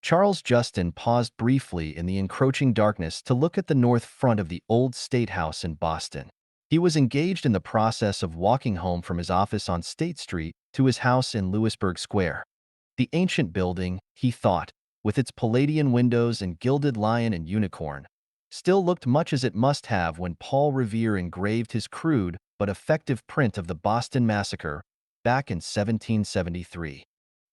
Charles Justin paused briefly in the encroaching darkness to look at the north front of the old State House in Boston. He was engaged in the process of walking home from his office on State Street to his house in Lewisburg Square. The ancient building, he thought, with its Palladian windows and gilded lion and unicorn, still looked much as it must have when Paul Revere engraved his crude but effective print of the Boston Massacre back in 1773.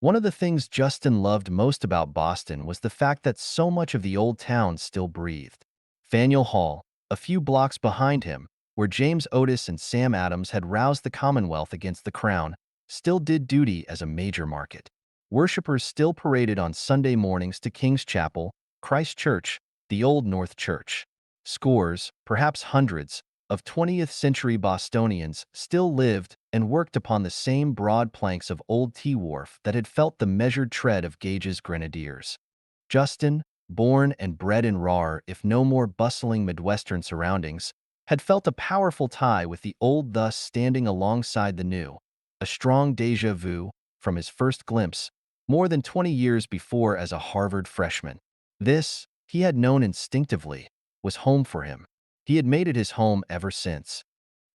One of the things Justin loved most about Boston was the fact that so much of the old town still breathed. Faneuil Hall, a few blocks behind him, where James Otis and Sam Adams had roused the Commonwealth against the Crown, still did duty as a major market. Worshippers still paraded on Sunday mornings to King's Chapel, Christ Church, the Old North Church. Scores, perhaps hundreds, of 20th-century Bostonians still lived and worked upon the same broad planks of Old Tea Wharf that had felt the measured tread of Gage's grenadiers. Justin, born and bred in rawer, if no more bustling Midwestern surroundings, had felt a powerful tie with the old, thus standing alongside the new, a strong déjà vu from his first glimpse, more than 20 years before as a Harvard freshman. This, he had known instinctively, was home for him. He had made it his home ever since.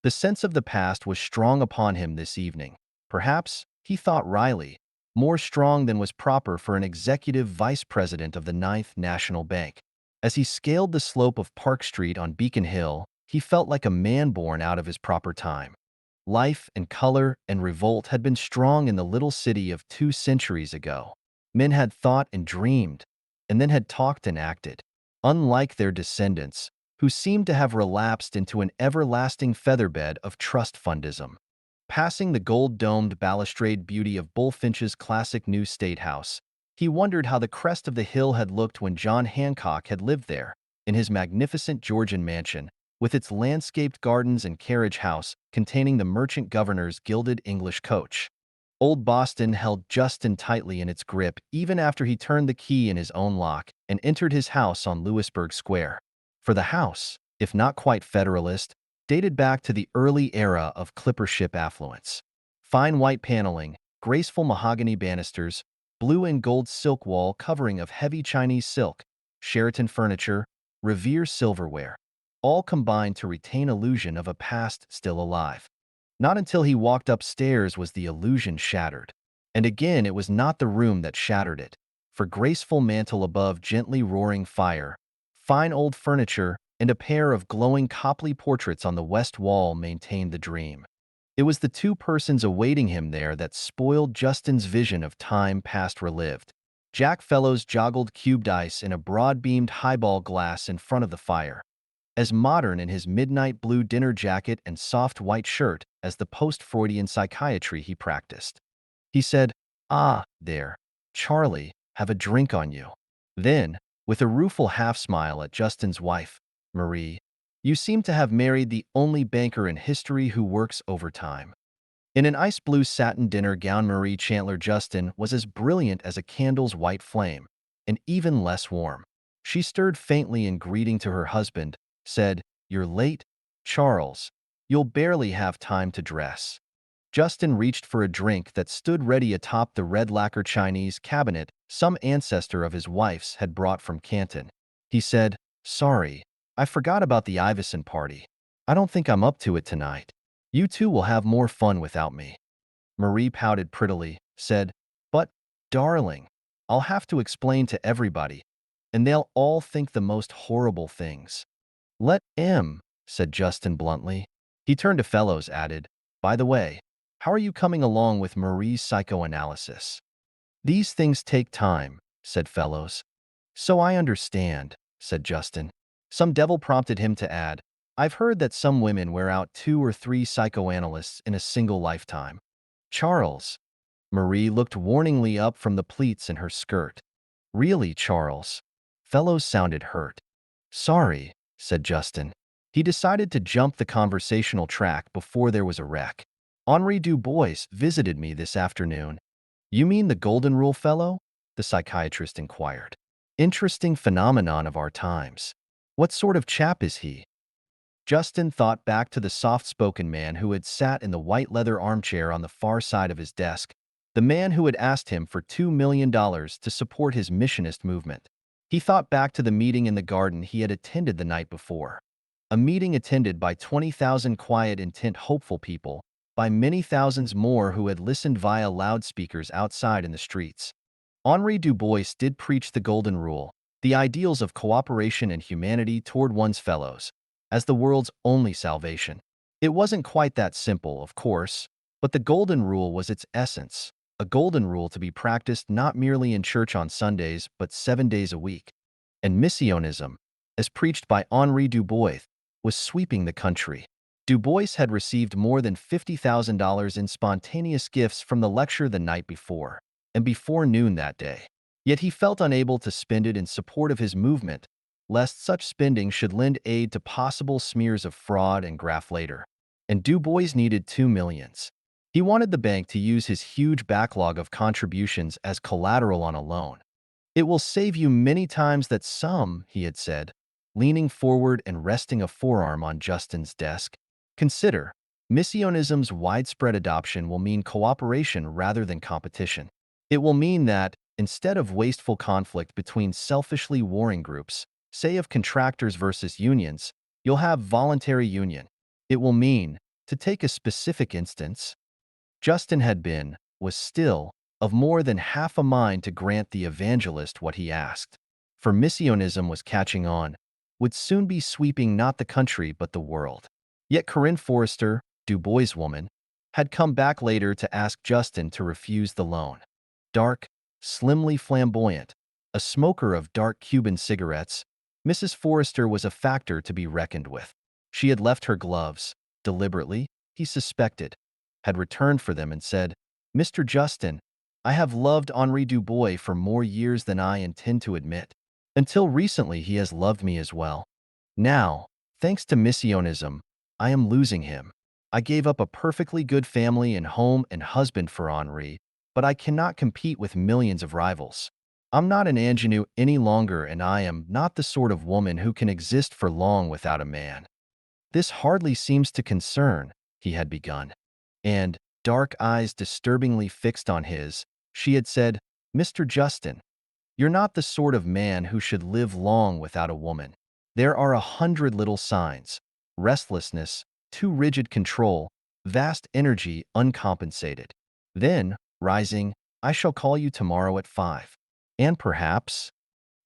The sense of the past was strong upon him this evening. Perhaps, he thought wryly, more strong than was proper for an executive vice president of the Ninth National Bank. As he scaled the slope of Park Street on Beacon Hill, he felt like a man born out of his proper time. Life and color and revolt had been strong in the little city of 2 centuries ago. Men had thought and dreamed, and then had talked and acted. Unlike their descendants, who seemed to have relapsed into an everlasting featherbed of trust fundism. Passing the gold-domed balustrade beauty of Bullfinch's classic new State House, he wondered how the crest of the hill had looked when John Hancock had lived there, in his magnificent Georgian mansion, with its landscaped gardens and carriage house containing the merchant governor's gilded English coach. Old Boston held Justin tightly in its grip even after he turned the key in his own lock and entered his house on Lewisburg Square. For the house, if not quite Federalist, dated back to the early era of clipper ship affluence. Fine white paneling, graceful mahogany banisters, blue and gold silk wall covering of heavy Chinese silk, Sheraton furniture, Revere silverware, all combined to retain illusion of a past still alive. Not until he walked upstairs was the illusion shattered. And again, it was not the room that shattered it, for graceful mantel above gently roaring fire, fine old furniture, and a pair of glowing Copley portraits on the west wall maintained the dream. It was the two persons awaiting him there that spoiled Justin's vision of time past relived. Jack Fellows joggled cubed ice in a broad-beamed highball glass in front of the fire, as modern in his midnight blue dinner jacket and soft white shirt as the post-Freudian psychiatry he practiced. He said, "Ah, there, Charlie, have a drink on you." Then, with a rueful half-smile at Justin's wife, Marie, "You seem to have married the only banker in history who works overtime." In an ice-blue satin dinner gown, Marie Chandler Justin was as brilliant as a candle's white flame, and even less warm. She stirred faintly in greeting to her husband, said, "You're late, Charles. You'll barely have time to dress." Justin reached for a drink that stood ready atop the red lacquer Chinese cabinet some ancestor of his wife's had brought from Canton. He said, "Sorry, I forgot about the Iveson party. I don't think I'm up to it tonight. You two will have more fun without me." Marie pouted prettily, said, "But, darling, I'll have to explain to everybody, and they'll all think the most horrible things." "Let him," said Justin bluntly. He turned to Fellows, added, "By the way, how are you coming along with Marie's psychoanalysis?" "These things take time," said Fellows. "So I understand," said Justin. Some devil prompted him to add, "I've heard that some women wear out 2 or 3 psychoanalysts in a single lifetime." "Charles." Marie looked warningly up from the pleats in her skirt. "Really, Charles." Fellows sounded hurt. "Sorry," said Justin. He decided to jump the conversational track before there was a wreck. "Henri Du Bois visited me this afternoon." "You mean the Golden Rule fellow?" the psychiatrist inquired. "Interesting phenomenon of our times. What sort of chap is he?" Justin thought back to the soft-spoken man who had sat in the white leather armchair on the far side of his desk, the man who had asked him for $2 million to support his missionist movement. He thought back to the meeting in the garden he had attended the night before. A meeting attended by 20,000 quiet, intent, hopeful people, by many thousands more who had listened via loudspeakers outside in the streets. Henri Du Bois did preach the Golden Rule, the ideals of cooperation and humanity toward one's fellows, as the world's only salvation. It wasn't quite that simple, of course, but the Golden Rule was its essence, a golden rule to be practiced not merely in church on Sundays but 7 days a week. And missionism, as preached by Henri Du Bois, was sweeping the country. Du Bois had received more than $50,000 in spontaneous gifts from the lecture the night before, and before noon that day. Yet he felt unable to spend it in support of his movement, lest such spending should lend aid to possible smears of fraud and graft later. And Du Bois needed $2 million. He wanted the bank to use his huge backlog of contributions as collateral on a loan. "It will save you many times that sum," he had said, leaning forward and resting a forearm on Justin's desk. "Consider, missionism's widespread adoption will mean cooperation rather than competition. It will mean that, instead of wasteful conflict between selfishly warring groups, say of contractors versus unions, you'll have voluntary union. It will mean, to take a specific instance, Justin was still, of more than half a mind to grant the evangelist what he asked. For missionism was catching on, would soon be sweeping not the country but the world. Yet Corinne Forrester, Du Bois' woman, had come back later to ask Justin to refuse the loan. Dark, slimly flamboyant, a smoker of dark Cuban cigarettes, Mrs. Forrester was a factor to be reckoned with. She had left her gloves, deliberately, he suspected, had returned for them and said, "Mr. Justin, I have loved Henri Du Bois for more years than I intend to admit. Until recently he has loved me as well. Now, thanks to missionism, I am losing him. I gave up a perfectly good family and home and husband for Henri, but I cannot compete with millions of rivals. I'm not an ingenue any longer, and I am not the sort of woman who can exist for long without a man." "This hardly seems to concern," he had begun. And, dark eyes disturbingly fixed on his, she had said, "Mr. Justin, you're not the sort of man who should live long without a woman. There are 100 little signs: restlessness, too rigid control, vast energy uncompensated." Then, rising, "I shall call you tomorrow at 5. And perhaps—"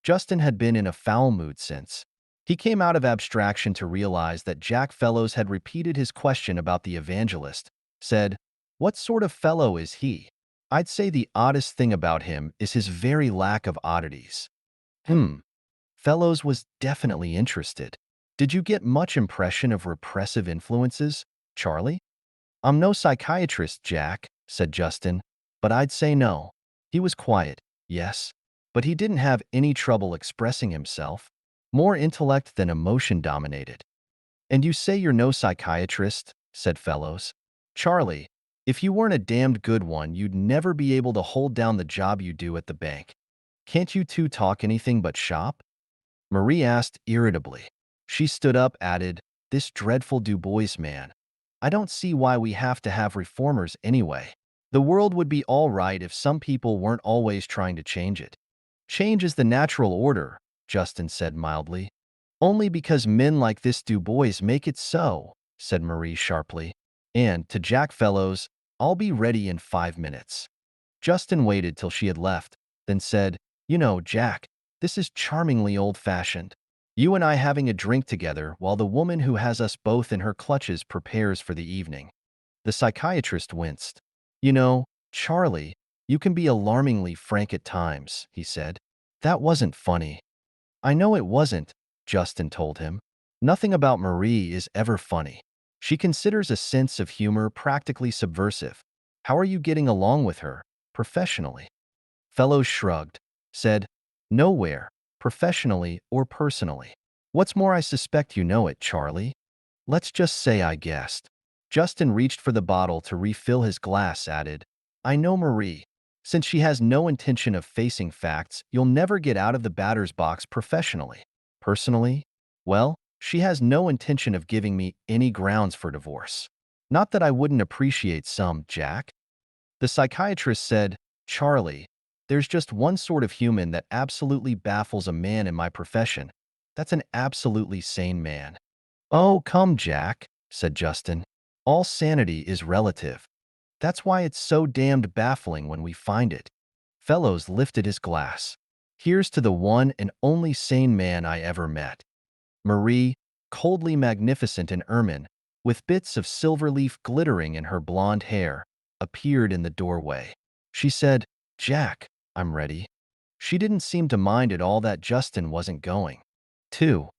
Justin had been in a foul mood since. He came out of abstraction to realize that Jack Fellows had repeated his question about the evangelist, said, "What sort of fellow is he?" "I'd say the oddest thing about him is his very lack of oddities." Fellows was definitely interested. "Did you get much impression of repressive influences, Charlie?" "I'm no psychiatrist, Jack," said Justin, "but I'd say no. He was quiet, yes, but he didn't have any trouble expressing himself. More intellect than emotion dominated." "And you say you're no psychiatrist," said Fellows. "Charlie, if you weren't a damned good one, you'd never be able to hold down the job you do at the bank. Can't you two talk anything but shop?" Marie asked irritably. She stood up, added, "This dreadful Du Bois man. I don't see why we have to have reformers anyway. The world would be all right if some people weren't always trying to change it." "Change is the natural order," Justin said mildly. "Only because men like this Du Bois make it so," said Marie sharply. And, to Jack Fellows, "I'll be ready in 5 minutes." Justin waited till she had left, then said, "You know, Jack, this is charmingly old-fashioned. You and I having a drink together while the woman who has us both in her clutches prepares for the evening." The psychiatrist winced. "You know, Charlie, you can be alarmingly frank at times," he said. "That wasn't funny." "I know it wasn't," Justin told him. "Nothing about Marie is ever funny. She considers a sense of humor practically subversive. How are you getting along with her, professionally?" Fellows shrugged, said, "Nowhere, professionally or personally. What's more, I suspect you know it, Charlie. Let's just say I guessed." Justin reached for the bottle to refill his glass, added, "I know Marie. Since she has no intention of facing facts, you'll never get out of the batter's box professionally. Personally, well, she has no intention of giving me any grounds for divorce. Not that I wouldn't appreciate some, Jack." The psychiatrist said, "Charlie, there's just one sort of human that absolutely baffles a man in my profession. That's an absolutely sane man." "Oh, come, Jack," said Justin. "All sanity is relative. That's why it's so damned baffling when we find it." Fellows lifted his glass. "Here's to the one and only sane man I ever met." Marie, coldly magnificent in ermine, with bits of silver leaf glittering in her blonde hair, appeared in the doorway. She said, "Jack, I'm ready." She didn't seem to mind at all that Justin wasn't going. 2.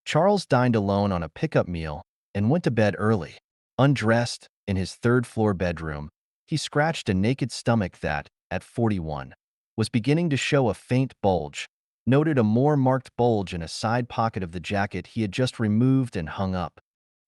Charles dined alone on a pickup meal and went to bed early. Undressed, in his third-floor bedroom, he scratched a naked stomach that, at 41, was beginning to show a faint bulge, noted a more marked bulge in a side pocket of the jacket he had just removed and hung up.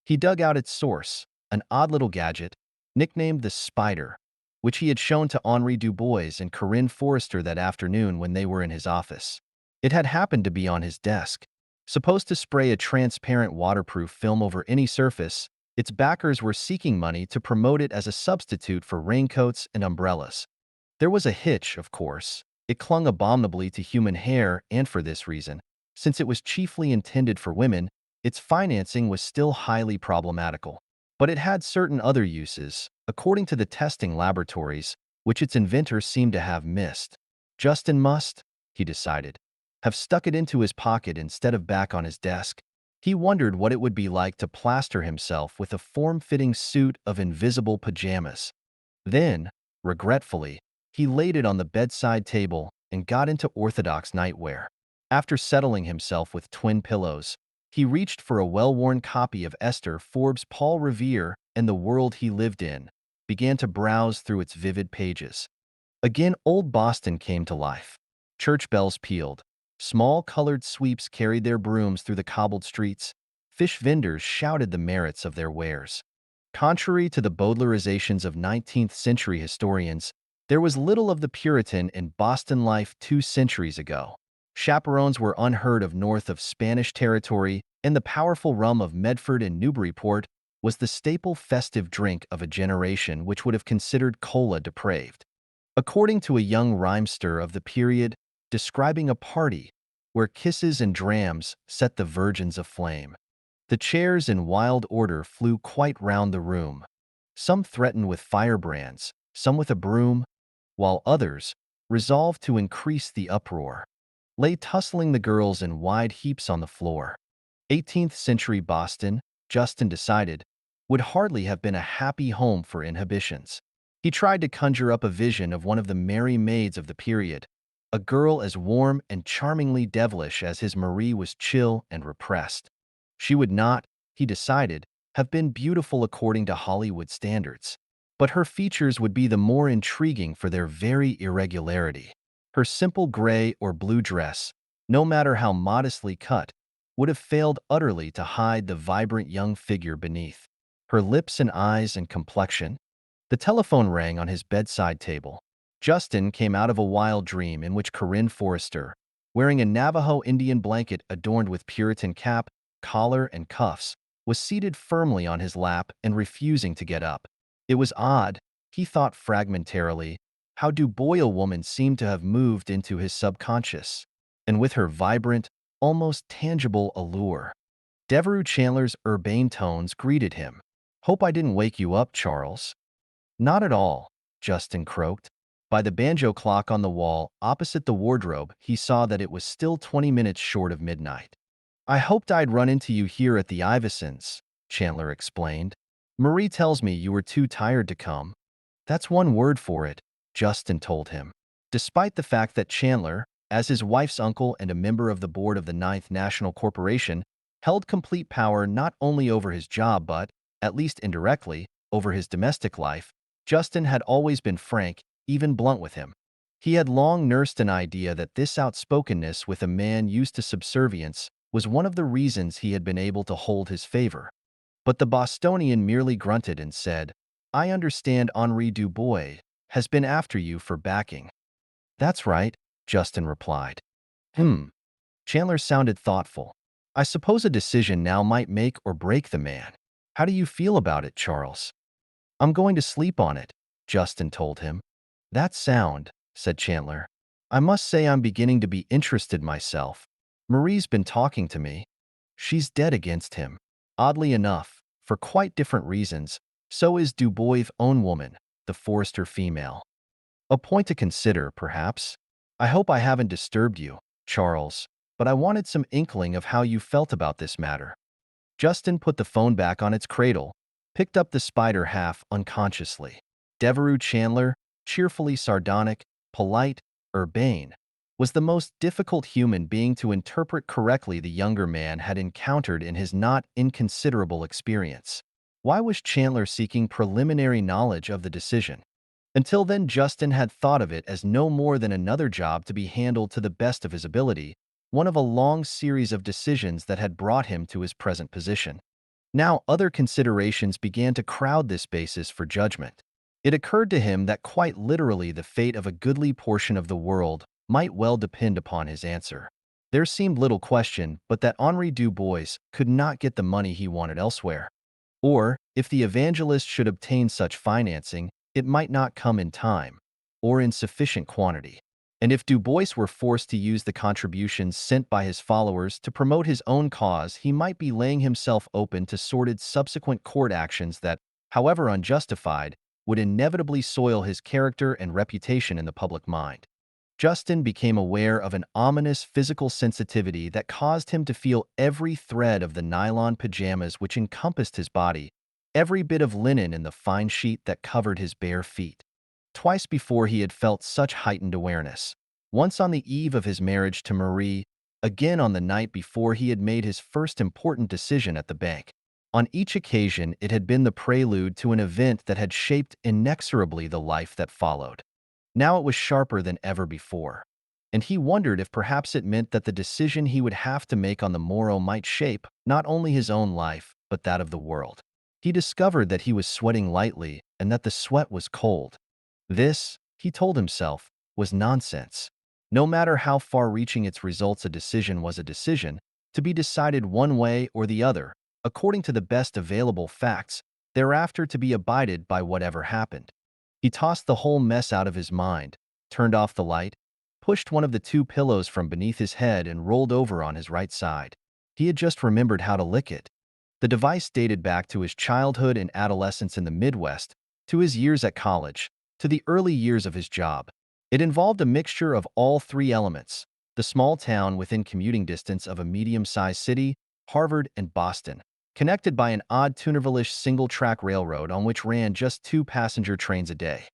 He dug out its source, an odd little gadget, nicknamed the Spider, which he had shown to Henri Dubois and Corinne Forrester that afternoon when they were in his office. It had happened to be on his desk. Supposed to spray a transparent waterproof film over any surface, its backers were seeking money to promote it as a substitute for raincoats and umbrellas. There was a hitch, of course. It clung abominably to human hair, and for this reason, since it was chiefly intended for women, its financing was still highly problematical. But it had certain other uses, according to the testing laboratories, which its inventor seemed to have missed. Justin must, he decided, have stuck it into his pocket instead of back on his desk. He wondered what it would be like to plaster himself with a form-fitting suit of invisible pajamas. Then, regretfully, he laid it on the bedside table and got into orthodox nightwear. After settling himself with twin pillows, he reached for a well-worn copy of Esther Forbes' Paul Revere and the World He Lived In, began to browse through its vivid pages. Again, old Boston came to life. Church bells pealed. Small colored sweeps carried their brooms through the cobbled streets. Fish vendors shouted the merits of their wares. Contrary to the Bowdlerizations of 19th-century historians, there was little of the Puritan in Boston life 2 centuries ago. Chaperones were unheard of north of Spanish territory, and the powerful rum of Medford and Newburyport was the staple festive drink of a generation which would have considered cola depraved. According to a young rhymester of the period, describing a party where kisses and drams set the virgins aflame. The chairs in wild order flew quite round the room. Some threatened with firebrands, some with a broom, while others, resolved to increase the uproar, lay tussling the girls in wide heaps on the floor. 18th-century Boston, Justin decided, would hardly have been a happy home for inhibitions. He tried to conjure up a vision of one of the merry maids of the period, a girl as warm and charmingly devilish as his Marie was chill and repressed. She would not, he decided, have been beautiful according to Hollywood standards, but her features would be the more intriguing for their very irregularity. Her simple gray or blue dress, no matter how modestly cut, would have failed utterly to hide the vibrant young figure beneath. Her lips and eyes and complexion. The telephone rang on his bedside table. Justin came out of a wild dream in which Corinne Forrester, wearing a Navajo Indian blanket adorned with Puritan cap, collar, and cuffs, was seated firmly on his lap and refusing to get up. It was odd, he thought fragmentarily, how Dubois woman seemed to have moved into his subconscious, and with her vibrant, almost tangible allure. Devereux Chandler's urbane tones greeted him. "Hope I didn't wake you up, Charles." "Not at all," Justin croaked. By the banjo clock on the wall opposite the wardrobe, he saw that it was still 20 minutes short of midnight. "I hoped I'd run into you here at the Ivisons'," Chandler explained. "Marie tells me you were too tired to come." "That's one word for it," Justin told him. Despite the fact that Chandler, as his wife's uncle and a member of the board of the Ninth National Corporation, held complete power not only over his job but, at least indirectly, over his domestic life, Justin had always been frank, even blunt with him. He had long nursed an idea that this outspokenness with a man used to subservience was one of the reasons he had been able to hold his favor. But the Bostonian merely grunted and said, "I understand Henri Dubois has been after you for backing." "That's right," Justin replied. Chandler sounded thoughtful. "I suppose a decision now might make or break the man. How do you feel about it, Charles?" "I'm going to sleep on it," Justin told him. "That sound," said Chandler. "I must say I'm beginning to be interested myself. Marie's been talking to me." She's dead against him. Oddly enough, for quite different reasons, so is Dubois' own woman, the Forrester female. A point to consider, perhaps. I hope I haven't disturbed you, Charles, but I wanted some inkling of how you felt about this matter. Justin put the phone back on its cradle, picked up the spider half unconsciously. Devereux Chandler, cheerfully sardonic, polite, urbane, was the most difficult human being to interpret correctly the younger man had encountered in his not inconsiderable experience. Why was Chandler seeking preliminary knowledge of the decision? Until then, Justin had thought of it as no more than another job to be handled to the best of his ability, one of a long series of decisions that had brought him to his present position. Now, other considerations began to crowd this basis for judgment. It occurred to him that quite literally the fate of a goodly portion of the world might well depend upon his answer. There seemed little question but that Henri Dubois could not get the money he wanted elsewhere. Or, if the evangelist should obtain such financing, it might not come in time, or in sufficient quantity. And if Dubois were forced to use the contributions sent by his followers to promote his own cause, he might be laying himself open to sordid subsequent court actions that, however unjustified, would inevitably soil his character and reputation in the public mind. Justin became aware of an ominous physical sensitivity that caused him to feel every thread of the nylon pajamas which encompassed his body, every bit of linen in the fine sheet that covered his bare feet. Twice before he had felt such heightened awareness. Once on the eve of his marriage to Marie, again on the night before he had made his first important decision at the bank. On each occasion, it had been the prelude to an event that had shaped inexorably the life that followed. Now it was sharper than ever before, and he wondered if perhaps it meant that the decision he would have to make on the morrow might shape not only his own life, but that of the world. He discovered that he was sweating lightly and that the sweat was cold. This, he told himself, was nonsense. No matter how far-reaching its results, a decision was a decision, to be decided one way or the other, according to the best available facts, thereafter to be abided by whatever happened. He tossed the whole mess out of his mind, turned off the light, pushed one of the two pillows from beneath his head and rolled over on his right side. He had just remembered how to lick it. The device dated back to his childhood and adolescence in the Midwest, to his years at college, to the early years of his job. It involved a mixture of all three elements: the small town within commuting distance of a medium-sized city, Harvard and Boston, connected by an odd Toonerville-ish single-track railroad on which ran just 2 passenger trains a day.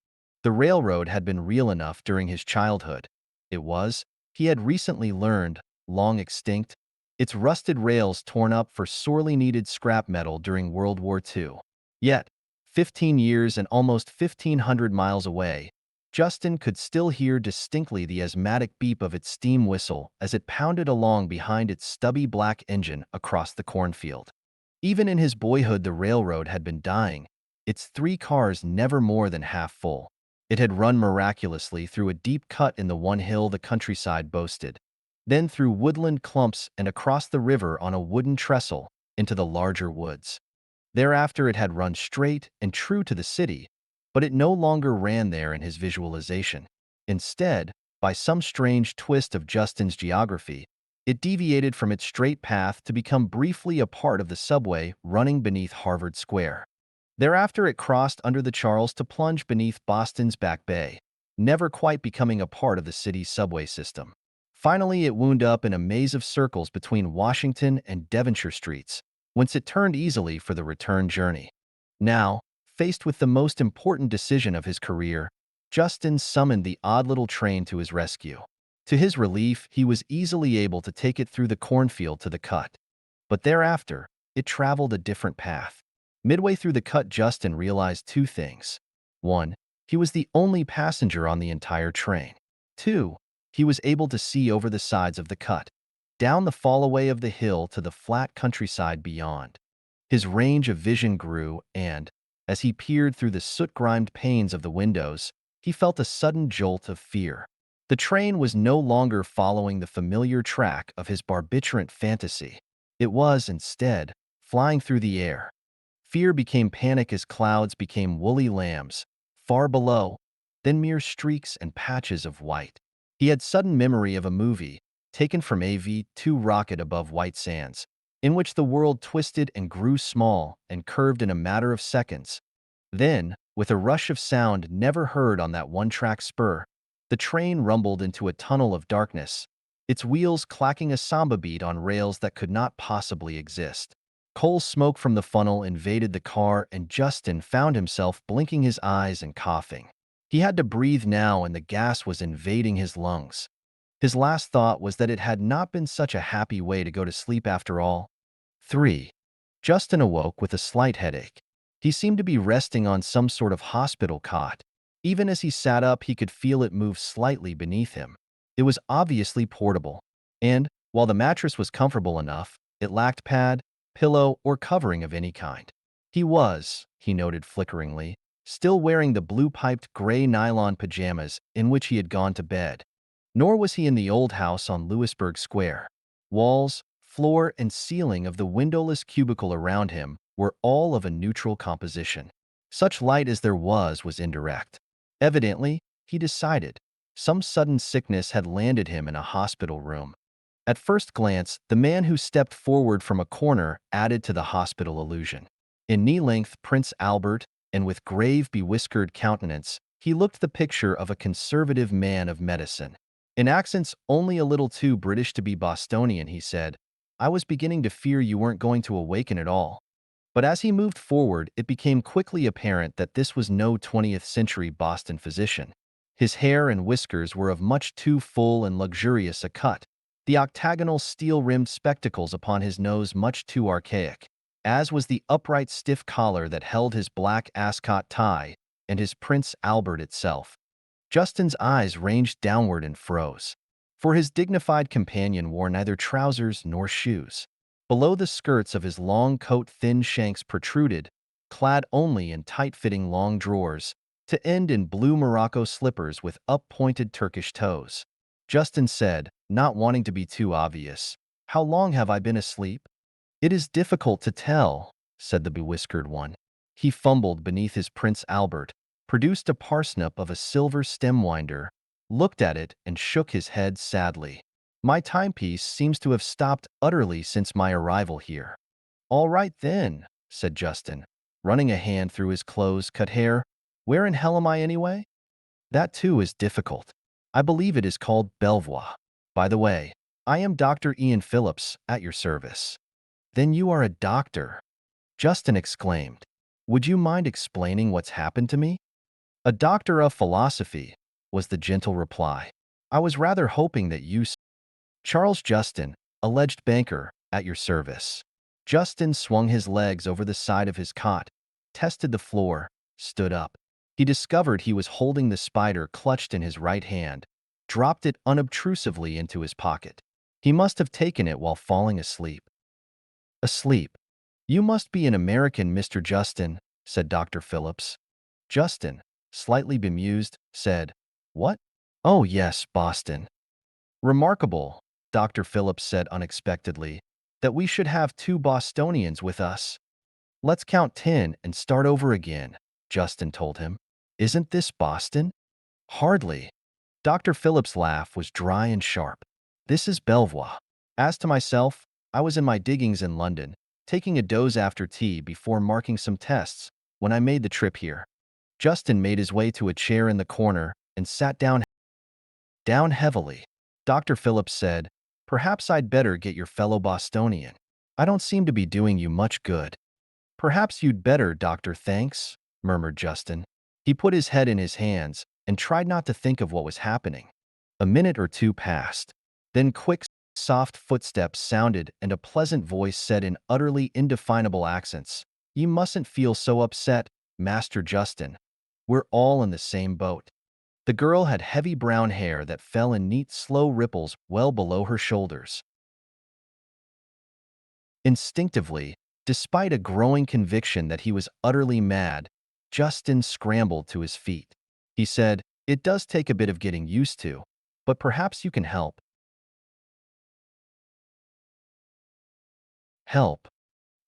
The railroad had been real enough during his childhood. It was, he had recently learned, long extinct, its rusted rails torn up for sorely needed scrap metal during World War II. Yet, 15 years and almost 1,500 miles away, Justin could still hear distinctly the asthmatic beep of its steam whistle as it pounded along behind its stubby black engine across the cornfield. Even in his boyhood, the railroad had been dying, its 3 cars never more than half full. It had run miraculously through a deep cut in the one hill the countryside boasted, then through woodland clumps and across the river on a wooden trestle into the larger woods. Thereafter it had run straight and true to the city, but it no longer ran there in his visualization. Instead, by some strange twist of Justin's geography, it deviated from its straight path to become briefly a part of the subway running beneath Harvard Square. Thereafter it crossed under the Charles to plunge beneath Boston's Back Bay, never quite becoming a part of the city's subway system. Finally, it wound up in a maze of circles between Washington and Devonshire streets, whence it turned easily for the return journey. Now, faced with the most important decision of his career, Justin summoned the odd little train to his rescue. To his relief, he was easily able to take it through the cornfield to the cut. But thereafter, it traveled a different path. Midway through the cut, Justin realized 2 things. 1. He was the only passenger on the entire train. 2. He was able to see over the sides of the cut, down the fallaway of the hill to the flat countryside beyond. His range of vision grew, and, as he peered through the soot-grimed panes of the windows, he felt a sudden jolt of fear. The train was no longer following the familiar track of his barbiturate fantasy. It was, instead, flying through the air. Fear became panic as clouds became woolly lambs, far below, then mere streaks and patches of white. He had sudden memory of a movie, taken from AV-2 rocket above white sands, in which the world twisted and grew small and curved in a matter of seconds. Then, with a rush of sound never heard on that one-track spur, the train rumbled into a tunnel of darkness, its wheels clacking a samba beat on rails that could not possibly exist. Coal smoke from the funnel invaded the car, and Justin found himself blinking his eyes and coughing. He had to breathe now, and the gas was invading his lungs. His last thought was that it had not been such a happy way to go to sleep after all. 3. Justin awoke with a slight headache. He seemed to be resting on some sort of hospital cot. Even as he sat up, he could feel it move slightly beneath him. It was obviously portable, and, while the mattress was comfortable enough, it lacked pad, pillow, or covering of any kind. He noted flickeringly, still wearing the blue-piped gray nylon pajamas in which he had gone to bed. Nor was he in the old house on Louisburg Square. Walls, floor, and ceiling of the windowless cubicle around him were all of a neutral composition. Such light as there was indirect. Evidently, he decided, some sudden sickness had landed him in a hospital room. At first glance, the man who stepped forward from a corner added to the hospital illusion. In knee-length Prince Albert, and with grave, bewhiskered countenance, he looked the picture of a conservative man of medicine. In accents only a little too British to be Bostonian, he said, "I was beginning to fear you weren't going to awaken at all." But as he moved forward, it became quickly apparent that this was no 20th century Boston physician. His hair and whiskers were of much too full and luxurious a cut, the octagonal steel-rimmed spectacles upon his nose much too archaic, as was the upright stiff collar that held his black ascot tie and his Prince Albert itself. Justin's eyes ranged downward and froze, for his dignified companion wore neither trousers nor shoes. Below the skirts of his long coat thin shanks protruded, clad only in tight-fitting long drawers, to end in blue Morocco slippers with up-pointed Turkish toes. Justin said, not wanting to be too obvious, "How long have I been asleep?" "It is difficult to tell," said the bewhiskered one. He fumbled beneath his Prince Albert, produced a parsnip of a silver stem winder, looked at it, and shook his head sadly. "My timepiece seems to have stopped utterly since my arrival here." "All right then," said Justin, running a hand through his close-cut hair. "Where in hell am I anyway?" "That too is difficult. I believe it is called Belvoir. By the way, I am Dr. Ian Phillips, at your service." "Then you are a doctor," Justin exclaimed. "Would you mind explaining what's happened to me?" "A doctor of philosophy," was the gentle reply. "I was rather hoping that you—" "Charles Justin, alleged banker, at your service." Justin swung his legs over the side of his cot, tested the floor, stood up. He discovered he was holding the spider clutched in his right hand, dropped it unobtrusively into his pocket. He must have taken it while falling asleep. "Asleep? You must be an American, Mr. Justin," said Dr. Phillips. Justin, slightly bemused, said, "What? Oh yes, Boston." "Remarkable," Dr. Phillips said unexpectedly, "that we should have two Bostonians with us." "Let's count 10 and start over again," Justin told him. "Isn't this Boston?" "Hardly." Dr. Phillips' laugh was dry and sharp. "This is Belvoir. As to myself, I was in my diggings in London, taking a doze after tea before marking some tests, when I made the trip here." Justin made his way to a chair in the corner and sat down heavily. Dr. Phillips said, "Perhaps I'd better get your fellow Bostonian. I don't seem to be doing you much good." "Perhaps you'd better, doctor, thanks," murmured Justin. He put his head in his hands and tried not to think of what was happening. A minute or two passed. Then quick, soft footsteps sounded and a pleasant voice said in utterly indefinable accents, "You mustn't feel so upset, Master Justin. We're all in the same boat." The girl had heavy brown hair that fell in neat, slow ripples well below her shoulders. Instinctively, despite a growing conviction that he was utterly mad, Justin scrambled to his feet. He said, "It does take a bit of getting used to, but perhaps you can help." "Help?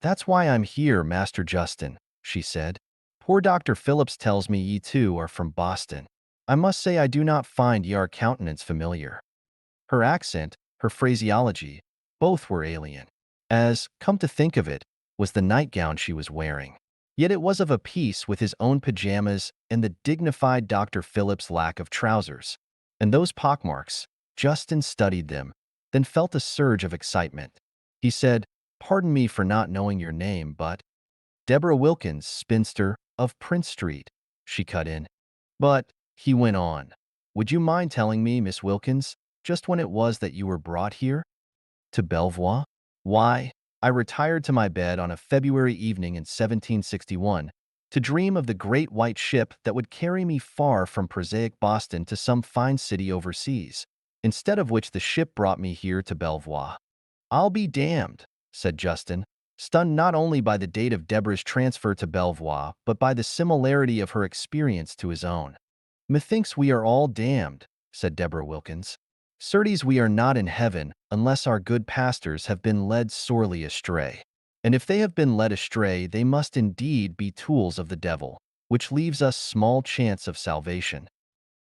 That's why I'm here, Master Justin," she said. Poor Dr. Phillips tells me ye two are from Boston. I must say I do not find your countenance familiar. Her accent, her phraseology, both were alien. As, come to think of it, was the nightgown she was wearing. Yet it was of a piece with his own pajamas and the dignified Dr. Phillips' lack of trousers. And those pockmarks, Justin studied them, then felt a surge of excitement. He said, "Pardon me for not knowing your name, but—" "Deborah Wilkins, spinster, of Prince Street," she cut in. "But," he went on, "would you mind telling me, Miss Wilkins, just when it was that you were brought here? To Belvoir? Why, I retired to my bed on a February evening in 1761 to dream of the great white ship that would carry me far from prosaic Boston to some fine city overseas, instead of which the ship brought me here to Belvoir." "I'll be damned," said Justin, stunned not only by the date of Deborah's transfer to Belvoir, but by the similarity of her experience to his own. "Methinks we are all damned," said Deborah Wilkins. "Certes we are not in heaven unless our good pastors have been led sorely astray. And if they have been led astray, they must indeed be tools of the devil, which leaves us small chance of salvation."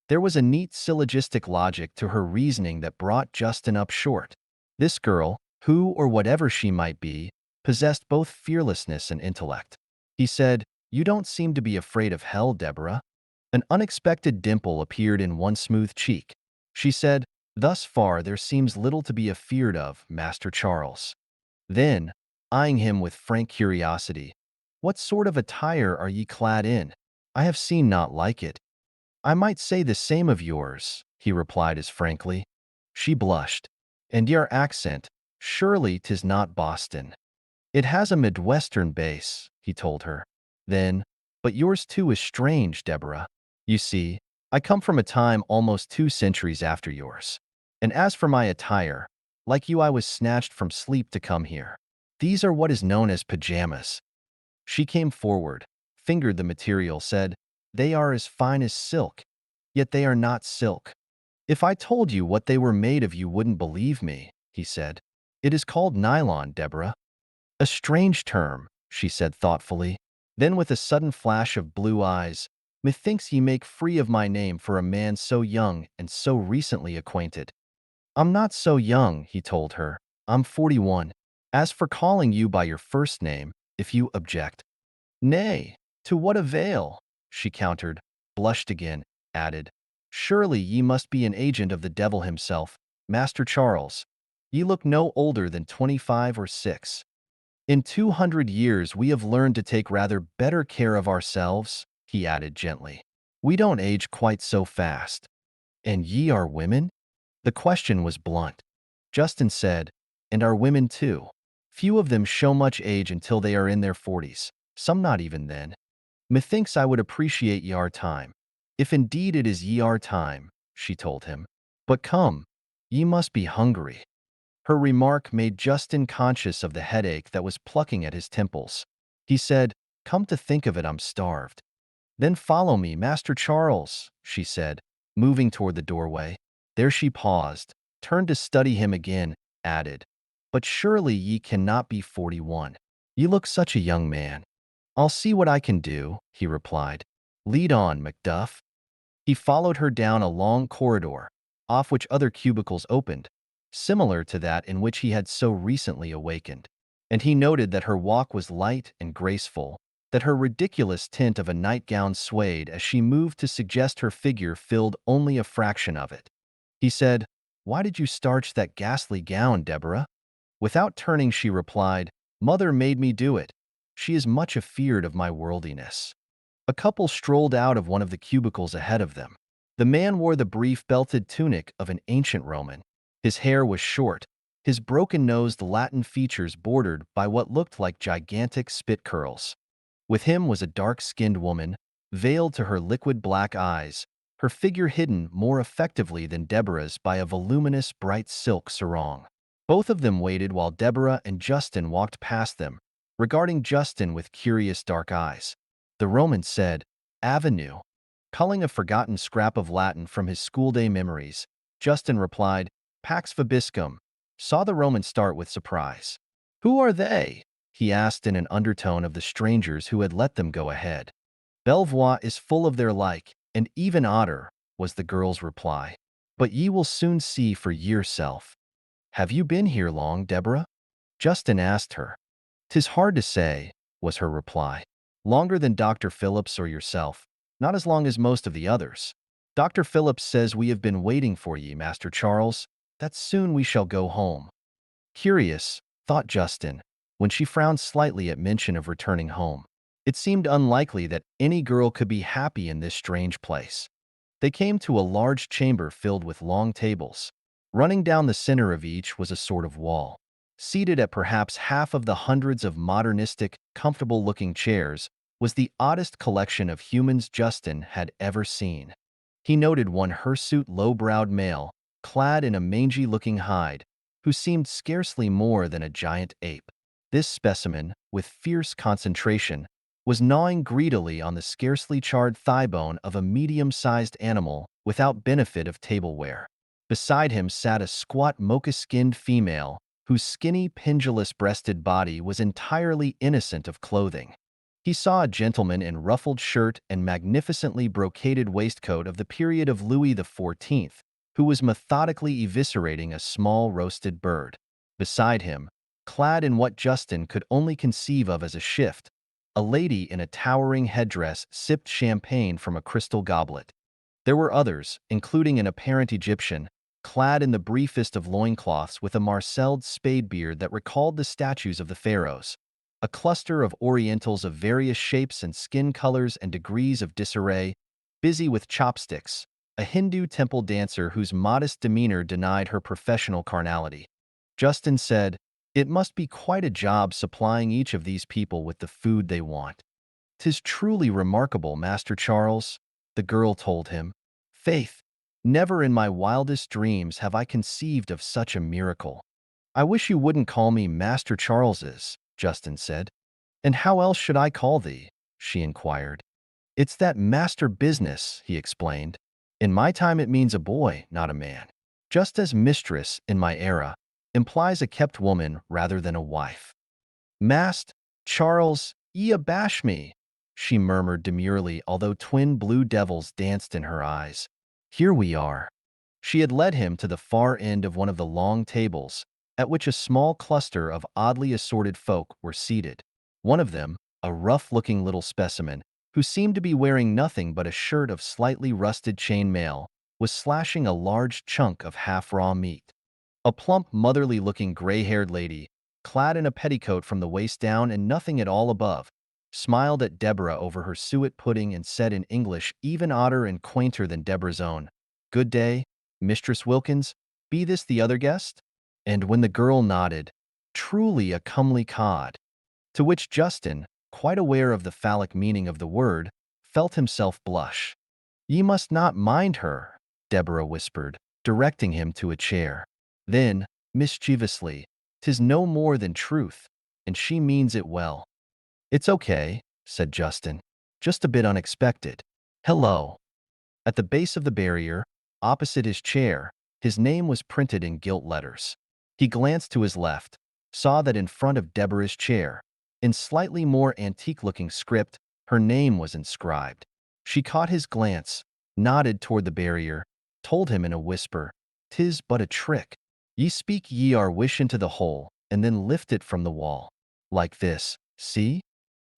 There was a neat syllogistic logic to her reasoning that brought Justin up short. This girl, who or whatever she might be, possessed both fearlessness and intellect. He said, "You don't seem to be afraid of hell, Deborah." An unexpected dimple appeared in one smooth cheek. She said, "Thus far there seems little to be afeared of, Master Charles." Then, eyeing him with frank curiosity, "What sort of attire are ye clad in? I have seen naught like it." "I might say the same of yours," he replied as frankly. She blushed. "And your accent, surely 'tis not Boston." "It has a Midwestern base," he told her. Then, "But yours too is strange, Deborah. You see, I come from a time almost 2 centuries after yours. And as for my attire, like you I was snatched from sleep to come here. These are what is known as pajamas." She came forward, fingered the material, said, "They are as fine as silk, yet they are not silk." "If I told you what they were made of you wouldn't believe me," he said. "It is called nylon, Deborah." "A strange term," she said thoughtfully. Then with a sudden flash of blue eyes, "Methinks ye make free of my name for a man so young and so recently acquainted." "I'm not so young," he told her. "I'm 41. As for calling you by your first name, if you object—" "Nay, to what avail?" she countered, blushed again, added, "Surely ye must be an agent of the devil himself, Master Charles. Ye look no older than 25 or 6. In 200 years we have learned to take rather better care of ourselves," he added gently. "We don't age quite so fast." "And ye are women?" The question was blunt. Justin said, "And are women too. Few of them show much age until they are in their 40s, some not even then. Methinks I would appreciate ye our time, if indeed it is ye our time," she told him. "But come, ye must be hungry." Her remark made Justin conscious of the headache that was plucking at his temples. He said, "Come to think of it, I'm starved." "Then follow me, Master Charles," she said, moving toward the doorway. There she paused, turned to study him again, added, "But surely ye cannot be 41. Ye look such a young man." "I'll see what I can do," he replied. "Lead on, Macduff." He followed her down a long corridor, off which other cubicles opened, similar to that in which he had so recently awakened. And he noted that her walk was light and graceful, that her ridiculous tint of a nightgown swayed as she moved to suggest her figure filled only a fraction of it. He said, "Why did you starch that ghastly gown, Deborah?" Without turning, she replied, "Mother made me do it. She is much afeard of my worldliness." A couple strolled out of one of the cubicles ahead of them. The man wore the brief belted tunic of an ancient Roman. His hair was short, his broken-nosed Latin features bordered by what looked like gigantic spit curls. With him was a dark-skinned woman, veiled to her liquid black eyes, her figure hidden more effectively than Deborah's by a voluminous bright silk sarong. Both of them waited while Deborah and Justin walked past them, regarding Justin with curious dark eyes. The Roman said, "Avenue." Culling a forgotten scrap of Latin from his schoolday memories, Justin replied, "Pax vobiscum." Saw the Roman start with surprise. "Who are they?" he asked in an undertone of the strangers who had let them go ahead. Belvoir is full of their like, and even odder, was the girl's reply. But ye will soon see for yourself. Have you been here long, Deborah? Justin asked her. "'Tis hard to say," was her reply. "Longer than Dr. Phillips or yourself, not as long as most of the others. Dr. Phillips says we have been waiting for ye, Master Charles, that soon we shall go home." Curious, thought Justin, when she frowned slightly at mention of returning home. It seemed unlikely that any girl could be happy in this strange place. They came to a large chamber filled with long tables. Running down the center of each was a sort of wall. Seated at perhaps half of the hundreds of modernistic, comfortable-looking chairs was the oddest collection of humans Justin had ever seen. He noted one hirsute, low-browed male, clad in a mangy-looking hide, who seemed scarcely more than a giant ape. This specimen, with fierce concentration, was gnawing greedily on the scarcely charred thigh bone of a medium-sized animal without benefit of tableware. Beside him sat a squat mocha-skinned female whose skinny, pendulous-breasted body was entirely innocent of clothing. He saw a gentleman in ruffled shirt and magnificently brocaded waistcoat of the period of Louis XIV, who was methodically eviscerating a small roasted bird. Beside him, clad in what Justin could only conceive of as a shift, a lady in a towering headdress sipped champagne from a crystal goblet. There were others, including an apparent Egyptian, clad in the briefest of loincloths with a marcelled spade beard that recalled the statues of the pharaohs, a cluster of Orientals of various shapes and skin colors and degrees of disarray, busy with chopsticks, a Hindu temple dancer whose modest demeanor denied her professional carnality. Justin said, "It must be quite a job supplying each of these people with the food they want." "'Tis truly remarkable, Master Charles," the girl told him. "Faith, never in my wildest dreams have I conceived of such a miracle." "I wish you wouldn't call me Master Charleses," Justin said. "And how else should I call thee?" she inquired. "It's that master business," he explained. "In my time it means a boy, not a man. Just as mistress, in my era, implies a kept woman rather than a wife." "Mast, Charles, ye abash me," she murmured demurely, although twin blue devils danced in her eyes. "Here we are." She had led him to the far end of one of the long tables, at which a small cluster of oddly assorted folk were seated. One of them, a rough-looking little specimen, who seemed to be wearing nothing but a shirt of slightly rusted chain mail, was slashing a large chunk of half-raw meat. A plump, motherly-looking gray-haired lady, clad in a petticoat from the waist down and nothing at all above, smiled at Deborah over her suet pudding and said in English even odder and quainter than Deborah's own, "Good day, Mistress Wilkins. Be this the other guest?" And when the girl nodded, "Truly a comely cod," to which Justin, quite aware of the phallic meaning of the word, felt himself blush. "Ye must not mind her," Deborah whispered, directing him to a chair. Then, mischievously, "'Tis no more than truth, and she means it well." "It's okay," said Justin. "Just a bit unexpected. Hello." At the base of the barrier, opposite his chair, his name was printed in gilt letters. He glanced to his left, saw that in front of Deborah's chair, in slightly more antique-looking script, her name was inscribed. She caught his glance, nodded toward the barrier, told him in a whisper, "'Tis but a trick. Ye speak ye our wish into the hole, and then lift it from the wall. Like this, see?"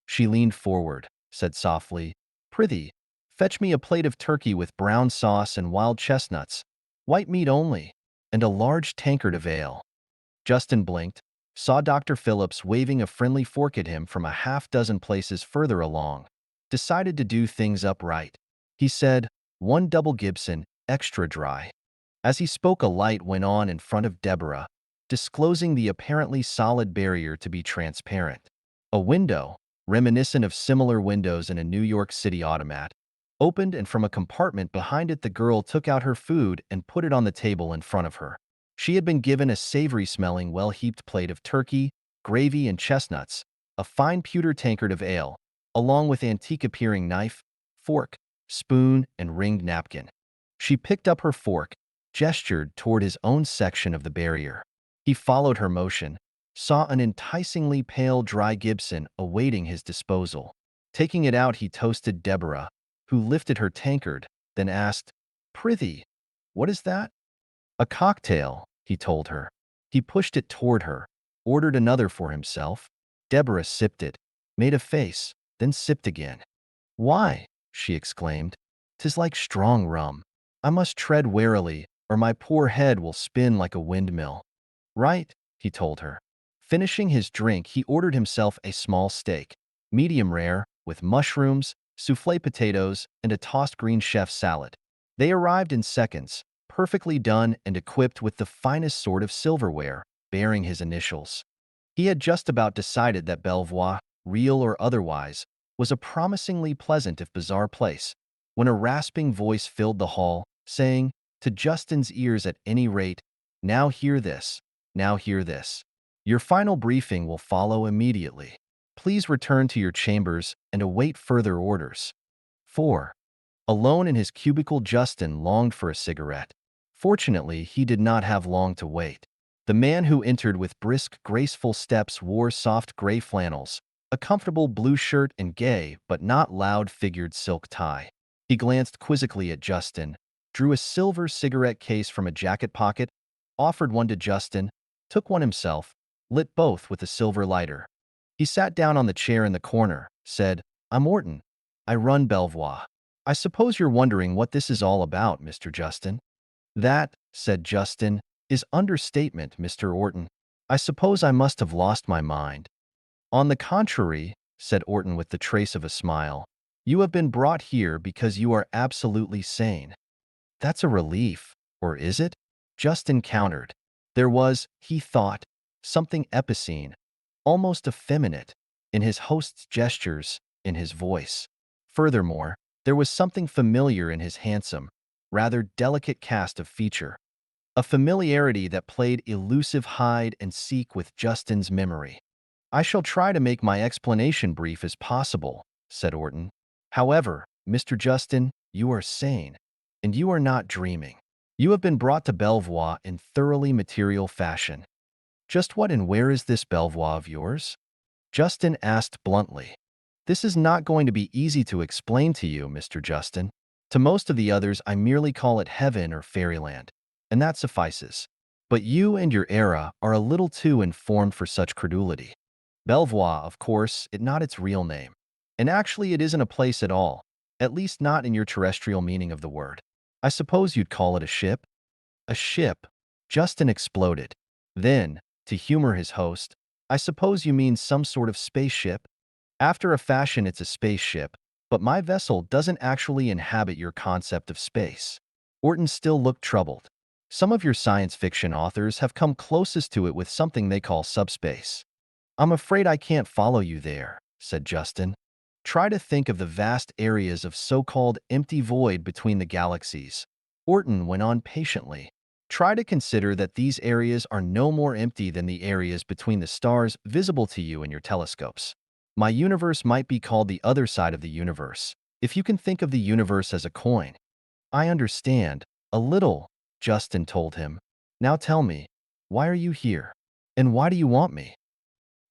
She leaned forward, said softly, "Prithee, fetch me a plate of turkey with brown sauce and wild chestnuts, white meat only, and a large tankard of ale." Justin blinked, saw Dr. Phillips waving a friendly fork at him from a half-dozen places further along, decided to do things up right. He said, "One double Gibson, extra dry." As he spoke, a light went on in front of Deborah, disclosing the apparently solid barrier to be transparent. A window, reminiscent of similar windows in a New York City automat, opened, and from a compartment behind it the girl took out her food and put it on the table in front of her. She had been given a savory-smelling, well-heaped plate of turkey, gravy, and chestnuts, a fine pewter tankard of ale, along with antique-appearing knife, fork, spoon, and ringed napkin. She picked up her fork, gestured toward his own section of the barrier. He followed her motion, saw an enticingly pale dry Gibson awaiting his disposal. Taking it out, he toasted Deborah, who lifted her tankard, then asked, "Prithee, what is that?" "A cocktail," he told her. He pushed it toward her, ordered another for himself. Deborah sipped it, made a face, then sipped again. "Why?" she exclaimed. "'Tis like strong rum. I must tread warily, or my poor head will spin like a windmill." "Right," he told her. Finishing his drink, he ordered himself a small steak, medium rare, with mushrooms, soufflé potatoes, and a tossed green chef salad. They arrived in seconds, perfectly done and equipped with the finest sort of silverware, bearing his initials. He had just about decided that Belvoir, real or otherwise, was a promisingly pleasant if bizarre place, when a rasping voice filled the hall, saying, to Justin's ears at any rate, "Now hear this, now hear this. Your final briefing will follow immediately. Please return to your chambers and await further orders." 4. Alone in his cubicle, Justin longed for a cigarette. Fortunately, he did not have long to wait. The man who entered with brisk, graceful steps wore soft gray flannels, a comfortable blue shirt, and gay but not loud-figured silk tie. He glanced quizzically at Justin, drew a silver cigarette case from a jacket pocket, offered one to Justin, took one himself, lit both with a silver lighter. He sat down on the chair in the corner, said, "I'm Orton. I run Belvoir. I suppose you're wondering what this is all about, Mr. Justin." "That," said Justin, "is understatement, Mr. Orton. I suppose I must have lost my mind." "On the contrary," said Orton with the trace of a smile, "you have been brought here because you are absolutely sane." "That's a relief, or is it?" Justin countered. There was, he thought, something epicene, almost effeminate, in his host's gestures, in his voice. Furthermore, there was something familiar in his handsome, rather delicate cast of feature, a familiarity that played elusive hide-and-seek with Justin's memory. "I shall try to make my explanation brief as possible," said Orton. "However, Mr. Justin, you are sane, and you are not dreaming. You have been brought to Belvoir in thoroughly material fashion." "Just what and where is this Belvoir of yours?" Justin asked bluntly. "This is not going to be easy to explain to you, Mr. Justin. To most of the others, I merely call it heaven or fairyland, and that suffices. But you and your era are a little too informed for such credulity. Belvoir, of course, is not its real name. And actually it isn't a place at all, at least not in your terrestrial meaning of the word. I suppose you'd call it a ship?" "A ship?" Justin exploded. Then, to humor his host, "I suppose you mean some sort of spaceship?" "After a fashion, it's a spaceship, but my vessel doesn't actually inhabit your concept of space." Orton still looked troubled. "Some of your science fiction authors have come closest to it with something they call subspace." "I'm afraid I can't follow you there," said Justin. "Try to think of the vast areas of so-called empty void between the galaxies." Orton went on patiently. "Try to consider that these areas are no more empty than the areas between the stars visible to you in your telescopes. My universe might be called the other side of the universe, if you can think of the universe as a coin." "I understand, a little," Justin told him. "Now tell me, why are you here? And why do you want me?"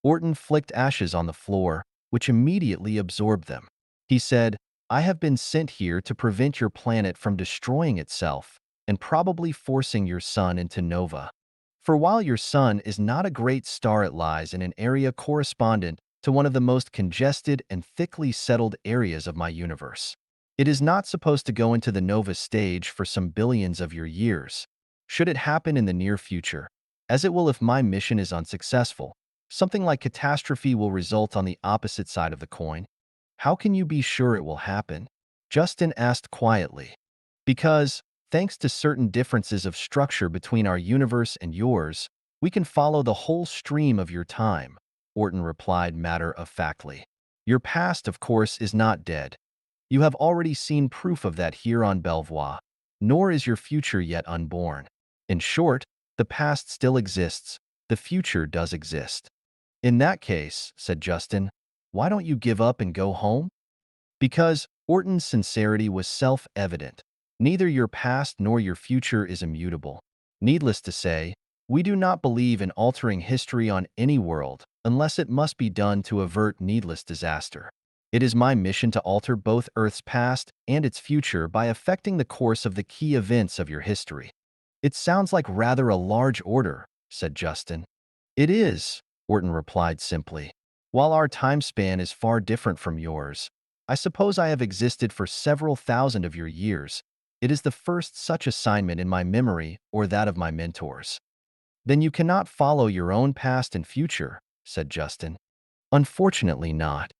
Orton flicked ashes on the floor, which immediately absorbed them. He said, "I have been sent here to prevent your planet from destroying itself and probably forcing your sun into nova. For while your sun is not a great star, it lies in an area correspondent to one of the most congested and thickly settled areas of my universe. It is not supposed to go into the nova stage for some billions of your years. Should it happen in the near future, as it will if my mission is unsuccessful, something like catastrophe will result on the opposite side of the coin." "How can you be sure it will happen?" Justin asked quietly. "Because, thanks to certain differences of structure between our universe and yours, we can follow the whole stream of your time," Orton replied matter-of-factly. "Your past, of course, is not dead. You have already seen proof of that here on Belvoir, nor is your future yet unborn. In short, the past still exists, the future does exist." "In that case," said Justin, "why don't you give up and go home?" "Because," Orton's sincerity was self-evident, "neither your past nor your future is immutable. Needless to say, we do not believe in altering history on any world unless it must be done to avert needless disaster. It is my mission to alter both Earth's past and its future by affecting the course of the key events of your history. It sounds like rather a large order, said Justin. It is, Orton replied simply. While our time span is far different from yours, I suppose I have existed for several thousand of your years. It is the first such assignment in my memory or that of my mentors. Then you cannot follow your own past and future, said Justin. Unfortunately not.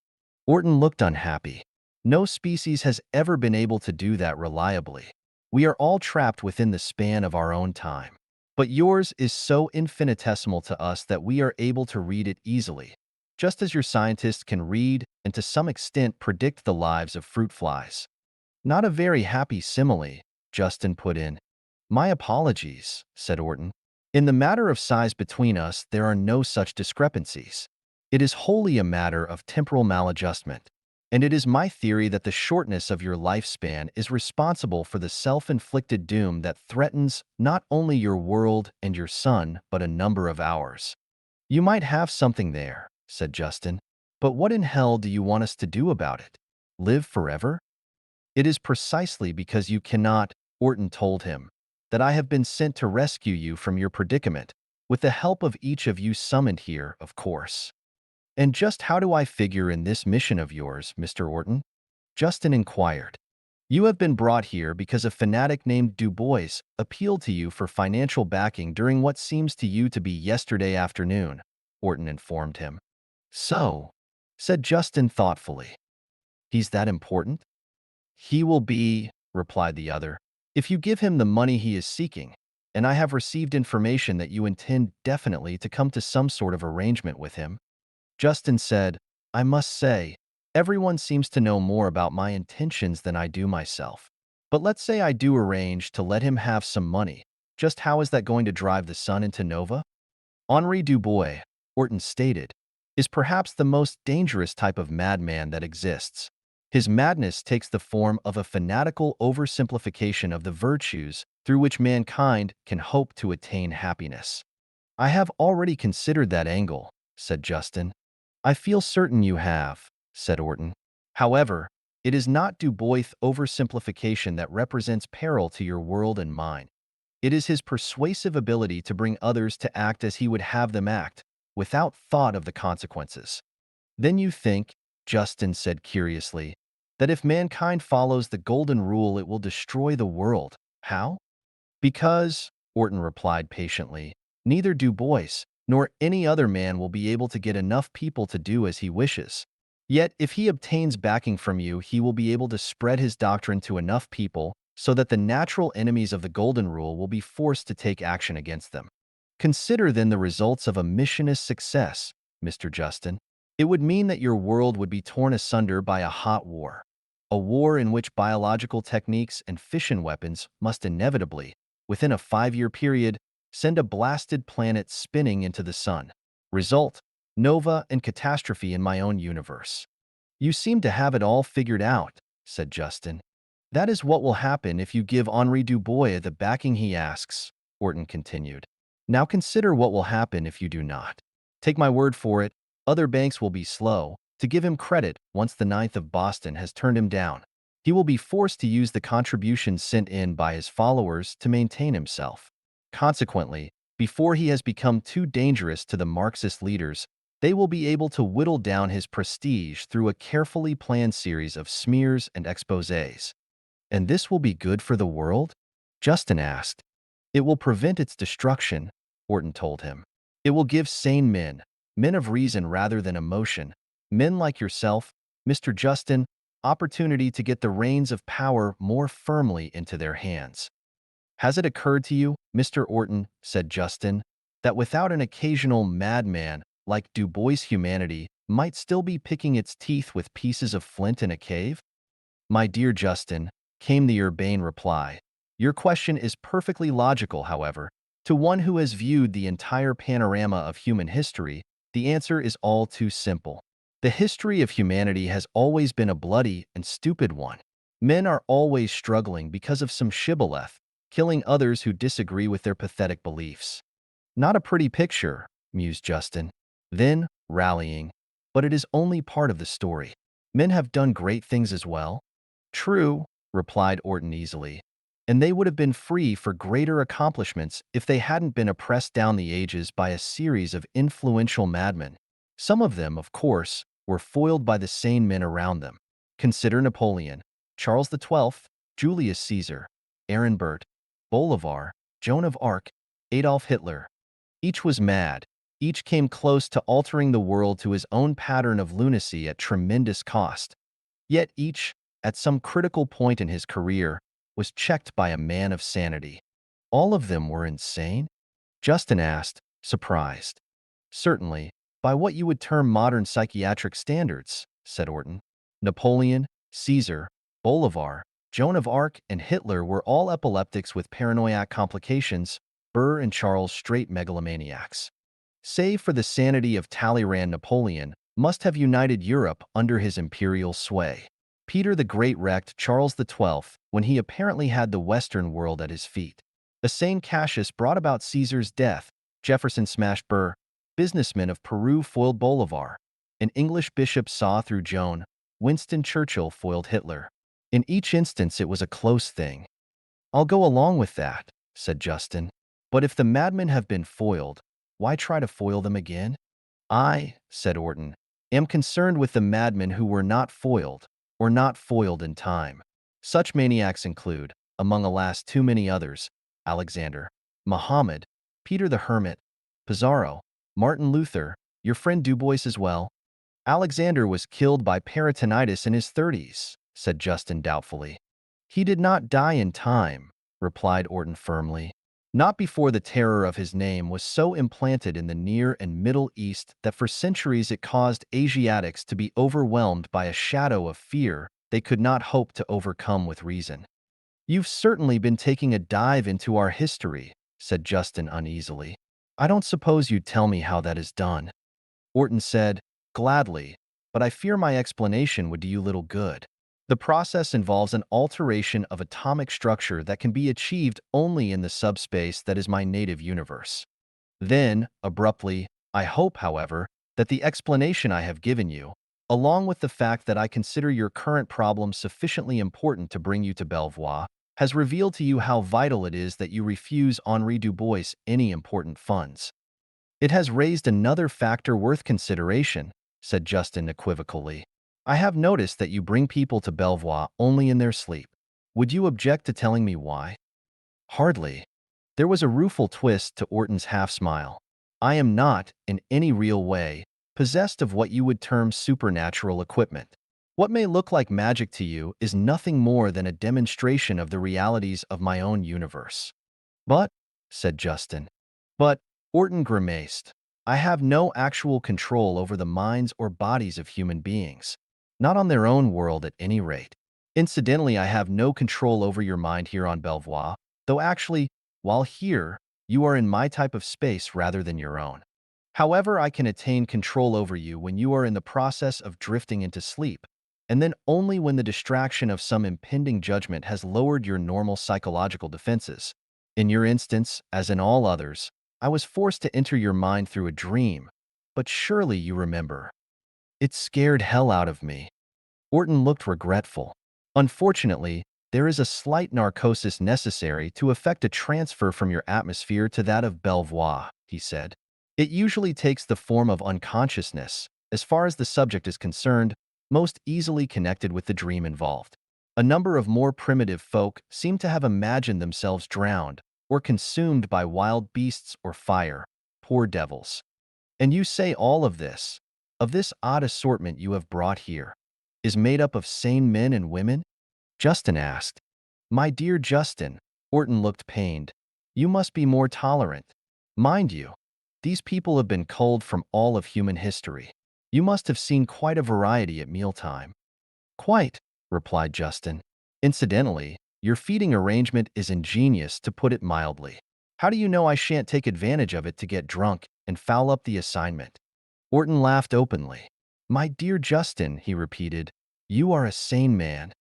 Orton looked unhappy. No species has ever been able to do that reliably. We are all trapped within the span of our own time. But yours is so infinitesimal to us that we are able to read it easily, just as your scientists can read and to some extent predict the lives of fruit flies. Not a very happy simile, Justin put in. My apologies, said Orton. In the matter of size between us, there are no such discrepancies. It is wholly a matter of temporal maladjustment, and it is my theory that the shortness of your lifespan is responsible for the self-inflicted doom that threatens not only your world and your sun, but a number of ours. You might have something there, said Justin, but what in hell do you want us to do about it? Live forever? It is precisely because you cannot, Orton told him, that I have been sent to rescue you from your predicament, with the help of each of you summoned here, of course. And just how do I figure in this mission of yours, Mr. Orton? Justin inquired. You have been brought here because a fanatic named Du Bois appealed to you for financial backing during what seems to you to be yesterday afternoon, Orton informed him. So, said Justin thoughtfully. He's that important? He will be, replied the other, if you give him the money he is seeking, and I have received information that you intend definitely to come to some sort of arrangement with him. Justin said, I must say, everyone seems to know more about my intentions than I do myself. But let's say I do arrange to let him have some money. Just how is that going to drive the sun into Nova? Henri Dubois, Orton stated, is perhaps the most dangerous type of madman that exists. His madness takes the form of a fanatical oversimplification of the virtues through which mankind can hope to attain happiness. I have already considered that angle, said Justin. I feel certain you have, said Orton. However, it is not Du Bois' oversimplification that represents peril to your world and mine. It is his persuasive ability to bring others to act as he would have them act, without thought of the consequences. Then you think, Justin said curiously, that if mankind follows the golden rule it will destroy the world. How? Because, Orton replied patiently, neither Du Bois nor any other man will be able to get enough people to do as he wishes. Yet, if he obtains backing from you, he will be able to spread his doctrine to enough people so that the natural enemies of the Golden Rule will be forced to take action against them. Consider then the results of a missionist success, Mr. Justin. It would mean that your world would be torn asunder by a hot war. A war in which biological techniques and fission weapons must inevitably, within a 5-year period, send a blasted planet spinning into the sun. Result, nova and catastrophe in my own universe. You seem to have it all figured out, said Justin. That is what will happen if you give Henri Dubois the backing he asks, Orton continued. Now consider what will happen if you do not. Take my word for it, other banks will be slow to give him credit once the Ninth of Boston has turned him down. He will be forced to use the contributions sent in by his followers to maintain himself. Consequently, before he has become too dangerous to the Marxist leaders, they will be able to whittle down his prestige through a carefully planned series of smears and exposés. And this will be good for the world? Justin asked. It will prevent its destruction, Orton told him. It will give sane men, men of reason rather than emotion, men like yourself, Mr. Justin, opportunity to get the reins of power more firmly into their hands. Has it occurred to you, Mr. Orton, said Justin, that without an occasional madman like Du Bois humanity might still be picking its teeth with pieces of flint in a cave? My dear Justin, came the urbane reply. Your question is perfectly logical, however. To one who has viewed the entire panorama of human history, the answer is all too simple. The history of humanity has always been a bloody and stupid one. Men are always struggling because of some shibboleth, killing others who disagree with their pathetic beliefs. Not a pretty picture, mused Justin. Then, rallying, but it is only part of the story. Men have done great things as well. True, replied Orton easily. And they would have been free for greater accomplishments if they hadn't been oppressed down the ages by a series of influential madmen. Some of them, of course, were foiled by the sane men around them. Consider Napoleon, Charles XII, Julius Caesar, Aaron Burr, Bolivar, Joan of Arc, Adolf Hitler. Each was mad. Each came close to altering the world to his own pattern of lunacy at tremendous cost. Yet each, at some critical point in his career, was checked by a man of sanity. All of them were insane? Justin asked, surprised. Certainly, by what you would term modern psychiatric standards, said Orton. Napoleon, Caesar, Bolivar, Joan of Arc, and Hitler were all epileptics with paranoiac complications, Burr and Charles straight megalomaniacs. Save for the sanity of Talleyrand, Napoleon must have united Europe under his imperial sway. Peter the Great wrecked Charles XII when he apparently had the Western world at his feet. A sane Cassius brought about Caesar's death, Jefferson smashed Burr, businessmen of Peru foiled Bolivar, an English bishop saw through Joan, Winston Churchill foiled Hitler. In each instance it was a close thing. I'll go along with that, said Justin. But if the madmen have been foiled, why try to foil them again? I, said Orton, am concerned with the madmen who were not foiled, or not foiled in time. Such maniacs include, among alas too many others, Alexander, Muhammad, Peter the Hermit, Pizarro, Martin Luther, your friend Du Bois as well. Alexander was killed by peritonitis in his 30s, said Justin doubtfully. He did not die in time, replied Orton firmly. Not before the terror of his name was so implanted in the Near and Middle East that for centuries it caused Asiatics to be overwhelmed by a shadow of fear they could not hope to overcome with reason. You've certainly been taking a dive into our history, said Justin uneasily. I don't suppose you'd tell me how that is done. Orton said, gladly, but I fear my explanation would do you little good. The process involves an alteration of atomic structure that can be achieved only in the subspace that is my native universe. Then, abruptly, I hope, however, that the explanation I have given you, along with the fact that I consider your current problem sufficiently important to bring you to Belvoir, has revealed to you how vital it is that you refuse Henri Du Bois any important funds. It has raised another factor worth consideration, said Justin equivocally. I have noticed that you bring people to Belvoir only in their sleep. Would you object to telling me why? Hardly. There was a rueful twist to Orton's half-smile. I am not, in any real way, possessed of what you would term supernatural equipment. What may look like magic to you is nothing more than a demonstration of the realities of my own universe. But, said Justin. But, Orton grimaced, I have no actual control over the minds or bodies of human beings. Not on their own world at any rate. Incidentally, I have no control over your mind here on Belvoir, though actually, while here, you are in my type of space rather than your own. However, I can attain control over you when you are in the process of drifting into sleep, and then only when the distraction of some impending judgment has lowered your normal psychological defenses. In your instance, as in all others, I was forced to enter your mind through a dream, but surely you remember. It scared hell out of me. Orton looked regretful. Unfortunately, there is a slight narcosis necessary to effect a transfer from your atmosphere to that of Belvoir, he said. It usually takes the form of unconsciousness, as far as the subject is concerned, most easily connected with the dream involved. A number of more primitive folk seem to have imagined themselves drowned or consumed by wild beasts or fire, poor devils. And you say all of this odd assortment you have brought here, is made up of sane men and women? Justin asked. My dear Justin, Orton looked pained. You must be more tolerant. Mind you, these people have been culled from all of human history. You must have seen quite a variety at mealtime. Quite, replied Justin. Incidentally, your feeding arrangement is ingenious, to put it mildly. How do you know I shan't take advantage of it to get drunk and foul up the assignment? Orton laughed openly. My dear Justin, he repeated, you are a sane man.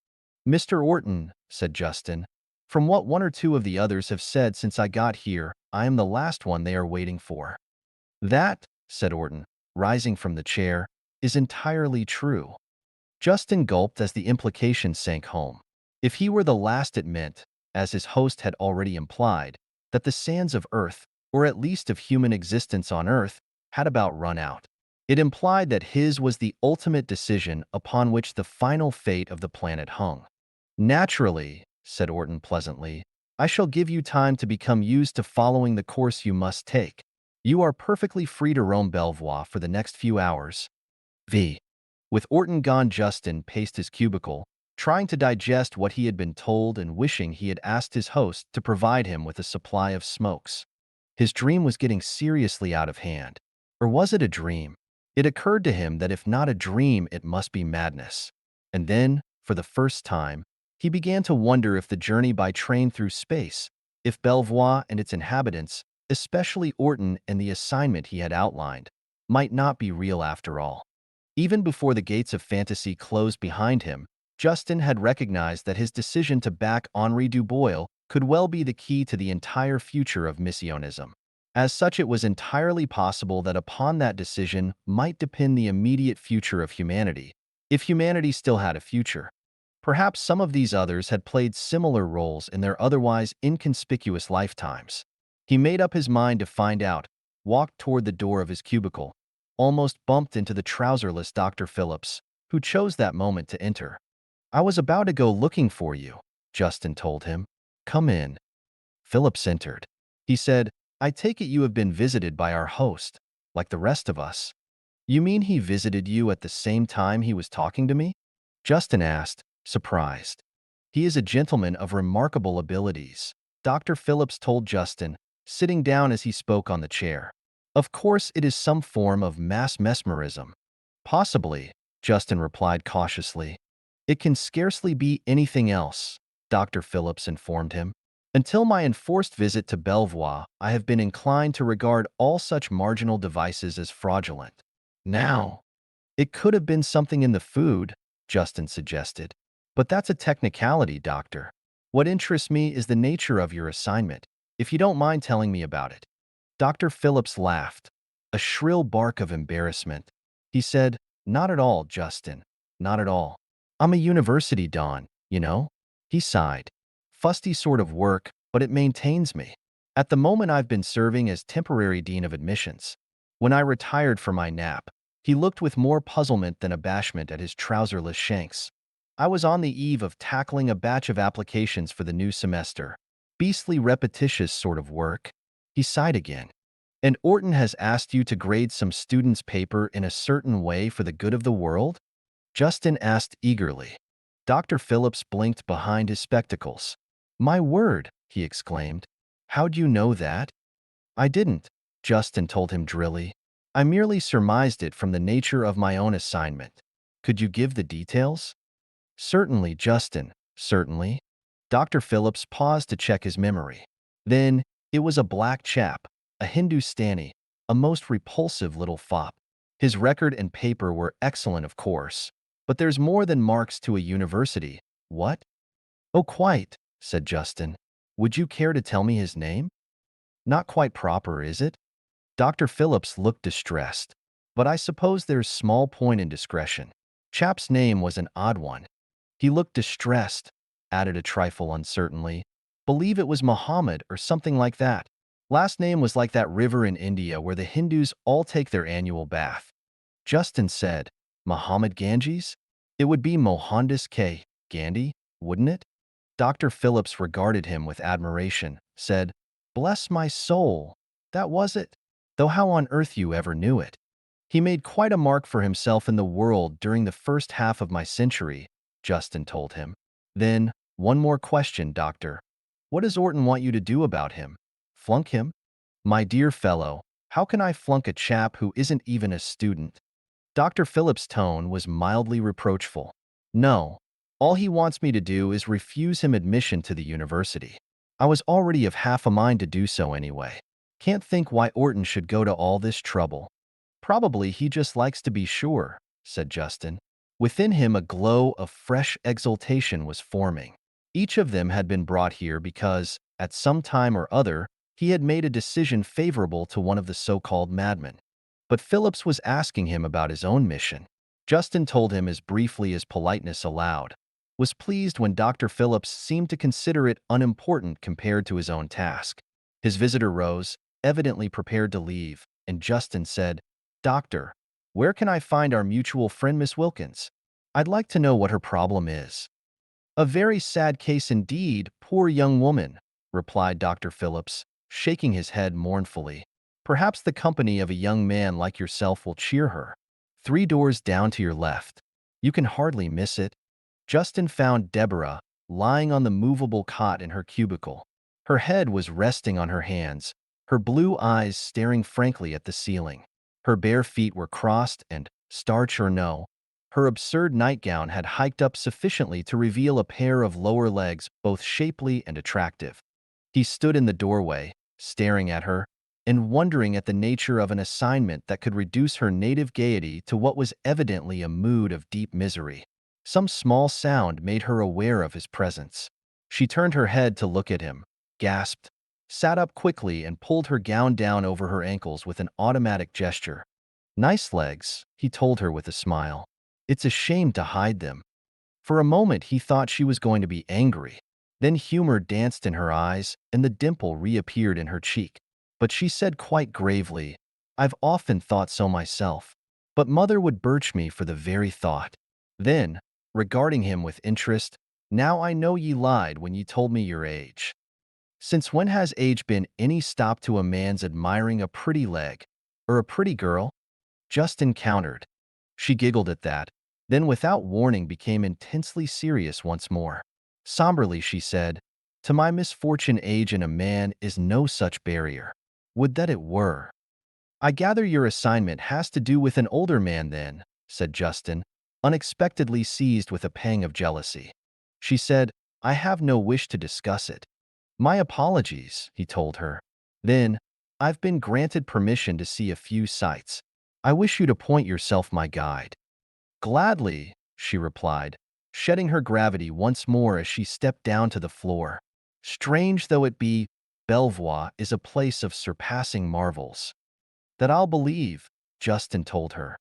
Mr. Orton, said Justin, from what one or two of the others have said since I got here, I am the last one they are waiting for. That, said Orton, rising from the chair, is entirely true. Justin gulped as the implication sank home. If he were the last, it meant, as his host had already implied, that the sands of Earth, or at least of human existence on Earth, had about run out. It implied that his was the ultimate decision upon which the final fate of the planet hung. Naturally, said Orton pleasantly, I shall give you time to become used to following the course you must take. You are perfectly free to roam Belvoir for the next few hours. V. With Orton gone, Justin paced his cubicle, trying to digest what he had been told and wishing he had asked his host to provide him with a supply of smokes. His dream was getting seriously out of hand. Or was it a dream? It occurred to him that if not a dream, it must be madness. And then, for the first time, he began to wonder if the journey by train through space, if Belvoir and its inhabitants, especially Orton and the assignment he had outlined, might not be real after all. Even before the gates of fantasy closed behind him, Justin had recognized that his decision to back Henri Dubois could well be the key to the entire future of missionism. As such, it was entirely possible that upon that decision might depend the immediate future of humanity, if humanity still had a future. Perhaps some of these others had played similar roles in their otherwise inconspicuous lifetimes. He made up his mind to find out, walked toward the door of his cubicle, almost bumped into the trouserless Dr. Phillips, who chose that moment to enter. I was about to go looking for you, Justin told him. Come in. Phillips entered. He said, I take it you have been visited by our host, like the rest of us. You mean he visited you at the same time he was talking to me? Justin asked, surprised. He is a gentleman of remarkable abilities, Dr. Phillips told Justin, sitting down as he spoke on the chair. Of course, it is some form of mass mesmerism. Possibly, Justin replied cautiously. It can scarcely be anything else, Dr. Phillips informed him. Until my enforced visit to Belvoir, I have been inclined to regard all such marginal devices as fraudulent. Now, it could have been something in the food, Justin suggested. But that's a technicality, Doctor. What interests me is the nature of your assignment, if you don't mind telling me about it. Dr. Phillips laughed, a shrill bark of embarrassment. He said, Not at all, Justin, not at all. I'm a university don, you know? He sighed. Fusty sort of work, but it maintains me. At the moment I've been serving as temporary dean of admissions. When I retired for my nap, he looked with more puzzlement than abashment at his trouserless shanks. I was on the eve of tackling a batch of applications for the new semester. Beastly repetitious sort of work. He sighed again. And Orton has asked you to grade some student's paper in a certain way for the good of the world? Justin asked eagerly. Dr. Phillips blinked behind his spectacles. My word, he exclaimed. How'd you know that? I didn't, Justin told him drily. I merely surmised it from the nature of my own assignment. Could you give the details? Certainly, Justin, certainly. Dr. Phillips paused to check his memory. Then, it was a black chap, a Hindustani, a most repulsive little fop. His record and paper were excellent, of course, but there's more than marks to a university. What? Oh, quite, said Justin. Would you care to tell me his name? Not quite proper, is it? Dr. Phillips looked distressed. But I suppose there's small point in discretion. Chap's name was an odd one. He looked distressed, added a trifle uncertainly. Believe it was Muhammad or something like that. Last name was like that river in India where the Hindus all take their annual bath. Justin said, Muhammad Ganges? It would be Mohandas K. Gandhi, wouldn't it? Dr. Phillips regarded him with admiration, said, Bless my soul, that was it. Though how on earth you ever knew it. He made quite a mark for himself in the world during the first half of my century, Justin told him. Then, one more question, Doctor. What does Orton want you to do about him? Flunk him? My dear fellow, how can I flunk a chap who isn't even a student? Dr. Phillips' tone was mildly reproachful. No, all he wants me to do is refuse him admission to the university. I was already of half a mind to do so anyway. Can't think why Orton should go to all this trouble. Probably he just likes to be sure, said Justin. Within him a glow of fresh exultation was forming. Each of them had been brought here because, at some time or other, he had made a decision favorable to one of the so-called madmen. But Phillips was asking him about his own mission. Justin told him as briefly as politeness allowed, was pleased when Dr. Phillips seemed to consider it unimportant compared to his own task. His visitor rose, evidently prepared to leave, and Justin said, "Doctor, where can I find our mutual friend Miss Wilkins? I'd like to know what her problem is." "A very sad case indeed, poor young woman," replied Dr. Phillips, shaking his head mournfully. "Perhaps the company of a young man like yourself will cheer her. 3 doors down to your left. You can hardly miss it." Justin found Deborah lying on the movable cot in her cubicle. Her head was resting on her hands, her blue eyes staring frankly at the ceiling. Her bare feet were crossed and, starch or no, her absurd nightgown had hiked up sufficiently to reveal a pair of lower legs both shapely and attractive. He stood in the doorway, staring at her, and wondering at the nature of an assignment that could reduce her native gaiety to what was evidently a mood of deep misery. Some small sound made her aware of his presence. She turned her head to look at him, gasped, sat up quickly and pulled her gown down over her ankles with an automatic gesture. "Nice legs," he told her with a smile. "It's a shame to hide them." For a moment he thought she was going to be angry. Then humor danced in her eyes and the dimple reappeared in her cheek. But she said quite gravely, "I've often thought so myself, but Mother would birch me for the very thought." Then, regarding him with interest, "Now I know ye lied when ye told me your age. Since when has age been any stop to a man's admiring a pretty leg, or a pretty girl?" Justin countered. She giggled at that, then without warning became intensely serious once more. Somberly she said, "To my misfortune age in a man is no such barrier. Would that it were." "I gather your assignment has to do with an older man then," said Justin, unexpectedly seized with a pang of jealousy. She said, "I have no wish to discuss it." "My apologies," he told her. Then, "I've been granted permission to see a few sights. I wish you to point yourself my guide." "Gladly," she replied, shedding her gravity once more as she stepped down to the floor. "Strange though it be, Belvoir is a place of surpassing marvels." "That I'll believe," Justin told her.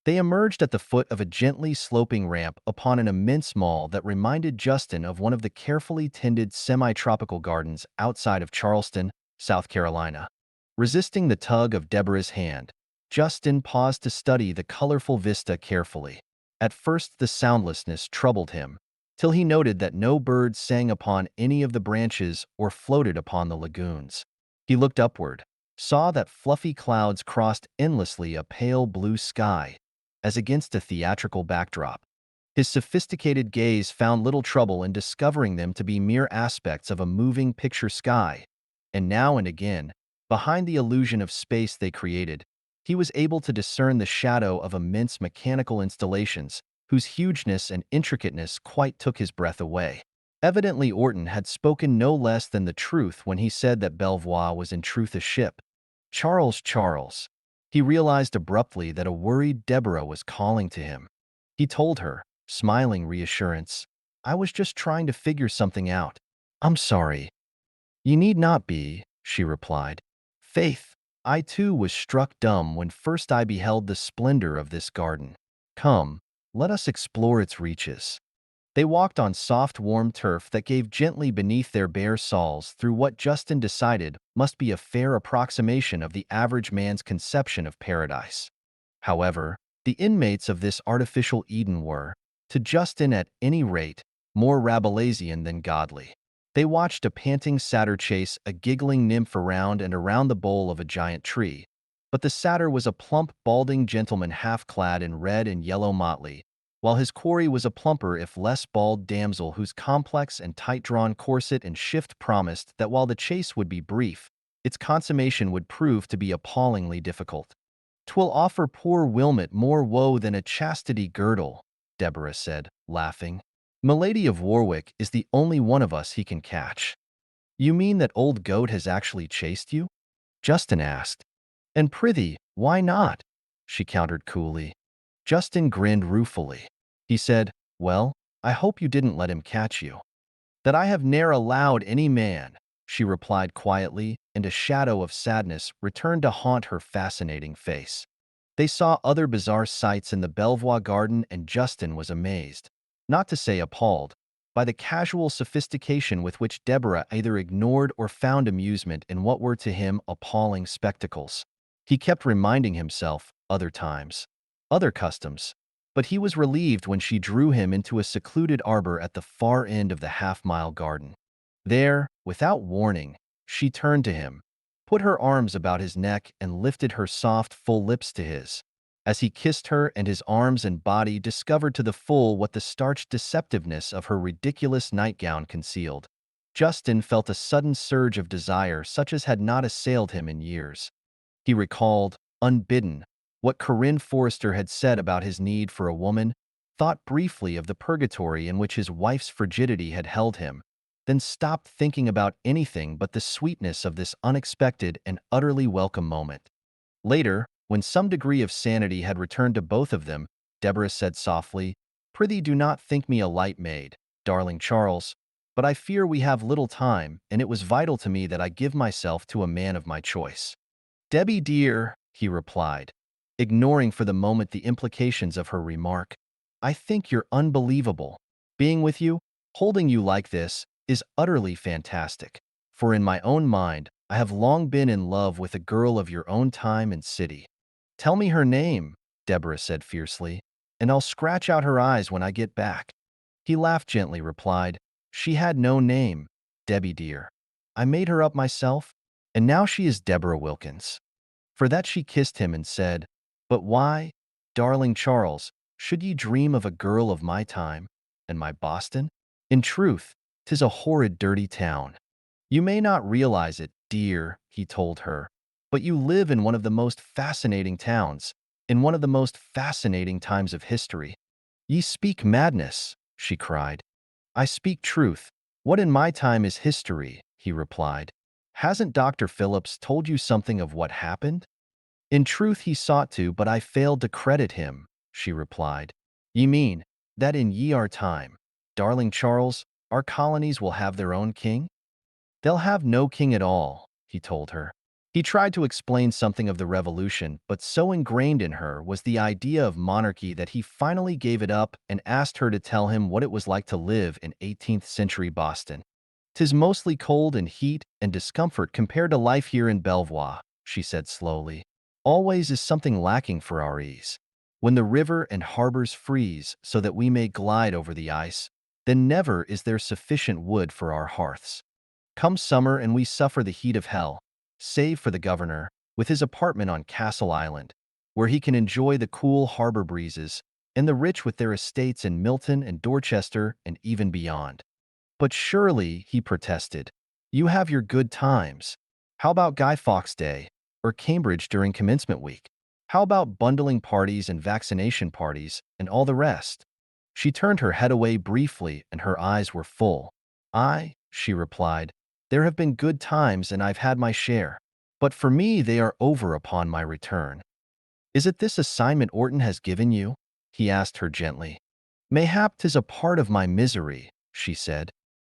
They emerged at the foot of a gently sloping ramp upon an immense mall that reminded Justin of one of the carefully tended semi-tropical gardens outside of Charleston, South Carolina. Resisting the tug of Deborah's hand, Justin paused to study the colorful vista carefully. At first the soundlessness troubled him, till he noted that no birds sang upon any of the branches or floated upon the lagoons. He looked upward, saw that fluffy clouds crossed endlessly a pale blue sky, as against a theatrical backdrop. His sophisticated gaze found little trouble in discovering them to be mere aspects of a moving picture sky, and now and again, behind the illusion of space they created, he was able to discern the shadow of immense mechanical installations whose hugeness and intricateness quite took his breath away. Evidently Orton had spoken no less than the truth when he said that Belvoir was in truth a ship. Charles. He realized abruptly that a worried Deborah was calling to him. He told her, smiling reassurance, "I was just trying to figure something out. I'm sorry." "You need not be," she replied. "Faith, I too was struck dumb when first I beheld the splendor of this garden. Come, let us explore its reaches." They walked on soft, warm turf that gave gently beneath their bare soles through what Justin decided must be a fair approximation of the average man's conception of paradise. However, the inmates of this artificial Eden were, to Justin at any rate, more Rabelaisian than godly. They watched a panting satyr chase a giggling nymph around and around the bole of a giant tree, but the satyr was a plump, balding gentleman half-clad in red and yellow motley, while his quarry was a plumper if less bald damsel whose complex and tight-drawn corset and shift promised that while the chase would be brief, its consummation would prove to be appallingly difficult. "'Twill offer poor Wilmot more woe than a chastity girdle," Deborah said, laughing. "Milady of Warwick is the only one of us he can catch." "You mean that old goat has actually chased you?" Justin asked. "And prithee, why not?" she countered coolly. Justin grinned ruefully. He said, "Well, I hope you didn't let him catch you." "That I have ne'er allowed any man," she replied quietly, and a shadow of sadness returned to haunt her fascinating face. They saw other bizarre sights in the Belvoir garden, and Justin was amazed, not to say appalled, by the casual sophistication with which Deborah either ignored or found amusement in what were to him appalling spectacles. He kept reminding himself, other times, other customs, but he was relieved when she drew him into a secluded arbor at the far end of the half-mile garden. There, without warning, she turned to him, put her arms about his neck, and lifted her soft, full lips to his. As he kissed her, and his arms and body discovered to the full what the starched deceptiveness of her ridiculous nightgown concealed, Justin felt a sudden surge of desire such as had not assailed him in years. He recalled, unbidden, what Corinne Forrester had said about his need for a woman, thought briefly of the purgatory in which his wife's frigidity had held him, then stopped thinking about anything but the sweetness of this unexpected and utterly welcome moment. Later, when some degree of sanity had returned to both of them, Deborah said softly, "Prithee do not think me a light maid, darling Charles, but I fear we have little time, and it was vital to me that I give myself to a man of my choice." "Debbie dear," he replied, ignoring for the moment the implications of her remark, "I think you're unbelievable. Being with you, holding you like this, is utterly fantastic. For in my own mind, I have long been in love with a girl of your own time and city." "Tell me her name," Deborah said fiercely, "and I'll scratch out her eyes when I get back." He laughed gently, replied, "She had no name, Debbie dear. I made her up myself, and now she is Deborah Wilkins." For that she kissed him and said, "But why, darling Charles, should ye dream of a girl of my time and my Boston? In truth, 'tis a horrid dirty town. You may not realize it, dear," he told her, "but you live in one of the most fascinating towns, in one of the most fascinating times of history." "Ye speak madness," she cried. "I speak truth. What in my time is history?" he replied. "Hasn't Dr. Phillips told you something of what happened?" "In truth he sought to, but I failed to credit him," she replied. "Ye mean that in ye our time, darling Charles, our colonies will have their own king?" "They'll have no king at all," he told her. He tried to explain something of the revolution, but so ingrained in her was the idea of monarchy that he finally gave it up and asked her to tell him what it was like to live in 18th-century Boston. "'Tis mostly cold and heat and discomfort compared to life here in Belvoir," she said slowly. "Always is something lacking for our ease. When the river and harbors freeze so that we may glide over the ice, then never is there sufficient wood for our hearths. Come summer and we suffer the heat of hell, save for the governor, with his apartment on Castle Island, where he can enjoy the cool harbor breezes, and the rich with their estates in Milton and Dorchester and even beyond." "But surely," he protested, "you have your good times. How about Guy Fawkes Day, or Cambridge during commencement week? How about bundling parties and vaccination parties and all the rest?" She turned her head away briefly and her eyes were full. She replied, "there have been good times and I've had my share. But for me they are over upon my return." "Is it this assignment Orton has given you?" he asked her gently. "Mayhap 'tis a part of my misery," she said.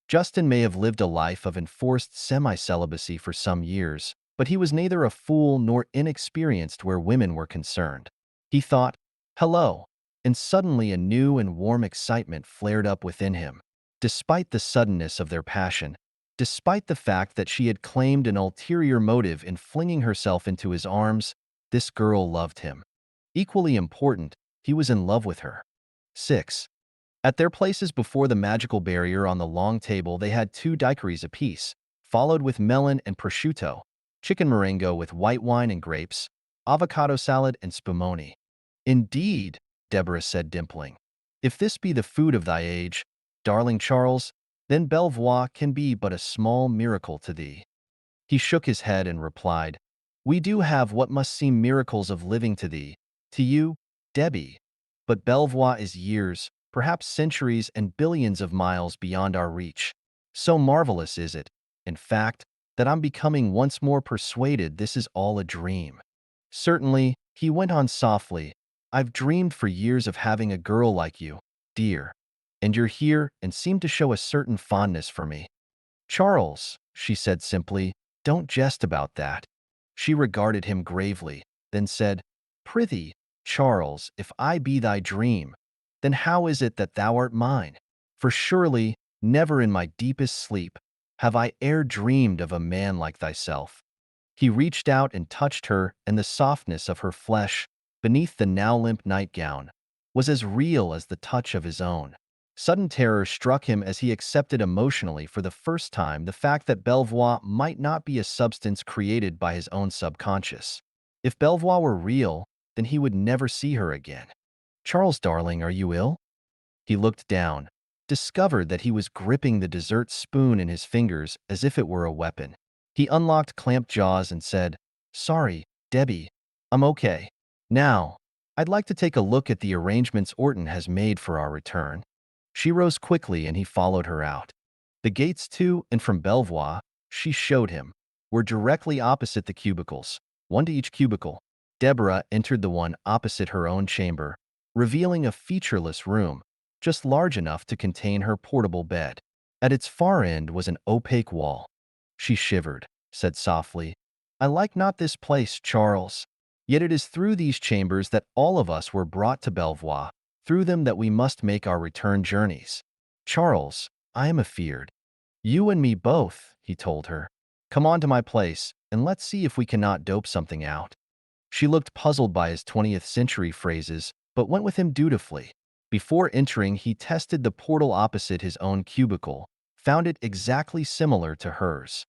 Justin may have lived a life of enforced semi-celibacy for some years, but he was neither a fool nor inexperienced where women were concerned. He thought, "Hello," and suddenly a new and warm excitement flared up within him. Despite the suddenness of their passion, despite the fact that she had claimed an ulterior motive in flinging herself into his arms, this girl loved him. Equally important, he was in love with her. 6. At their places before the magical barrier on the long table they had 2 daiquiris apiece, followed with melon and prosciutto, chicken marengo with white wine and grapes, avocado salad and spumoni. "Indeed," Deborah said, dimpling. "If this be the food of thy age, darling Charles, then Belvoir can be but a small miracle to thee." He shook his head and replied, "We do have what must seem miracles of living to thee, to you, Debbie. But Belvoir is years, perhaps centuries and billions of miles beyond our reach. So marvelous is it, in fact, that I'm becoming once more persuaded this is all a dream. Certainly," he went on softly, "I've dreamed for years of having a girl like you, dear. And you're here and seem to show a certain fondness for me." "Charles," she said simply, "don't jest about that." She regarded him gravely, then said, Prithee, Charles, if I be thy dream, then how is it that thou art mine? For surely, never in my deepest sleep have I e'er dreamed of a man like thyself. He reached out and touched her, and the softness of her flesh, beneath the now limp nightgown, was as real as the touch of his own. Sudden terror struck him as he accepted emotionally for the first time the fact that Belvoir might not be a substance created by his own subconscious. If Belvoir were real, then he would never see her again. Charles, darling, are you ill? He looked down, discovered that he was gripping the dessert spoon in his fingers as if it were a weapon. He unlocked clamped jaws and said, "Sorry, Debbie, I'm okay. Now, I'd like to take a look at the arrangements Orton has made for our return." She rose quickly and he followed her out. The gates to and from Belvoir, she showed him, were directly opposite the cubicles, one to each cubicle. Deborah entered the one opposite her own chamber, revealing a featureless room, just large enough to contain her portable bed. At its far end was an opaque wall. She shivered, said softly, "I like not this place, Charles. Yet it is through these chambers that all of us were brought to Belvoir, through them that we must make our return journeys. Charles, I am afeard." "You and me both," he told her. "Come on to my place, and let's see if we cannot dope something out." She looked puzzled by his 20th century phrases, but went with him dutifully. Before entering, he tested the portal opposite his own cubicle, found it exactly similar to hers.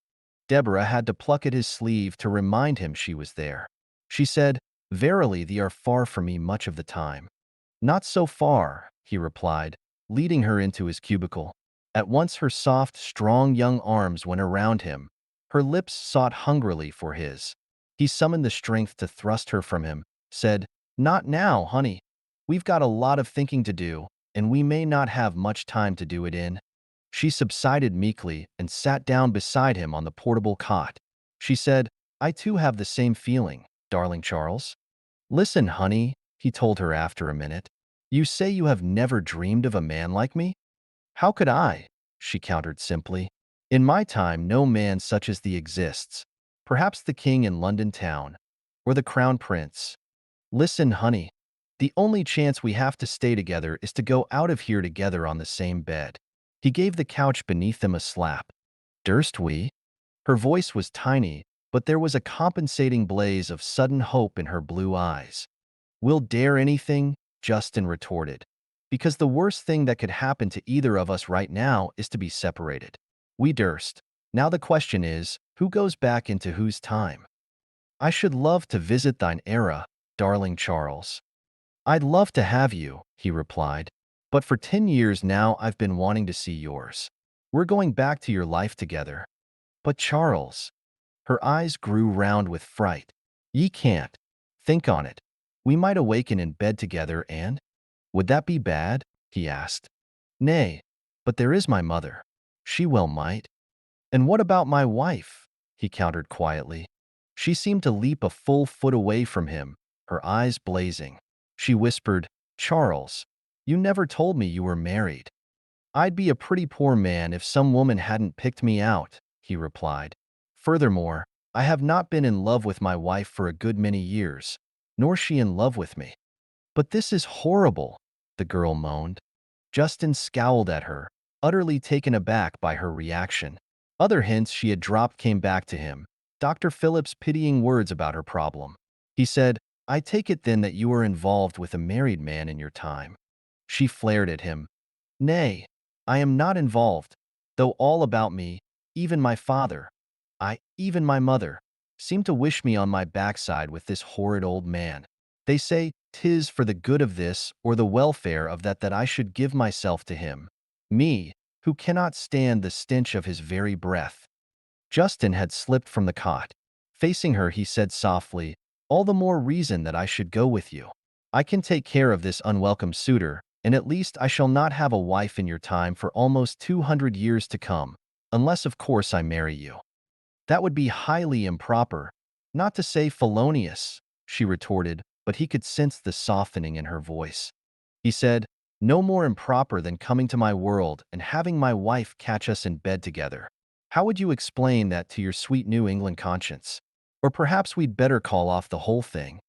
Deborah had to pluck at his sleeve to remind him she was there. She said, "Verily, thee are far from me much of the time." "Not so far," he replied, leading her into his cubicle. At once her soft, strong young arms went around him. Her lips sought hungrily for his. He summoned the strength to thrust her from him, said, "Not now, honey. We've got a lot of thinking to do, and we may not have much time to do it in." She subsided meekly and sat down beside him on the portable cot. She said, "I too have the same feeling, darling Charles." "Listen, honey," he told her after a minute. "You say you have never dreamed of a man like me?" "How could I?" she countered simply. "In my time, no man such as thee exists. Perhaps the king in London town, or the crown prince. Listen, honey. The only chance we have to stay together is to go out of here together on the same bed." He gave the couch beneath them a slap. "Durst we?" Her voice was tiny, but there was a compensating blaze of sudden hope in her blue eyes. "We'll dare anything," Justin retorted, "because the worst thing that could happen to either of us right now is to be separated. We durst. Now the question is, who goes back into whose time?" "I should love to visit thine era, darling Charles." "I'd love to have you," he replied, "but for 10 years now I've been wanting to see yours. We're going back to your life together." "But Charles," her eyes grew round with fright, "ye can't. Think on it. We might awaken in bed together and—" "Would that be bad?" he asked. "Nay, but there is my mother. She well might." "And what about my wife?" he countered quietly. She seemed to leap a full foot away from him, her eyes blazing. She whispered, "Charles, you never told me you were married." "I'd be a pretty poor man if some woman hadn't picked me out," he replied. "Furthermore, I have not been in love with my wife for a good many years, nor she in love with me." "But this is horrible," the girl moaned. Justin scowled at her, utterly taken aback by her reaction. Other hints she had dropped came back to him, Dr. Phillips' pitying words about her problem. He said, "I take it then that you were involved with a married man in your time." She flared at him. "Nay, I am not involved, though all about me, even my father, even my mother, seem to wish me on my backside with this horrid old man. They say 'tis for the good of this or the welfare of that I should give myself to him, me, who cannot stand the stench of his very breath." Justin had slipped from the cot. Facing her, he said softly, "All the more reason that I should go with you. I can take care of this unwelcome suitor, and at least I shall not have a wife in your time for almost 200 years to come, unless of course I marry you." "That would be highly improper, not to say felonious," she retorted, but he could sense the softening in her voice. He said, "No more improper than coming to my world and having my wife catch us in bed together. How would you explain that to your sweet New England conscience? Or perhaps we'd better call off the whole thing."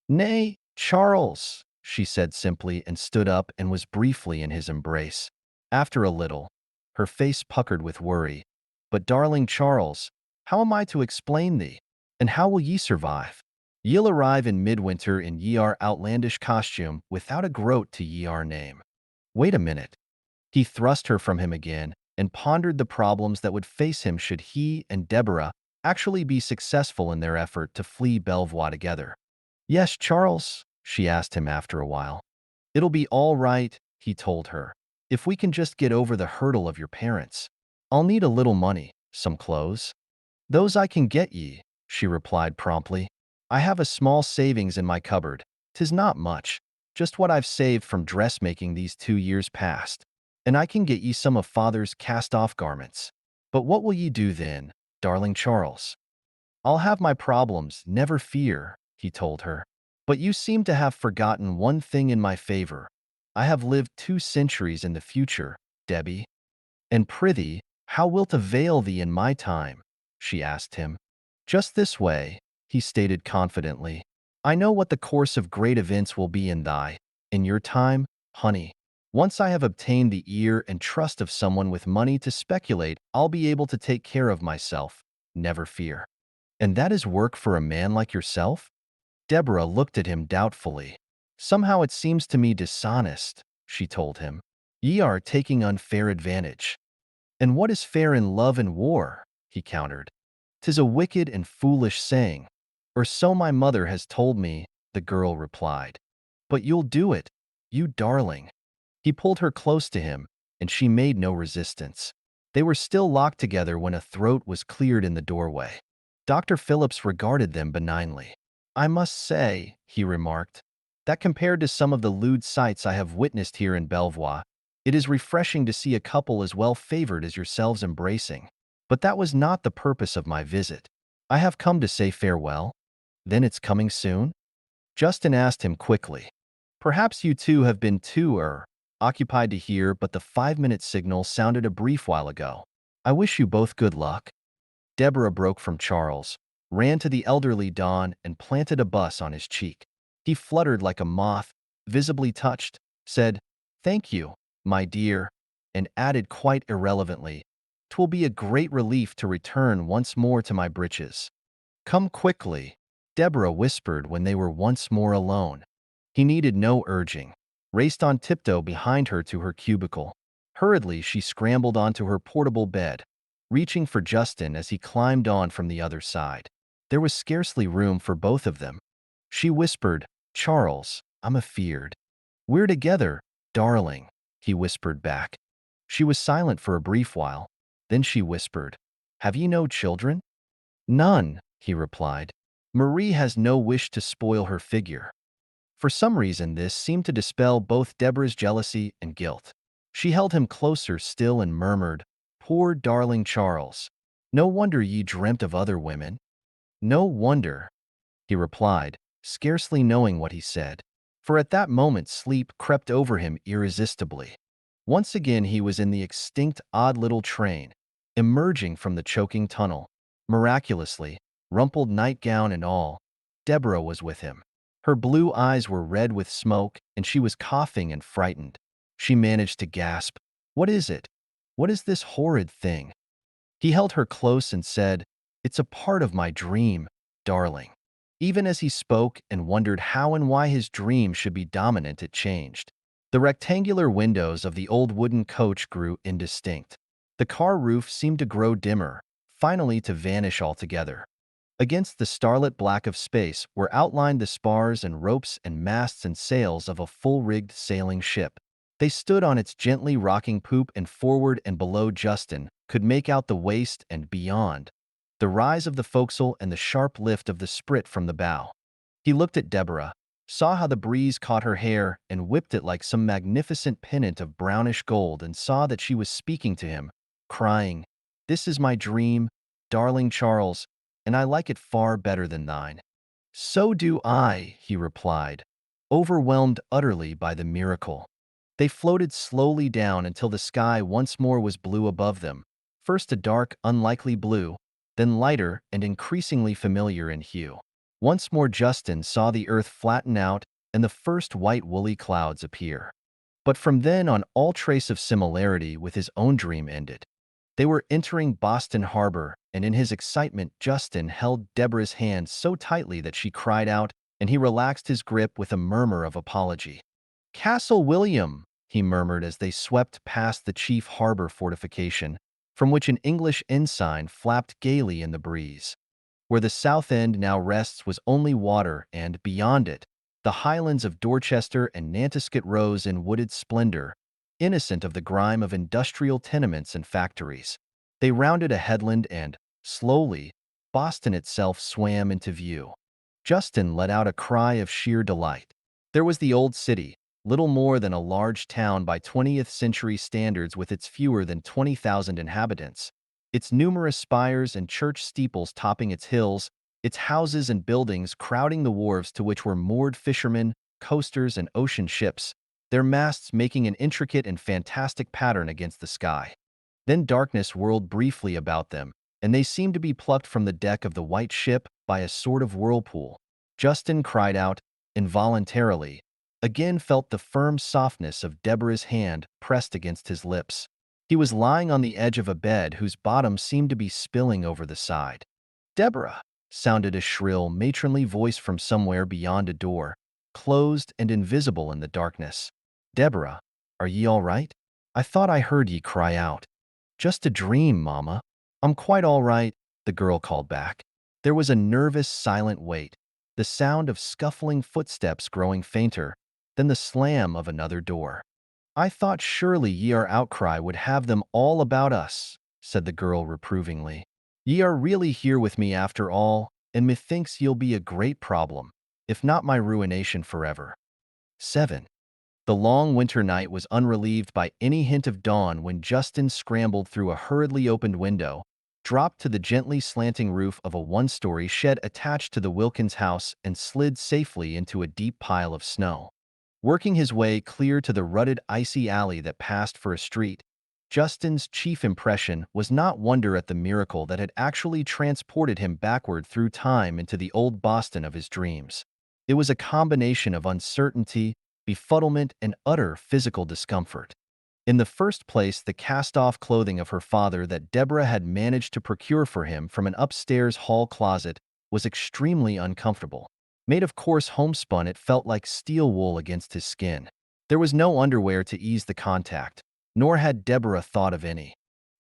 "Nay, Charles, she said simply and stood up and was briefly in his embrace. After a little, her face puckered with worry. But darling Charles, how am I to explain thee? And how will ye survive? Ye'll arrive in midwinter in ye are outlandish costume without a groat to ye are name. Wait a minute. He thrust her from him again and pondered the problems that would face him should he and Deborah actually be successful in their effort to flee Belvoir together. Yes, Charles, she asked him after a while. It'll be all right, he told her, if we can just get over the hurdle of your parents. I'll need a little money, some clothes. Those I can get ye, she replied promptly. I have a small savings in my cupboard. 'Tis not much, just what I've saved from dressmaking these 2 years past. And I can get ye some of father's cast-off garments. But what will ye do then, darling Charles? I'll have my problems, never fear, he told her. But you seem to have forgotten one thing in my favor. I have lived 2 centuries in the future, Debbie. And prithee, how wilt avail thee in my time? She asked him. Just this way, he stated confidently. I know what the course of great events will be in your time, honey. Once I have obtained the ear and trust of someone with money to speculate, I'll be able to take care of myself, never fear. And that is work for a man like yourself? Deborah looked at him doubtfully. Somehow it seems to me dishonest, she told him. Ye are taking unfair advantage. And what is fair in love and war? He countered. 'Tis a wicked and foolish saying. Or so my mother has told me, the girl replied. But you'll do it, you darling. He pulled her close to him, and she made no resistance. They were still locked together when a throat was cleared in the doorway. Dr. Phillips regarded them benignly. I must say, he remarked, that compared to some of the lewd sights I have witnessed here in Belvoir, it is refreshing to see a couple as well favored as yourselves embracing. But that was not the purpose of my visit. I have come to say farewell. Then it's coming soon? Justin asked him quickly. Perhaps you two have been occupied to hear, but the 5-minute signal sounded a brief while ago. I wish you both good luck. Deborah broke from Charles, ran to the elderly Don and planted a buss on his cheek. He fluttered like a moth, visibly touched, said, Thank you, my dear, and added quite irrelevantly, 'Twill be a great relief to return once more to my breeches. Come quickly, Deborah whispered when they were once more alone. He needed no urging, raced on tiptoe behind her to her cubicle. Hurriedly she scrambled onto her portable bed, reaching for Justin as he climbed on from the other side. There was scarcely room for both of them. She whispered, Charles, I'm afeard. We're together, darling, he whispered back. She was silent for a brief while. Then she whispered, Have ye no children? None, he replied. Marie has no wish to spoil her figure. For some reason this seemed to dispel both Deborah's jealousy and guilt. She held him closer still and murmured, Poor darling Charles. No wonder ye dreamt of other women. No wonder, he replied, scarcely knowing what he said. For at that moment sleep crept over him irresistibly. Once again he was in the extinct odd little train, emerging from the choking tunnel. Miraculously, rumpled nightgown and all, Deborah was with him. Her blue eyes were red with smoke, and she was coughing and frightened. She managed to gasp, What is it? What is this horrid thing? He held her close and said, It's a part of my dream, darling. Even as he spoke and wondered how and why his dream should be dominant, it changed. The rectangular windows of the old wooden coach grew indistinct. The car roof seemed to grow dimmer, finally to vanish altogether. Against the starlit black of space were outlined the spars and ropes and masts and sails of a full-rigged sailing ship. They stood on its gently rocking poop, and forward and below Justin could make out the waist and beyond, the rise of the forecastle and the sharp lift of the sprit from the bow. He looked at Deborah, saw how the breeze caught her hair and whipped it like some magnificent pennant of brownish gold, and saw that she was speaking to him, crying, This is my dream, darling Charles, and I like it far better than thine. So do I, he replied, overwhelmed utterly by the miracle. They floated slowly down until the sky once more was blue above them, first a dark, unlikely blue, then lighter and increasingly familiar in hue. Once more Justin saw the earth flatten out and the first white woolly clouds appear. But from then on, all trace of similarity with his own dream ended. They were entering Boston Harbor, and in his excitement, Justin held Deborah's hand so tightly that she cried out, and he relaxed his grip with a murmur of apology. "Castle William," he murmured as they swept past the chief harbor fortification, from which an English ensign flapped gaily in the breeze. Where the south end now rests was only water, and, beyond it, the highlands of Dorchester and Nantasket rose in wooded splendor, innocent of the grime of industrial tenements and factories. They rounded a headland and, slowly, Boston itself swam into view. Justin let out a cry of sheer delight. There was the old city, little more than a large town by 20th century standards with its fewer than 20,000 inhabitants. Its numerous spires and church steeples topping its hills, its houses and buildings crowding the wharves to which were moored fishermen, coasters, and ocean ships, their masts making an intricate and fantastic pattern against the sky. Then darkness whirled briefly about them, and they seemed to be plucked from the deck of the white ship by a sort of whirlpool. Justin cried out, involuntarily, again felt the firm softness of Deborah's hand pressed against his lips. He was lying on the edge of a bed whose bottom seemed to be spilling over the side. "Deborah!" sounded a shrill, matronly voice from somewhere beyond a door, closed and invisible in the darkness. "Deborah, are ye all right? I thought I heard ye cry out." "Just a dream, Mama. I'm quite all right," the girl called back. There was a nervous, silent wait, the sound of scuffling footsteps growing fainter, then the slam of another door. "I thought surely ye our outcry would have them all about us," said the girl reprovingly. "Ye are really here with me after all, and methinks ye'll be a great problem, if not my ruination forever." 7. The long winter night was unrelieved by any hint of dawn when Justin scrambled through a hurriedly opened window, dropped to the gently slanting roof of a one-story shed attached to the Wilkins house, and slid safely into a deep pile of snow. Working his way clear to the rutted, icy alley that passed for a street, Justin's chief impression was not wonder at the miracle that had actually transported him backward through time into the old Boston of his dreams. It was a combination of uncertainty, befuddlement, and utter physical discomfort. In the first place, the cast-off clothing of her father that Deborah had managed to procure for him from an upstairs hall closet was extremely uncomfortable. Made of coarse homespun, it felt like steel wool against his skin. There was no underwear to ease the contact, nor had Deborah thought of any.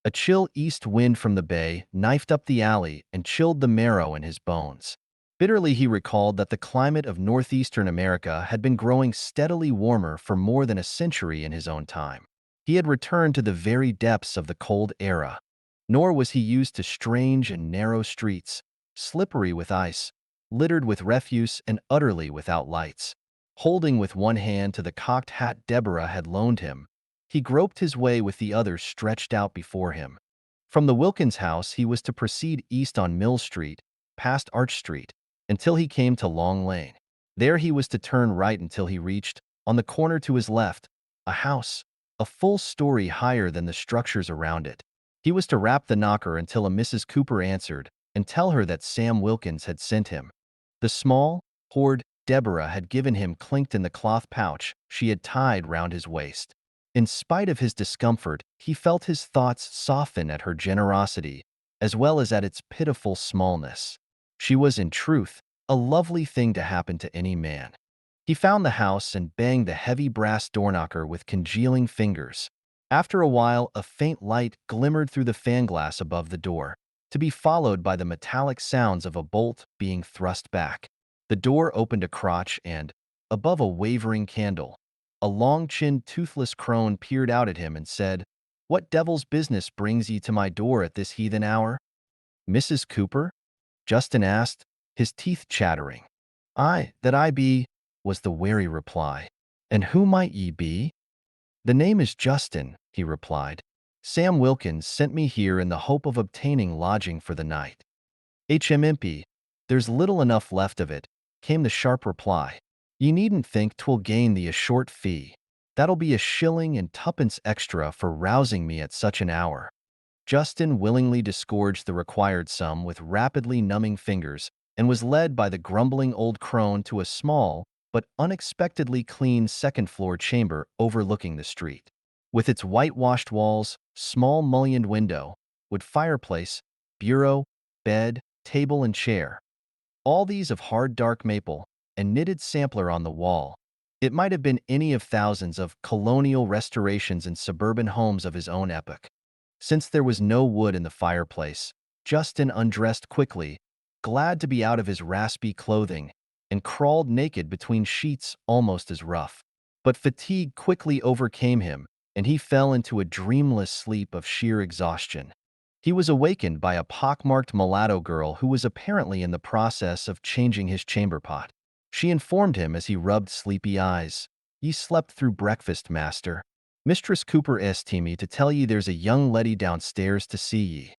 A chill east wind from the bay knifed up the alley and chilled the marrow in his bones. Bitterly he recalled that the climate of northeastern America had been growing steadily warmer for more than a century in his own time. He had returned to the very depths of the cold era. Nor was he used to strange and narrow streets, slippery with ice, littered with refuse, and utterly without lights. Holding with one hand to the cocked hat Deborah had loaned him, he groped his way with the other stretched out before him. From the Wilkins house he was to proceed east on Mill Street, past Arch Street, until he came to Long Lane. There he was to turn right until he reached, on the corner to his left, a house, a full story higher than the structures around it. He was to rap the knocker until a Mrs. Cooper answered, and tell her that Sam Wilkins had sent him. The small hoard Deborah had given him clinked in the cloth pouch she had tied round his waist. In spite of his discomfort, he felt his thoughts soften at her generosity, as well as at its pitiful smallness. She was, in truth, a lovely thing to happen to any man. He found the house and banged the heavy brass doorknocker with congealing fingers. After a while, a faint light glimmered through the fan glass above the door, to be followed by the metallic sounds of a bolt being thrust back. The door opened a crotch and, above a wavering candle, a long-chinned, toothless crone peered out at him and said, "What devil's business brings ye to my door at this heathen hour?" "Mrs. Cooper?" Justin asked, his teeth chattering. "Aye, that I be," was the wary reply. "And who might ye be?" "The name is Justin," he replied. "Sam Wilkins sent me here in the hope of obtaining lodging for the night." "HMMP, there's little enough left of it," came the sharp reply. "Ye needn't think 'twill gain thee a short fee. That'll be a shilling and twopence extra for rousing me at such an hour." Justin willingly disgorged the required sum with rapidly numbing fingers and was led by the grumbling old crone to a small, but unexpectedly clean second-floor chamber overlooking the street. With its whitewashed walls, small mullioned window, wood fireplace, bureau, bed, table, and chair, all these of hard dark maple, and knitted sampler on the wall. It might have been any of thousands of colonial restorations in suburban homes of his own epoch. Since there was no wood in the fireplace, Justin undressed quickly, glad to be out of his raspy clothing, and crawled naked between sheets almost as rough. But fatigue quickly overcame him, and he fell into a dreamless sleep of sheer exhaustion. He was awakened by a pockmarked mulatto girl who was apparently in the process of changing his chamber pot. She informed him as he rubbed sleepy eyes. "Ye slept through breakfast, master. Mistress Cooper asked me to tell ye there's a young leddy downstairs to see ye."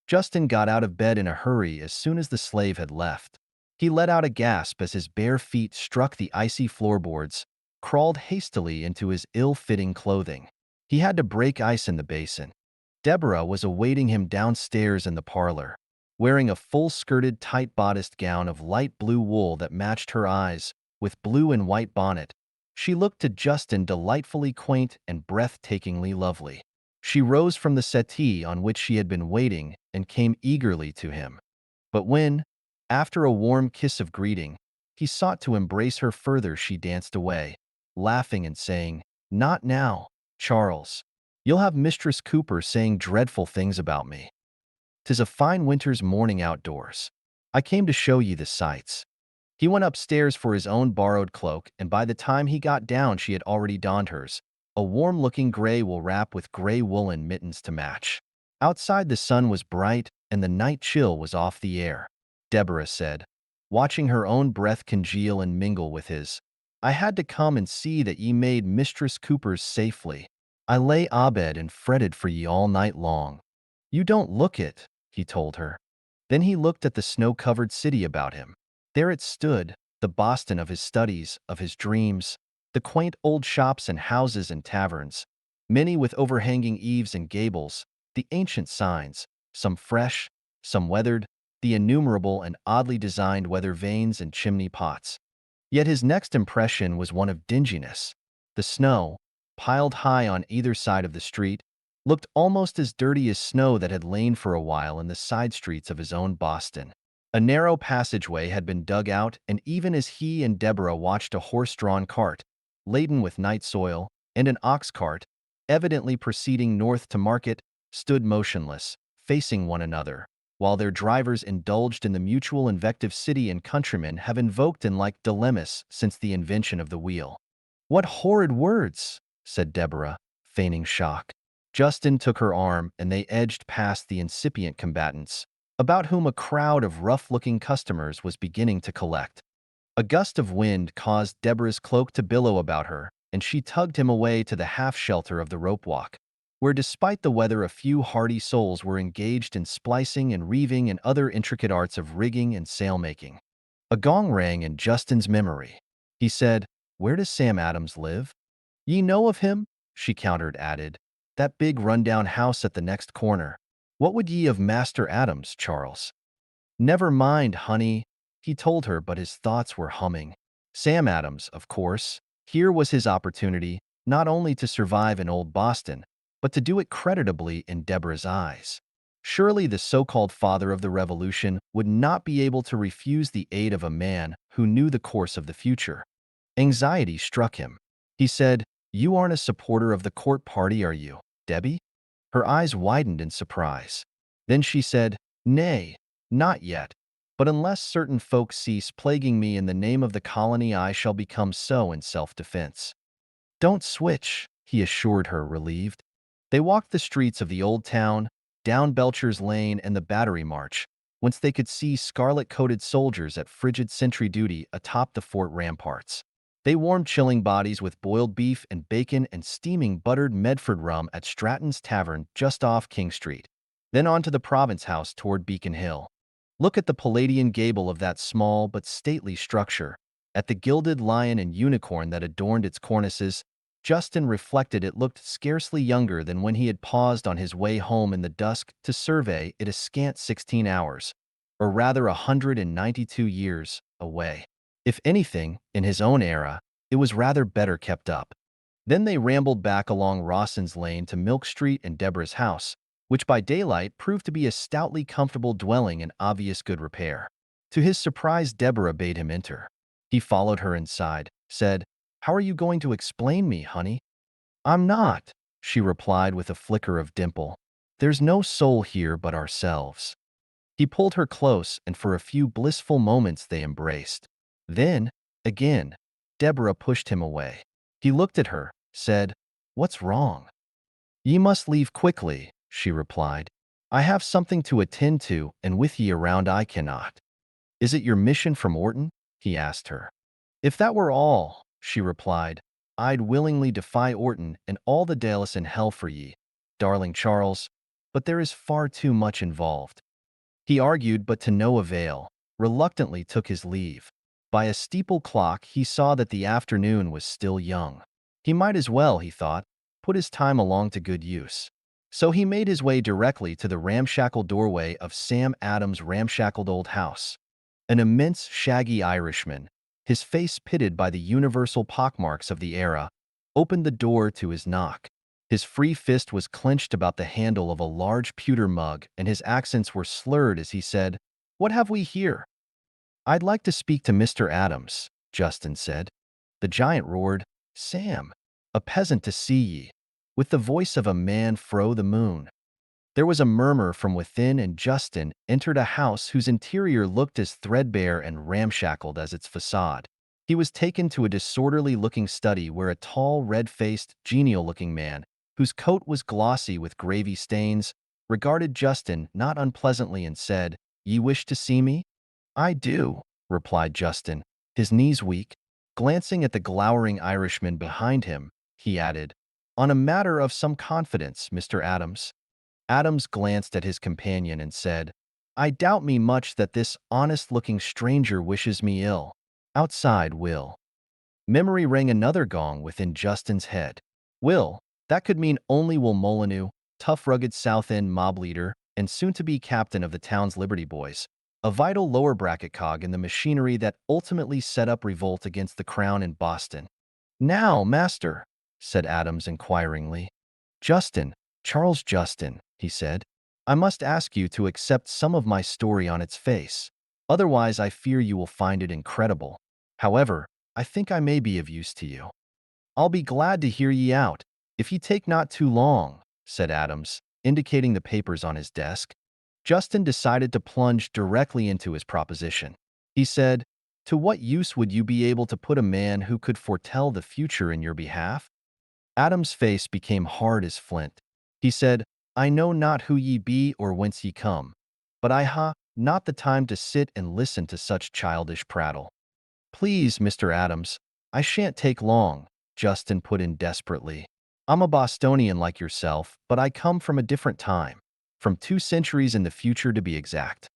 Justin got out of bed in a hurry as soon as the slave had left. He let out a gasp as his bare feet struck the icy floorboards, crawled hastily into his ill-fitting clothing. He had to break ice in the basin. Deborah was awaiting him downstairs in the parlor, wearing a full-skirted, tight-bodiced gown of light blue wool that matched her eyes, with blue and white bonnet. She looked to Justin delightfully quaint and breathtakingly lovely. She rose from the settee on which she had been waiting and came eagerly to him. But when, after a warm kiss of greeting, he sought to embrace her further, she danced away, laughing and saying, "Not now, Charles. You'll have Mistress Cooper saying dreadful things about me. 'Tis a fine winter's morning outdoors. I came to show ye the sights." He went upstairs for his own borrowed cloak, and by the time he got down she had already donned hers, a warm-looking gray wool wrap with gray woolen mittens to match. Outside the sun was bright, and the night chill was off the air. Deborah said, watching her own breath congeal and mingle with his, "I had to come and see that ye made Mistress Cooper's safely. I lay abed and fretted for ye all night long." "You don't look it," he told her. Then he looked at the snow-covered city about him. There it stood, the Boston of his studies, of his dreams, the quaint old shops and houses and taverns, many with overhanging eaves and gables, the ancient signs, some fresh, some weathered, the innumerable and oddly designed weather vanes and chimney pots. Yet his next impression was one of dinginess. The snow, piled high on either side of the street, looked almost as dirty as snow that had lain for a while in the side streets of his own Boston. A narrow passageway had been dug out, and even as he and Deborah watched a horse-drawn cart, laden with night soil, and an ox cart, evidently proceeding north to market, stood motionless, facing one another, while their drivers indulged in the mutual invective city and countrymen have invoked in like dilemmas since the invention of the wheel. "What horrid words!" said Deborah, feigning shock. Justin took her arm, and they edged past the incipient combatants, about whom a crowd of rough-looking customers was beginning to collect. A gust of wind caused Deborah's cloak to billow about her, and she tugged him away to the half-shelter of the rope-walk, where despite the weather a few hardy souls were engaged in splicing and reeving and other intricate arts of rigging and sail-making. A gong rang in Justin's memory. He said, "Where does Sam Adams live?" "Ye know of him?" she countered, added. "That big run-down house at the next corner. What would ye of Master Adams, Charles?" "Never mind, honey," he told her, but his thoughts were humming. Sam Adams, of course. Here was his opportunity, not only to survive in old Boston, but to do it creditably in Deborah's eyes. Surely the so-called father of the revolution would not be able to refuse the aid of a man who knew the course of the future. Anxiety struck him. He said, "You aren't a supporter of the court party, are you, Debbie?" Her eyes widened in surprise. Then she said, "Nay, not yet. But unless certain folks cease plaguing me in the name of the colony, I shall become so in self-defense." "Don't switch," he assured her, relieved. They walked the streets of the old town, down Belcher's Lane and the Battery March, whence they could see scarlet-coated soldiers at frigid sentry duty atop the fort ramparts. They warmed chilling bodies with boiled beef and bacon and steaming buttered Medford rum at Stratton's Tavern just off King Street, then on to the Province House toward Beacon Hill. Look at the Palladian gable of that small but stately structure, at the gilded lion and unicorn that adorned its cornices. Justin reflected it looked scarcely younger than when he had paused on his way home in the dusk to survey it a scant 16 hours, or rather 192 years, away. If anything, in his own era, it was rather better kept up. Then they rambled back along Rawson's Lane to Milk Street and Deborah's house, which by daylight proved to be a stoutly comfortable dwelling in obvious good repair. To his surprise, Deborah bade him enter. He followed her inside, said, "How are you going to explain me, honey?" "I'm not," she replied with a flicker of dimple. "There's no soul here but ourselves." He pulled her close, and for a few blissful moments they embraced. Then, again, Deborah pushed him away. He looked at her, said, "What's wrong?" "Ye must leave quickly," she replied. "I have something to attend to, and with ye around I cannot." "Is it your mission from Orton?" he asked her. "If that were all," she replied, "I'd willingly defy Orton and all the Dallas in hell for ye, darling Charles, but there is far too much involved." He argued, but to no avail, reluctantly took his leave. By a steeple clock, he saw that the afternoon was still young. He might as well, he thought, put his time along to good use. So he made his way directly to the ramshackle doorway of Sam Adams' ramshackled old house. An immense, shaggy Irishman, his face pitted by the universal pockmarks of the era, opened the door to his knock. His free fist was clenched about the handle of a large pewter mug, and his accents were slurred as he said, "What have we here?" "I'd like to speak to Mr. Adams," Justin said. The giant roared, "Sam, a peasant to see ye," with the voice of a man fro the moon. There was a murmur from within, and Justin entered a house whose interior looked as threadbare and ramshackled as its facade. He was taken to a disorderly-looking study where a tall, red-faced, genial-looking man, whose coat was glossy with gravy stains, regarded Justin not unpleasantly and said, "Ye wish to see me?" "I do," replied Justin, his knees weak. Glancing at the glowering Irishman behind him, he added, "On a matter of some confidence, Mr. Adams." Adams glanced at his companion and said, "I doubt me much that this honest-looking stranger wishes me ill. Outside, Will." Memory rang another gong within Justin's head. Will, that could mean only Will Molyneux, tough rugged South End mob leader and soon-to-be captain of the town's Liberty Boys, a vital lower bracket cog in the machinery that ultimately set up revolt against the crown in Boston. "Now, master," said Adams inquiringly. "Justin, Charles Justin," he said, "I must ask you to accept some of my story on its face. Otherwise, I fear you will find it incredible. However, I think I may be of use to you." "I'll be glad to hear ye out, if ye take not too long," said Adams, indicating the papers on his desk. Justin decided to plunge directly into his proposition. He said, "To what use would you be able to put a man who could foretell the future in your behalf?" Adam's face became hard as flint. He said, "I know not who ye be or whence ye come, but I ha not the time to sit and listen to such childish prattle." "Please, Mr. Adams, I shan't take long," Justin put in desperately. "I'm a Bostonian like yourself, but I come from a different time, from 2 centuries in the future to be exact."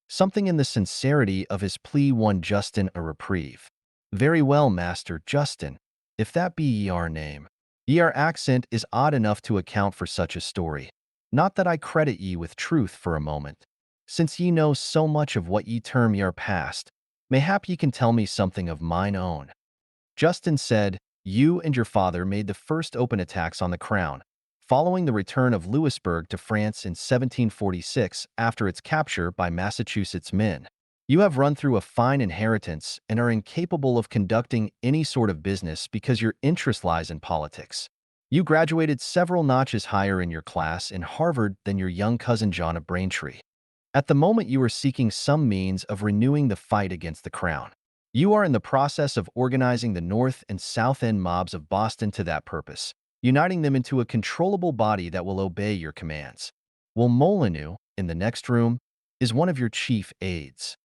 Something in the sincerity of his plea won Justin a reprieve. "Very well, Master Justin, if that be ye our name. Ye our accent is odd enough to account for such a story. Not that I credit ye with truth for a moment. Since ye know so much of what ye term your past, mayhap ye can tell me something of mine own." Justin said, "You and your father made the first open attacks on the crown, following the return of Louisbourg to France in 1746 after its capture by Massachusetts men. You have run through a fine inheritance and are incapable of conducting any sort of business because your interest lies in politics. You graduated several notches higher in your class in Harvard than your young cousin John of Braintree. At the moment you are seeking some means of renewing the fight against the crown. You are in the process of organizing the North and South End mobs of Boston to that purpose, uniting them into a controllable body that will obey your commands. Will Molyneux, in the next room, is one of your chief aides.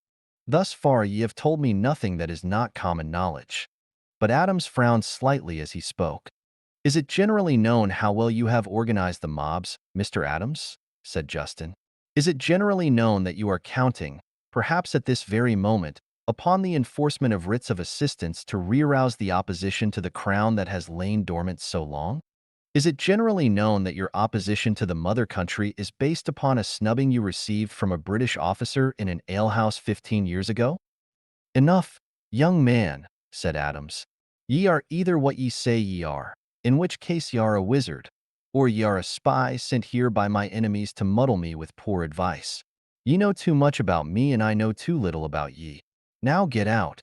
Thus far ye have told me nothing that is not common knowledge." But Adams frowned slightly as he spoke. "Is it generally known how well you have organized the mobs, Mr. Adams?" said Justin. "Is it generally known that you are counting, perhaps at this very moment, upon the enforcement of writs of assistance to re-arouse the opposition to the crown that has lain dormant so long? Is it generally known that your opposition to the mother country is based upon a snubbing you received from a British officer in an alehouse 15 years ago?" "Enough," "Young man," said Adams, "ye are either what ye say ye are, in which case ye are a wizard, or ye are a spy sent here by my enemies to muddle me with poor advice. Ye know too much about me, and I know too little about ye. Now get out."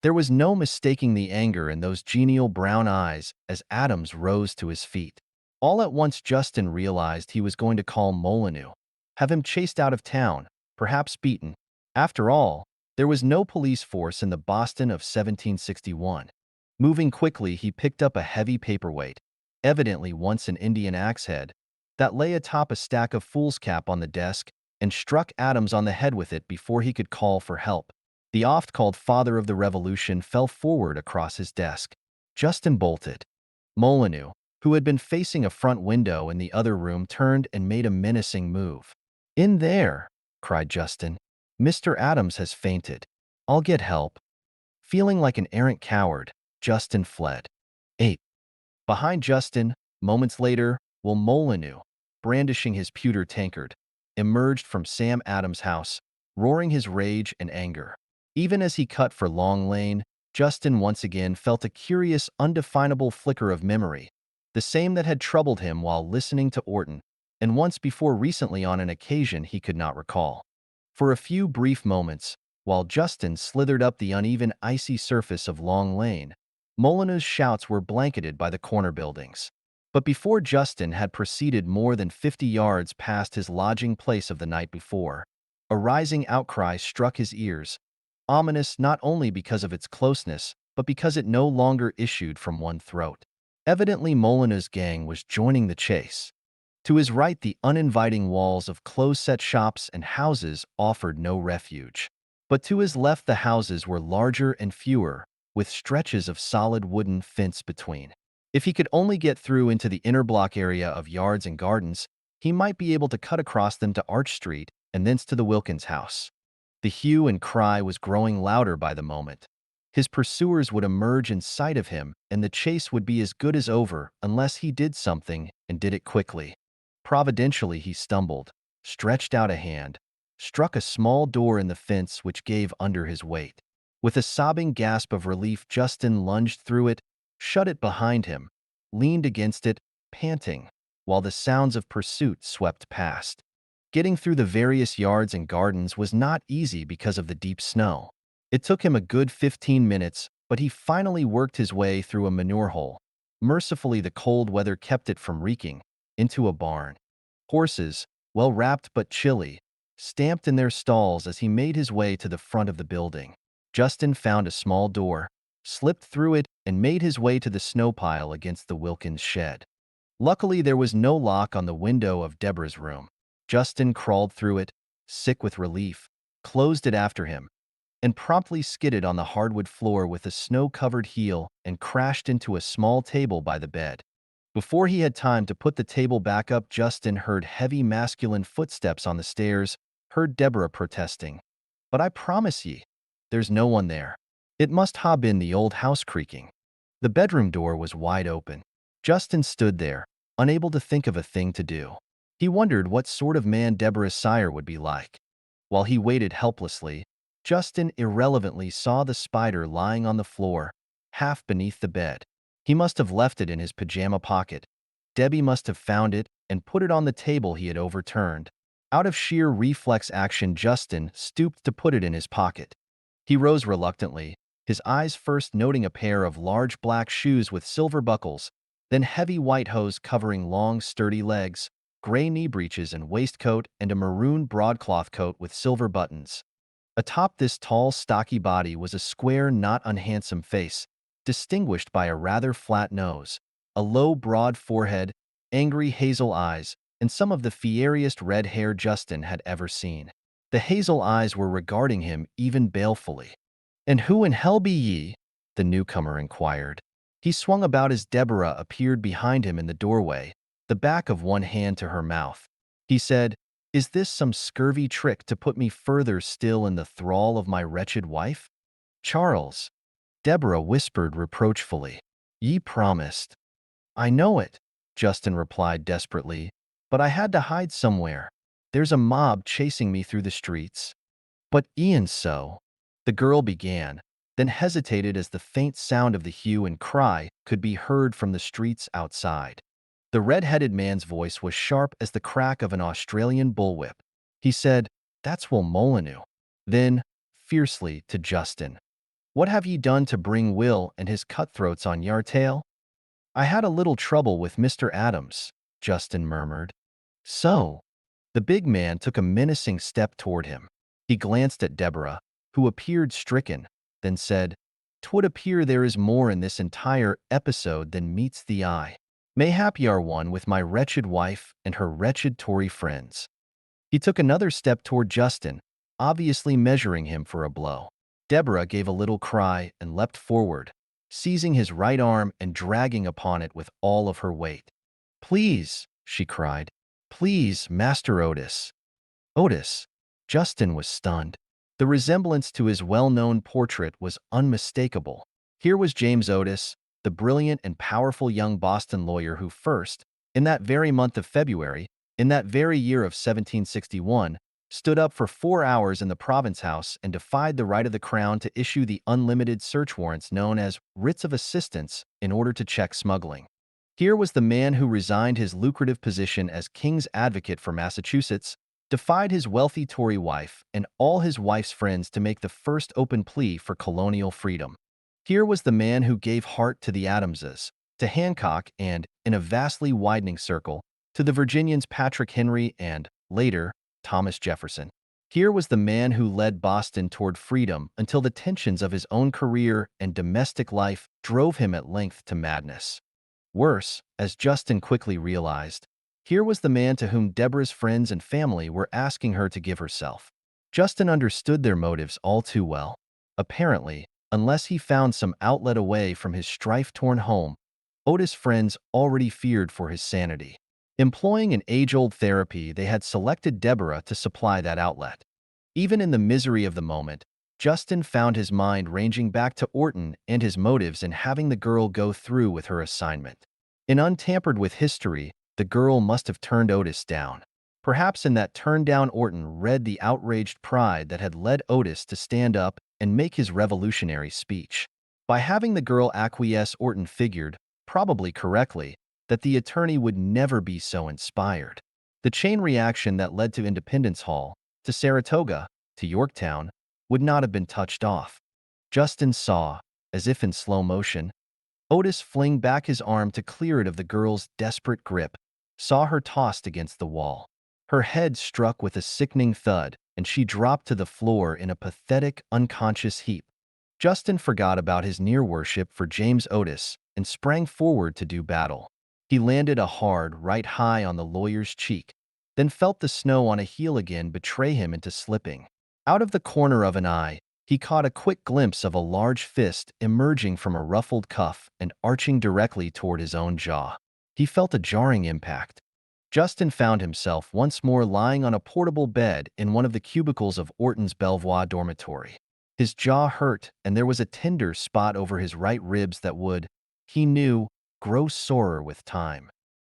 There was no mistaking the anger in those genial brown eyes as Adams rose to his feet. All at once Justin realized he was going to call Molyneux, have him chased out of town, perhaps beaten. After all, there was no police force in the Boston of 1761. Moving quickly, he picked up a heavy paperweight, evidently once an Indian axe head, that lay atop a stack of foolscap on the desk, and struck Adams on the head with it before he could call for help. The oft-called father of the revolution fell forward across his desk. Justin bolted. Molyneux, who had been facing a front window in the other room, turned and made a menacing move. "In there!" cried Justin. "Mr. Adams has fainted. I'll get help." Feeling like an arrant coward, Justin fled. 8. Behind Justin, moments later, Will Molyneux, brandishing his pewter tankard, emerged from Sam Adams' house, roaring his rage and anger. Even as he cut for Long Lane, Justin once again felt a curious, undefinable flicker of memory, the same that had troubled him while listening to Orton, and once before recently on an occasion he could not recall. For a few brief moments, while Justin slithered up the uneven, icy surface of Long Lane, Molyneux's shouts were blanketed by the corner buildings. But before Justin had proceeded more than 50 yards past his lodging place of the night before, a rising outcry struck his ears, ominous not only because of its closeness, but because it no longer issued from one throat. Evidently, Molyneux's gang was joining the chase. To his right, the uninviting walls of close-set shops and houses offered no refuge. But to his left, the houses were larger and fewer, with stretches of solid wooden fence between. If he could only get through into the inner block area of yards and gardens, he might be able to cut across them to Arch Street and thence to the Wilkins house. The hue and cry was growing louder by the moment. His pursuers would emerge in sight of him, and the chase would be as good as over unless he did something, and did it quickly. Providentially, he stumbled, stretched out a hand, struck a small door in the fence which gave under his weight. With a sobbing gasp of relief, Justin lunged through it, shut it behind him, leaned against it, panting, while the sounds of pursuit swept past. Getting through the various yards and gardens was not easy because of the deep snow. It took him a good 15 minutes, but he finally worked his way through a manure hole. Mercifully, the cold weather kept it from reeking, into a barn. Horses, well wrapped but chilly, stamped in their stalls as he made his way to the front of the building. Justin found a small door, slipped through it, and made his way to the snow pile against the Wilkins shed. Luckily, there was no lock on the window of Deborah's room. Justin crawled through it, sick with relief, closed it after him, and promptly skidded on the hardwood floor with a snow-covered heel and crashed into a small table by the bed. Before he had time to put the table back up, Justin heard heavy masculine footsteps on the stairs, heard Deborah protesting. "But I promise ye, there's no one there. It must ha' been the old house creaking." The bedroom door was wide open. Justin stood there, unable to think of a thing to do. He wondered what sort of man Deborah's sire would be like. While he waited helplessly, Justin irrelevantly saw the spider lying on the floor, half beneath the bed. He must have left it in his pajama pocket. Debbie must have found it and put it on the table he had overturned. Out of sheer reflex action, Justin stooped to put it in his pocket. He rose reluctantly, his eyes first noting a pair of large black shoes with silver buckles, then heavy white hose covering long, sturdy legs, gray knee breeches and waistcoat, and a maroon broadcloth coat with silver buttons. Atop this tall, stocky body was a square, not unhandsome face, distinguished by a rather flat nose, a low, broad forehead, angry hazel eyes, and some of the fieriest red hair Justin had ever seen. The hazel eyes were regarding him even balefully. "And who in hell be ye?" the newcomer inquired. He swung about as Deborah appeared behind him in the doorway, the back of one hand to her mouth. He said, "Is this some scurvy trick to put me further still in the thrall of my wretched wife?" "Charles," Deborah whispered reproachfully, "ye promised." "I know it," Justin replied desperately, "but I had to hide somewhere. There's a mob chasing me through the streets." "But Ian so," the girl began, then hesitated as the faint sound of the hue and cry could be heard from the streets outside. The red-headed man's voice was sharp as the crack of an Australian bullwhip. He said, "That's Will Molyneux." Then, fiercely, to Justin, "What have ye done to bring Will and his cutthroats on your tail?" "I had a little trouble with Mr. Adams," Justin murmured. "So?" The big man took a menacing step toward him. He glanced at Deborah, who appeared stricken, then said, "'Twould appear there is more in this entire episode than meets the eye. Mayhap ye are one with my wretched wife and her wretched Tory friends." He took another step toward Justin, obviously measuring him for a blow. Deborah gave a little cry and leapt forward, seizing his right arm and dragging upon it with all of her weight. "Please," she cried. "Please, Master Otis." Otis. Justin was stunned. The resemblance to his well-known portrait was unmistakable. Here was James Otis, the brilliant and powerful young Boston lawyer who first, in that very month of February, in that very year of 1761, stood up for 4 hours in the Province House and defied the right of the Crown to issue the unlimited search warrants known as writs of assistance in order to check smuggling. Here was the man who resigned his lucrative position as King's Advocate for Massachusetts, defied his wealthy Tory wife and all his wife's friends to make the first open plea for colonial freedom. Here was the man who gave heart to the Adamses, to Hancock and, in a vastly widening circle, to the Virginians Patrick Henry and, later, Thomas Jefferson. Here was the man who led Boston toward freedom until the tensions of his own career and domestic life drove him at length to madness. Worse, as Justin quickly realized, here was the man to whom Deborah's friends and family were asking her to give herself. Justin understood their motives all too well. Apparently, unless he found some outlet away from his strife-torn home, Otis' friends already feared for his sanity. Employing an age-old therapy, they had selected Deborah to supply that outlet. Even in the misery of the moment, Justin found his mind ranging back to Orton and his motives in having the girl go through with her assignment. In Untampered with History, the girl must have turned Otis down. Perhaps in that turn down Orton read the outraged pride that had led Otis to stand up and make his revolutionary speech. By having the girl acquiesce, Orton figured, probably correctly, that the attorney would never be so inspired. The chain reaction that led to Independence Hall, to Saratoga, to Yorktown, would not have been touched off. Justin saw, as if in slow motion, Otis fling back his arm to clear it of the girl's desperate grip, saw her tossed against the wall. Her head struck with a sickening thud, and she dropped to the floor in a pathetic, unconscious heap. Justin forgot about his near worship for James Otis and sprang forward to do battle. He landed a hard right high on the lawyer's cheek, then felt the snow on a heel again betray him into slipping. Out of the corner of an eye, he caught a quick glimpse of a large fist emerging from a ruffled cuff and arching directly toward his own jaw. He felt a jarring impact. Justin found himself once more lying on a portable bed in one of the cubicles of Orton's Belvoir dormitory. His jaw hurt, and there was a tender spot over his right ribs that would, he knew, grow sorer with time.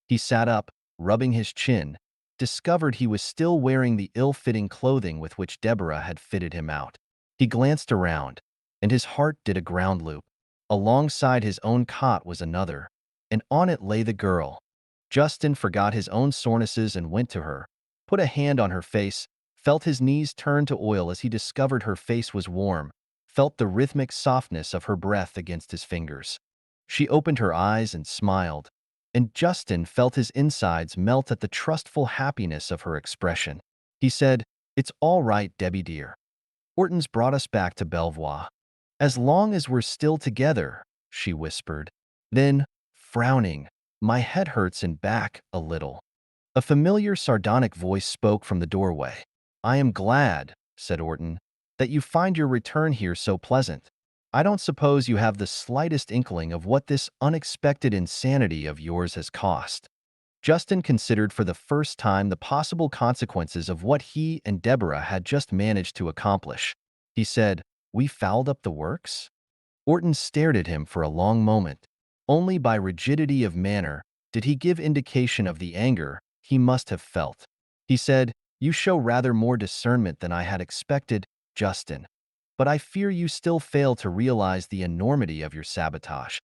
He sat up, rubbing his chin, discovered he was still wearing the ill-fitting clothing with which Deborah had fitted him out. He glanced around, and his heart did a ground loop. Alongside his own cot was another, and on it lay the girl. Justin forgot his own sorenesses and went to her, put a hand on her face, felt his knees turn to oil as he discovered her face was warm, felt the rhythmic softness of her breath against his fingers. She opened her eyes and smiled, and Justin felt his insides melt at the trustful happiness of her expression. He said, "It's all right, Debbie dear. Orton's brought us back to Belvoir. As long as we're still together," she whispered. Then, frowning, "My head hurts and back a little." A familiar sardonic voice spoke from the doorway. "I am glad," said Orton, "that you find your return here so pleasant. I don't suppose you have the slightest inkling of what this unexpected insanity of yours has cost." Justin considered for the first time the possible consequences of what he and Deborah had just managed to accomplish. He said, "We fouled up the works?" Orton stared at him for a long moment. Only by rigidity of manner did he give indication of the anger he must have felt. He said, "You show rather more discernment than I had expected, Justin. but I fear you still fail to realize the enormity of your sabotage.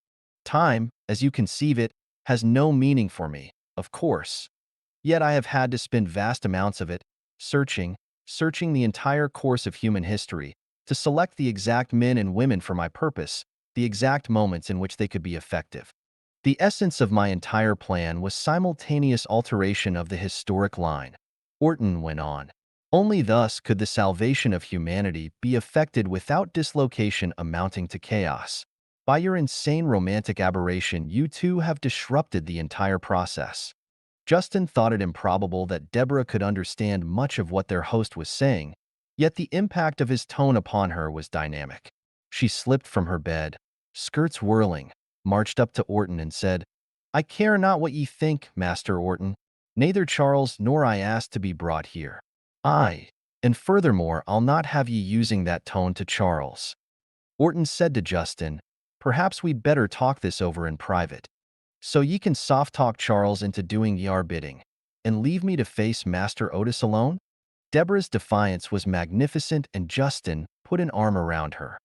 Time, as you conceive it, has no meaning for me, of course. Yet I have had to spend vast amounts of it, searching, searching the entire course of human history, to select the exact men and women for my purpose, the exact moments in which they could be effective. The essence of my entire plan was simultaneous alteration of the historic line. Orton went on. Only thus could the salvation of humanity be effected without dislocation amounting to chaos. By your insane romantic aberration, you two have disrupted the entire process. Justin thought it improbable that Deborah could understand much of what their host was saying, yet the impact of his tone upon her was dynamic. She slipped from her bed, skirts whirling, marched up to Orton and said, "I care not what ye think, Master Orton. Neither Charles nor I asked to be brought here. And furthermore, I'll not have ye using that tone to Charles." Orton said to Justin, "Perhaps we'd better talk this over in private. So ye can soft-talk Charles into doing your bidding, and leave me to face Master Otis alone?" Deborah's defiance was magnificent, and Justin put an arm around her.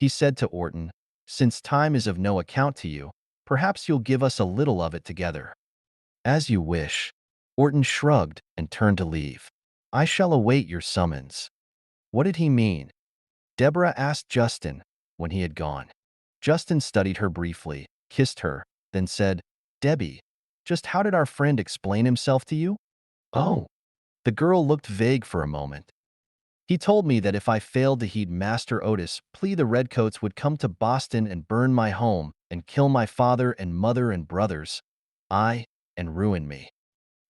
He said to Orton, "Since time is of no account to you, perhaps you'll give us a little of it together." "As you wish." Orton shrugged and turned to leave. "I shall await your summons." What did he mean? Deborah asked Justin when he had gone. Justin studied her briefly, kissed her, then said, "Debbie, just how did our friend explain himself to you?" "Oh." The girl looked vague for a moment. "He told me that if I failed to heed Master Otis' plea, the Redcoats would come to Boston and burn my home and kill my father and mother and brothers, and ruin me."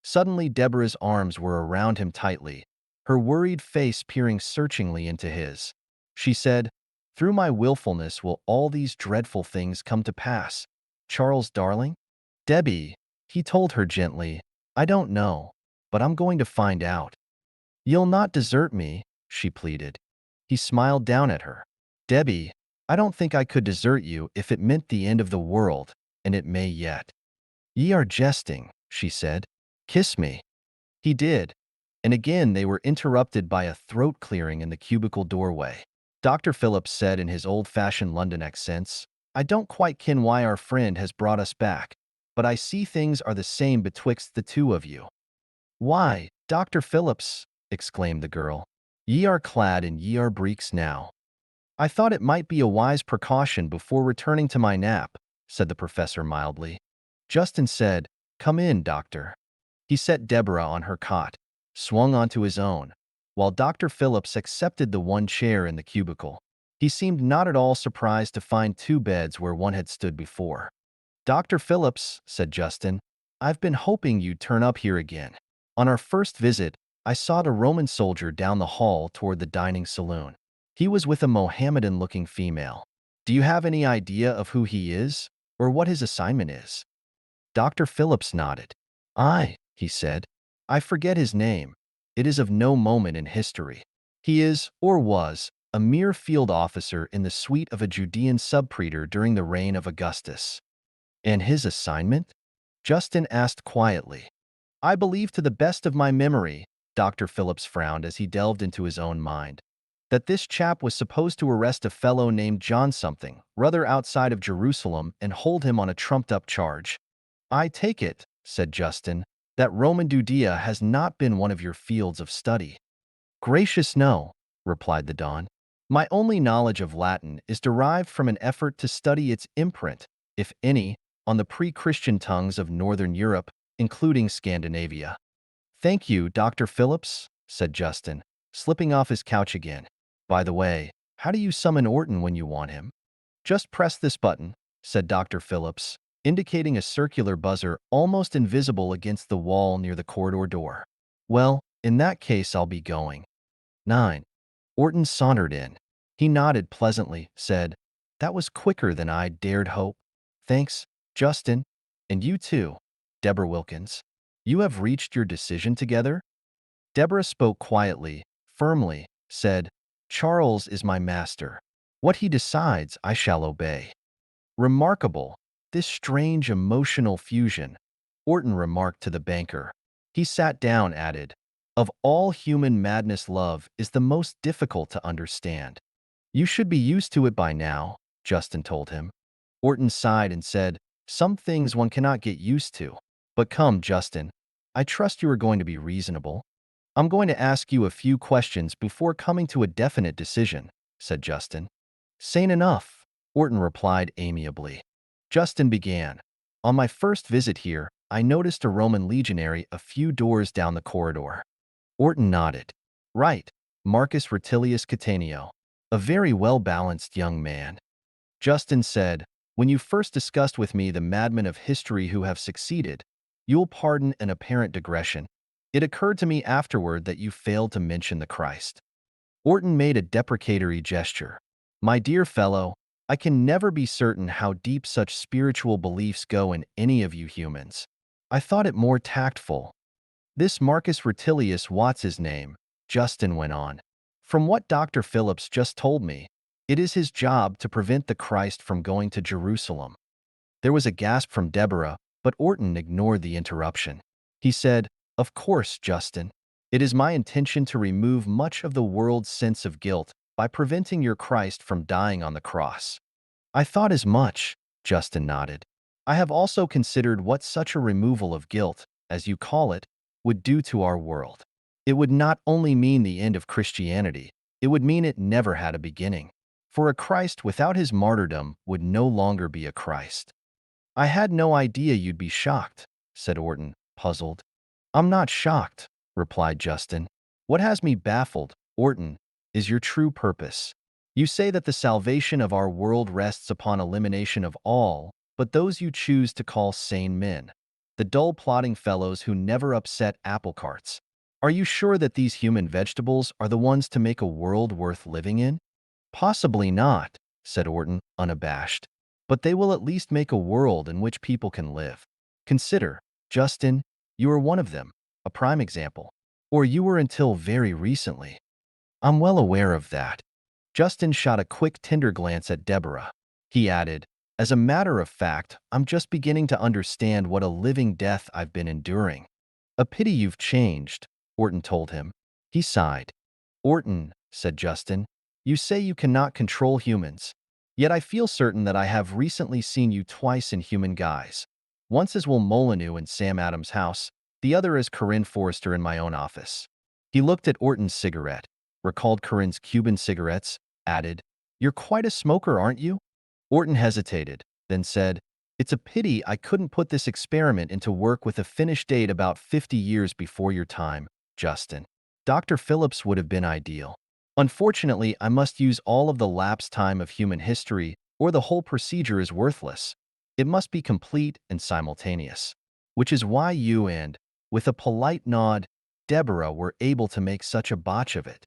Suddenly, Deborah's arms were around him tightly, her worried face peering searchingly into his. She said, "Through my willfulness will all these dreadful things come to pass, Charles darling?" "Debbie," he told her gently, "I don't know, but I'm going to find out." "You'll not desert me," she pleaded. He smiled down at her. "Debbie, I don't think I could desert you if it meant the end of the world, and it may yet." "Ye are jesting," she said. "Kiss me." He did, and again they were interrupted by a throat clearing in the cubicle doorway. Dr. Phillips said in his old-fashioned London accents, "I don't quite ken why our friend has brought us back, but I see things are the same betwixt the two of you." "Why, Dr. Phillips," exclaimed the girl, "ye are clad in ye are breeks now." "I thought it might be a wise precaution before returning to my nap," said the professor mildly. Justin said, "Come in, doctor." He set Deborah on her cot, swung onto his own, while Dr. Phillips accepted the one chair in the cubicle. He seemed not at all surprised to find two beds where one had stood before. "Dr. Phillips," said Justin, "I've been hoping you'd turn up here again. On our first visit, I saw a Roman soldier down the hall toward the dining saloon. He was with a Mohammedan-looking female. Do you have any idea of who he is, or what his assignment is?" Dr. Phillips nodded. He said, "I forget his name. It is of no moment in history. He is, or was, a mere field officer in the suite of a Judean subpraetor during the reign of Augustus." "And his assignment?" Justin asked quietly. "I believe to the best of my memory," Dr. Phillips frowned as he delved into his own mind, "that this chap was supposed to arrest a fellow named John something, rather outside of Jerusalem, and hold him on a trumped-up charge." "I take it," said Justin, "that Roman Judea has not been one of your fields of study." "Gracious no," replied the Don. "My only knowledge of Latin is derived from an effort to study its imprint, if any, on the pre-Christian tongues of Northern Europe, including Scandinavia." "Thank you, Dr. Phillips," said Justin, slipping off his couch again. "By the way, how do you summon Orton when you want him?" "Just press this button," said Dr. Phillips, indicating a circular buzzer almost invisible against the wall near the corridor door. "Well, in that case I'll be going." 9. Orton sauntered in. He nodded pleasantly, said, "That was quicker than I dared hope. Thanks, Justin. And you too, Deborah Wilkins. You have reached your decision together?" Deborah spoke quietly, firmly, said, "Charles is my master. What he decides, I shall obey." "Remarkable, this strange emotional fusion," Orton remarked to the banker. He sat down, added, "Of all human madness, love is the most difficult to understand. You should be used to it by now, Justin told him. Orton sighed and said, some things one cannot get used to. But come, Justin, I trust you are going to be reasonable. I'm going to ask you a few questions before coming to a definite decision, said Justin. Sane enough, Orton replied amiably. Justin began. On my first visit here, I noticed a Roman legionary a few doors down the corridor. Orton nodded. Right, Marcus Rutilius Cataneo. A very well-balanced young man. Justin said, when you first discussed with me the madmen of history who have succeeded, you'll pardon an apparent digression. It occurred to me afterward that you failed to mention the Christ. Orton made a deprecatory gesture. My dear fellow, I can never be certain how deep such spiritual beliefs go in any of you humans. I thought it more tactful. This Marcus Rutilius, what's his name? Justin went on. From what Dr. Phillips just told me, it is his job to prevent the Christ from going to Jerusalem. There was a gasp from Deborah, but Orton ignored the interruption. He said, of course, Justin. It is my intention to remove much of the world's sense of guilt by preventing your Christ from dying on the cross. I thought as much, Justin nodded. I have also considered what such a removal of guilt, as you call it, would do to our world. It would not only mean the end of Christianity, it would mean it never had a beginning. For a Christ without his martyrdom would no longer be a Christ. I had no idea you'd be shocked, said Orton, puzzled. I'm not shocked, replied Justin. What has me baffled, Orton, is your true purpose. You say that the salvation of our world rests upon elimination of all but those you choose to call sane men, the dull plodding fellows who never upset apple carts. Are you sure that these human vegetables are the ones to make a world worth living in? Possibly not, said Orton, unabashed. But they will at least make a world in which people can live. Consider, Justin, you are one of them, a prime example. Or you were until very recently. I'm well aware of that. Justin shot a quick, tender glance at Deborah. He added, as a matter of fact, I'm just beginning to understand what a living death I've been enduring. A pity you've changed, Orton told him. He sighed. Orton, said Justin, you say you cannot control humans. Yet I feel certain that I have recently seen you twice in human guise. Once as Will Molyneux in Sam Adams' house, the other as Corinne Forrester in my own office. He looked at Orton's cigarette, recalled Corinne's Cuban cigarettes, added, You're quite a smoker, aren't you? Orton hesitated, then said, It's a pity I couldn't put this experiment into work with a finish date about 50 years before your time, Justin. Dr. Phillips would have been ideal. Unfortunately, I must use all of the lapsed time of human history, or the whole procedure is worthless. It must be complete and simultaneous. Which is why you and, with a polite nod, Deborah were able to make such a botch of it.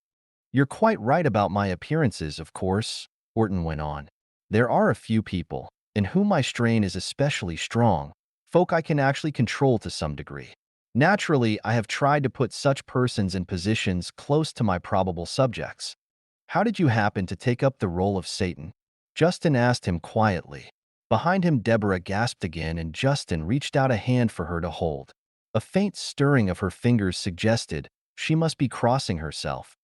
You're quite right about my appearances, of course, Orton went on. There are a few people, in whom my strain is especially strong, folk I can actually control to some degree. Naturally, I have tried to put such persons in positions close to my probable subjects. How did you happen to take up the role of Satan? Justin asked him quietly. Behind him, Deborah gasped again, and Justin reached out a hand for her to hold. A faint stirring of her fingers suggested she must be crossing herself.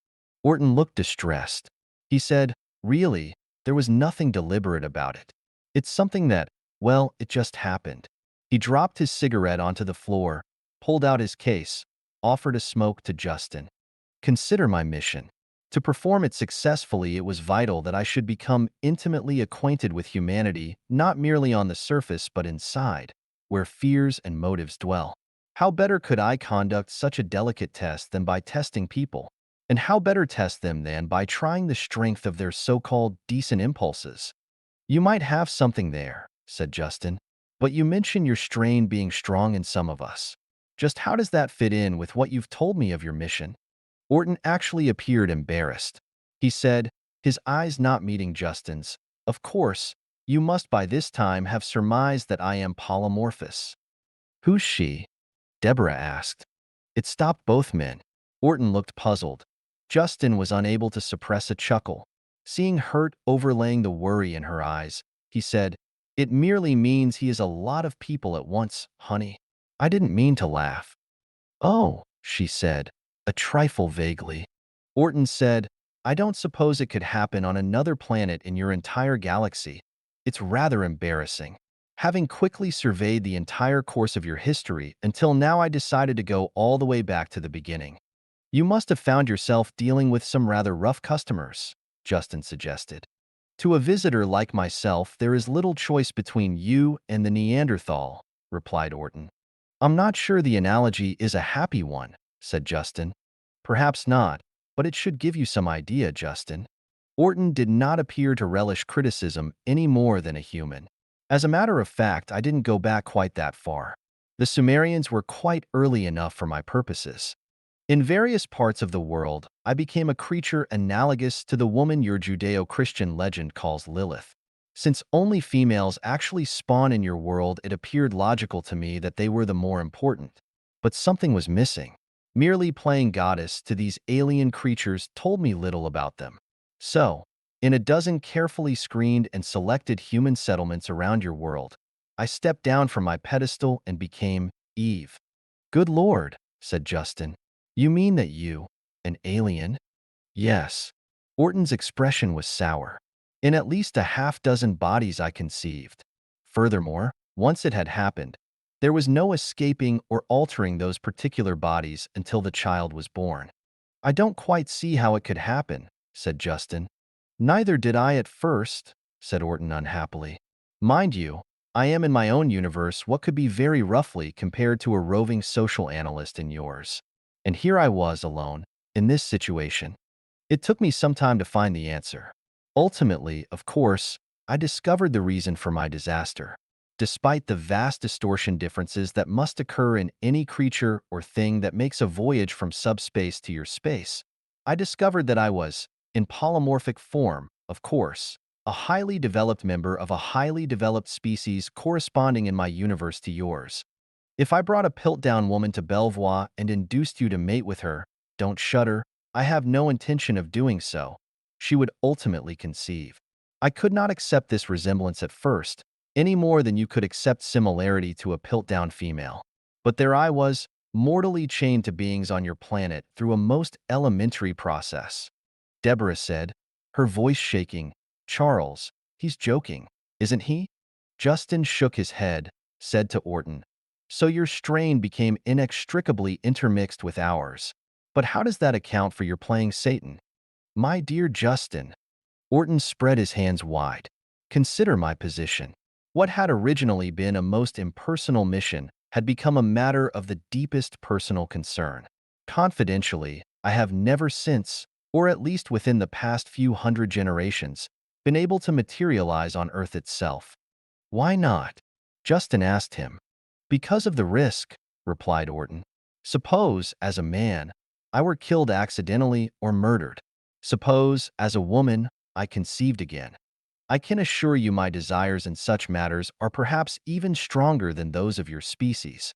Orton looked distressed. He said, Really, there was nothing deliberate about it. It's something that, well, it just happened. He dropped his cigarette onto the floor, pulled out his case, offered a smoke to Justin. Consider my mission. To perform it successfully, it was vital that I should become intimately acquainted with humanity, not merely on the surface but inside, where fears and motives dwell. How better could I conduct such a delicate test than by testing people? And how better test them than by trying the strength of their so-called decent impulses? You might have something there, said Justin, but you mention your strain being strong in some of us. Just how does that fit in with what you've told me of your mission? Orton actually appeared embarrassed. He said, his eyes not meeting Justin's, Of course, you must by this time have surmised that I am polymorphous. Who's she? Deborah asked. It stopped both men. Orton looked puzzled. Justin was unable to suppress a chuckle. Seeing hurt overlaying the worry in her eyes, he said, It merely means he is a lot of people at once, honey. I didn't mean to laugh. Oh, she said, a trifle vaguely. Orton said, I don't suppose it could happen on another planet in your entire galaxy. It's rather embarrassing. Having quickly surveyed the entire course of your history until now, I decided to go all the way back to the beginning. You must have found yourself dealing with some rather rough customers, Justin suggested. To a visitor like myself, there is little choice between you and the Neanderthal, replied Orton. I'm not sure the analogy is a happy one, said Justin. Perhaps not, but it should give you some idea, Justin. Orton did not appear to relish criticism any more than a human. As a matter of fact, I didn't go back quite that far. The Sumerians were quite early enough for my purposes. In various parts of the world, I became a creature analogous to the woman your Judeo-Christian legend calls Lilith. Since only females actually spawn in your world, it appeared logical to me that they were the more important. But something was missing. Merely playing goddess to these alien creatures told me little about them. So, in a dozen carefully screened and selected human settlements around your world, I stepped down from my pedestal and became Eve. Good Lord, said Justin. You mean that you, an alien? Yes. Orton's expression was sour. In at least a half-dozen bodies I conceived. Furthermore, once it had happened, there was no escaping or altering those particular bodies until the child was born. I don't quite see how it could happen, said Justin. Neither did I at first, said Orton unhappily. Mind you, I am in my own universe what could be very roughly compared to a roving social analyst in yours. And here I was alone, in this situation. It took me some time to find the answer. Ultimately, of course, I discovered the reason for my disaster. Despite the vast distortion differences that must occur in any creature or thing that makes a voyage from subspace to your space, I discovered that I was, in polymorphic form, of course, a highly developed member of a highly developed species corresponding in my universe to yours. If I brought a Piltdown woman to Belvoir and induced you to mate with her, don't shudder, I have no intention of doing so. She would ultimately conceive. I could not accept this resemblance at first, any more than you could accept similarity to a Piltdown female. But there I was, mortally chained to beings on your planet through a most elementary process. Deborah said, her voice shaking, Charles, he's joking, isn't he? Justin shook his head, said to Orton, so your strain became inextricably intermixed with ours. But how does that account for your playing Satan? My dear Justin, Orton spread his hands wide. Consider my position. What had originally been a most impersonal mission had become a matter of the deepest personal concern. Confidentially, I have never since, or at least within the past few hundred generations, been able to materialize on Earth itself. Why not? Justin asked him. Because of the risk, replied Orton. Suppose, as a man, I were killed accidentally or murdered. Suppose, as a woman, I conceived again. I can assure you my desires in such matters are perhaps even stronger than those of your species.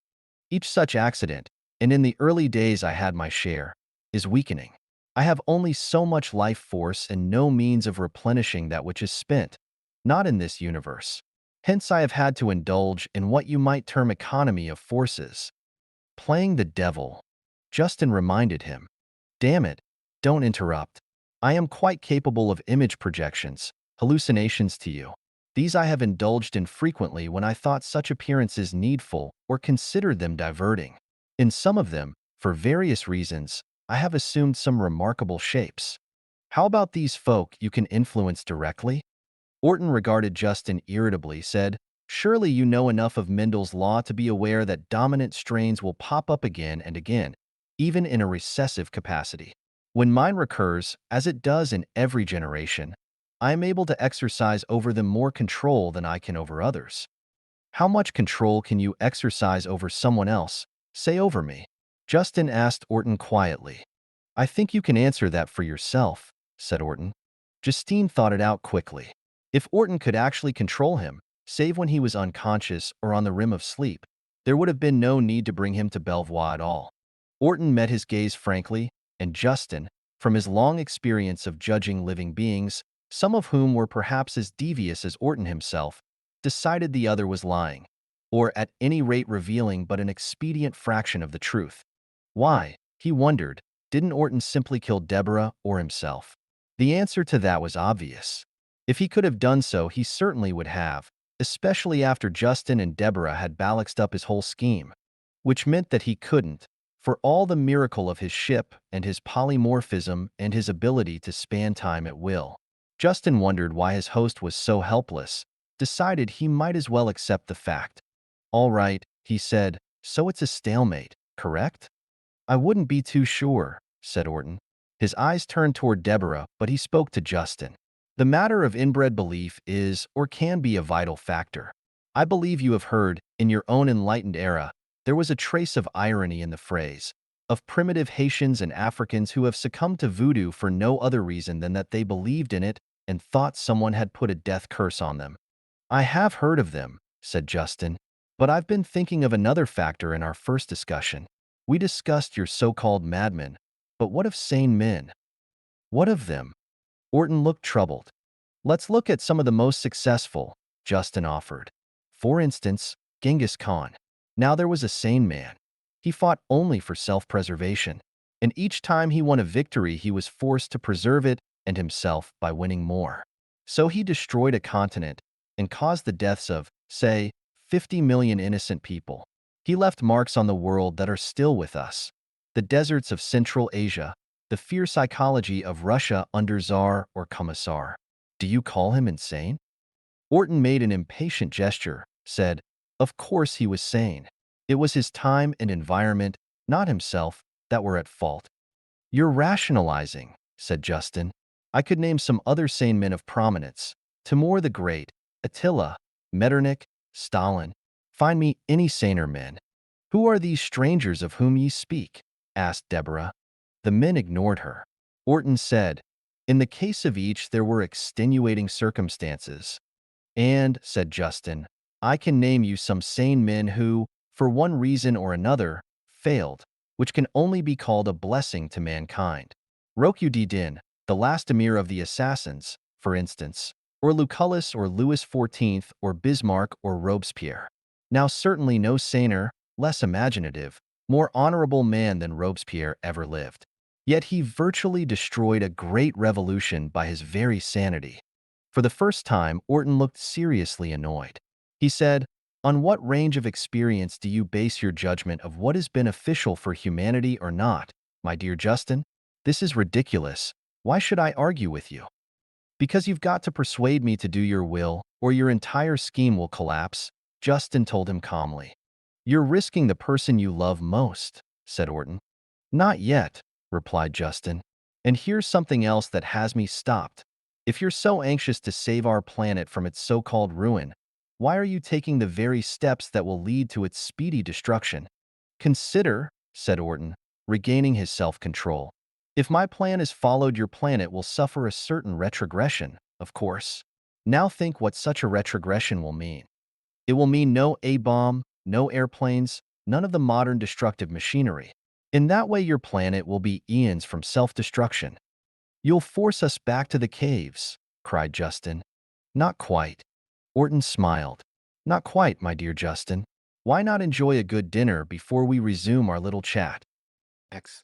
Each such accident, and in the early days I had my share, is weakening. I have only so much life force and no means of replenishing that which is spent, not in this universe. Hence I have had to indulge in what you might term economy of forces. Playing the devil, Justin reminded him. Damn it, don't interrupt. I am quite capable of image projections, hallucinations to you. These I have indulged in frequently when I thought such appearances needful or considered them diverting. In some of them, for various reasons, I have assumed some remarkable shapes. How about these folk you can influence directly? Orton regarded Justin irritably, said, surely you know enough of Mendel's law to be aware that dominant strains will pop up again and again, even in a recessive capacity. When mine recurs, as it does in every generation, I am able to exercise over them more control than I can over others. How much control can you exercise over someone else, say over me? Justin asked Orton quietly. I think you can answer that for yourself, said Orton. Justine thought it out quickly. If Orton could actually control him, save when he was unconscious or on the rim of sleep, there would have been no need to bring him to Belvoir at all. Orton met his gaze frankly, and Justin, from his long experience of judging living beings, some of whom were perhaps as devious as Orton himself, decided the other was lying, or at any rate revealing but an expedient fraction of the truth. Why, he wondered, didn't Orton simply kill Deborah or himself? The answer to that was obvious. If he could have done so, he certainly would have, especially after Justin and Deborah had balanced up his whole scheme, which meant that he couldn't, for all the miracle of his ship and his polymorphism and his ability to span time at will. Justin wondered why his host was so helpless, decided he might as well accept the fact. "All right," he said, "so it's a stalemate, correct?" "I wouldn't be too sure," said Orton. His eyes turned toward Deborah, but he spoke to Justin. "The matter of inbred belief is or can be a vital factor. I believe you have heard, in your own enlightened era, there was a trace of irony in the phrase, of primitive Haitians and Africans who have succumbed to voodoo for no other reason than that they believed in it and thought someone had put a death curse on them." "I have heard of them," said Justin, "but I've been thinking of another factor in our first discussion. We discussed your so-called madmen, but what of sane men? What of them?" Orton looked troubled. "Let's look at some of the most successful," Justin offered. "For instance, Genghis Khan. Now there was a sane man. He fought only for self-preservation, and each time he won a victory he was forced to preserve it and himself by winning more. So he destroyed a continent and caused the deaths of, say, 50 million innocent people. He left marks on the world that are still with us. The deserts of Central Asia, the fierce psychology of Russia under Tsar or Commissar. Do you call him insane?" Orton made an impatient gesture, said, "Of course he was sane. It was his time and environment, not himself, that were at fault." "You're rationalizing," said Justin. "I could name some other sane men of prominence. Timur the Great, Attila, Metternich, Stalin. Find me any saner men." "Who are these strangers of whom ye speak?" asked Deborah. The men ignored her. Orton said, "In the case of each there were extenuating circumstances. And," said Justin, "I can name you some sane men who, for one reason or another, failed, which can only be called a blessing to mankind. Roque-Din, the last emir of the assassins, for instance, or Lucullus or Louis XIV or Bismarck or Robespierre. Now certainly no saner, less imaginative, more honorable man than Robespierre ever lived. Yet he virtually destroyed a great revolution by his very sanity." For the first time, Orton looked seriously annoyed. He said, "On what range of experience do you base your judgment of what is beneficial for humanity or not, my dear Justin? This is ridiculous. Why should I argue with you?" "Because you've got to persuade me to do your will, or your entire scheme will collapse," Justin told him calmly. "You're risking the person you love most," said Orton. "Not yet," replied Justin. "And here's something else that has me stopped. If you're so anxious to save our planet from its so-called ruin, why are you taking the very steps that will lead to its speedy destruction?" "Consider," said Orton, regaining his self-control. "If my plan is followed, your planet will suffer a certain retrogression, of course. Now think what such a retrogression will mean. It will mean no A-bomb, no airplanes, none of the modern destructive machinery. In that way, your planet will be eons from self-destruction." "You'll force us back to the caves," cried Justin. "Not quite." Orton smiled. "Not quite, my dear Justin. Why not enjoy a good dinner before we resume our little chat?" X.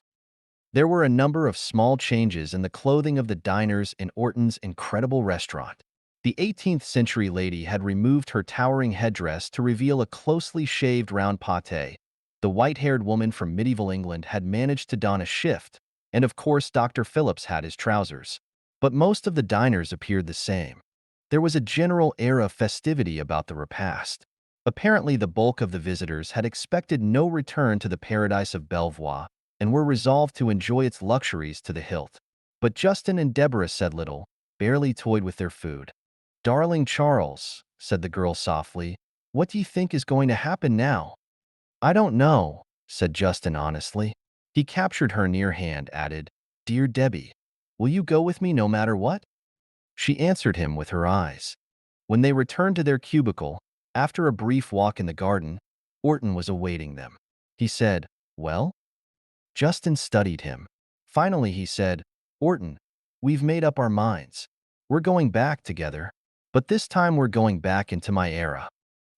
There were a number of small changes in the clothing of the diners in Orton's incredible restaurant. The 18th century lady had removed her towering headdress to reveal a closely shaved round pate. The white-haired woman from medieval England had managed to don a shift, and of course Dr. Phillips had his trousers. But most of the diners appeared the same. There was a general air of festivity about the repast. Apparently the bulk of the visitors had expected no return to the paradise of Belvoir, and were resolved to enjoy its luxuries to the hilt. But Justin and Deborah said little, barely toyed with their food. "Darling Charles," said the girl softly, "what do you think is going to happen now?" "I don't know," said Justin honestly. He captured her near hand, added, "Dear Debbie, will you go with me no matter what?" She answered him with her eyes. When they returned to their cubicle, after a brief walk in the garden, Orton was awaiting them. He said, "Well?" Justin studied him. Finally he said, "Orton, we've made up our minds. We're going back together, but this time we're going back into my era."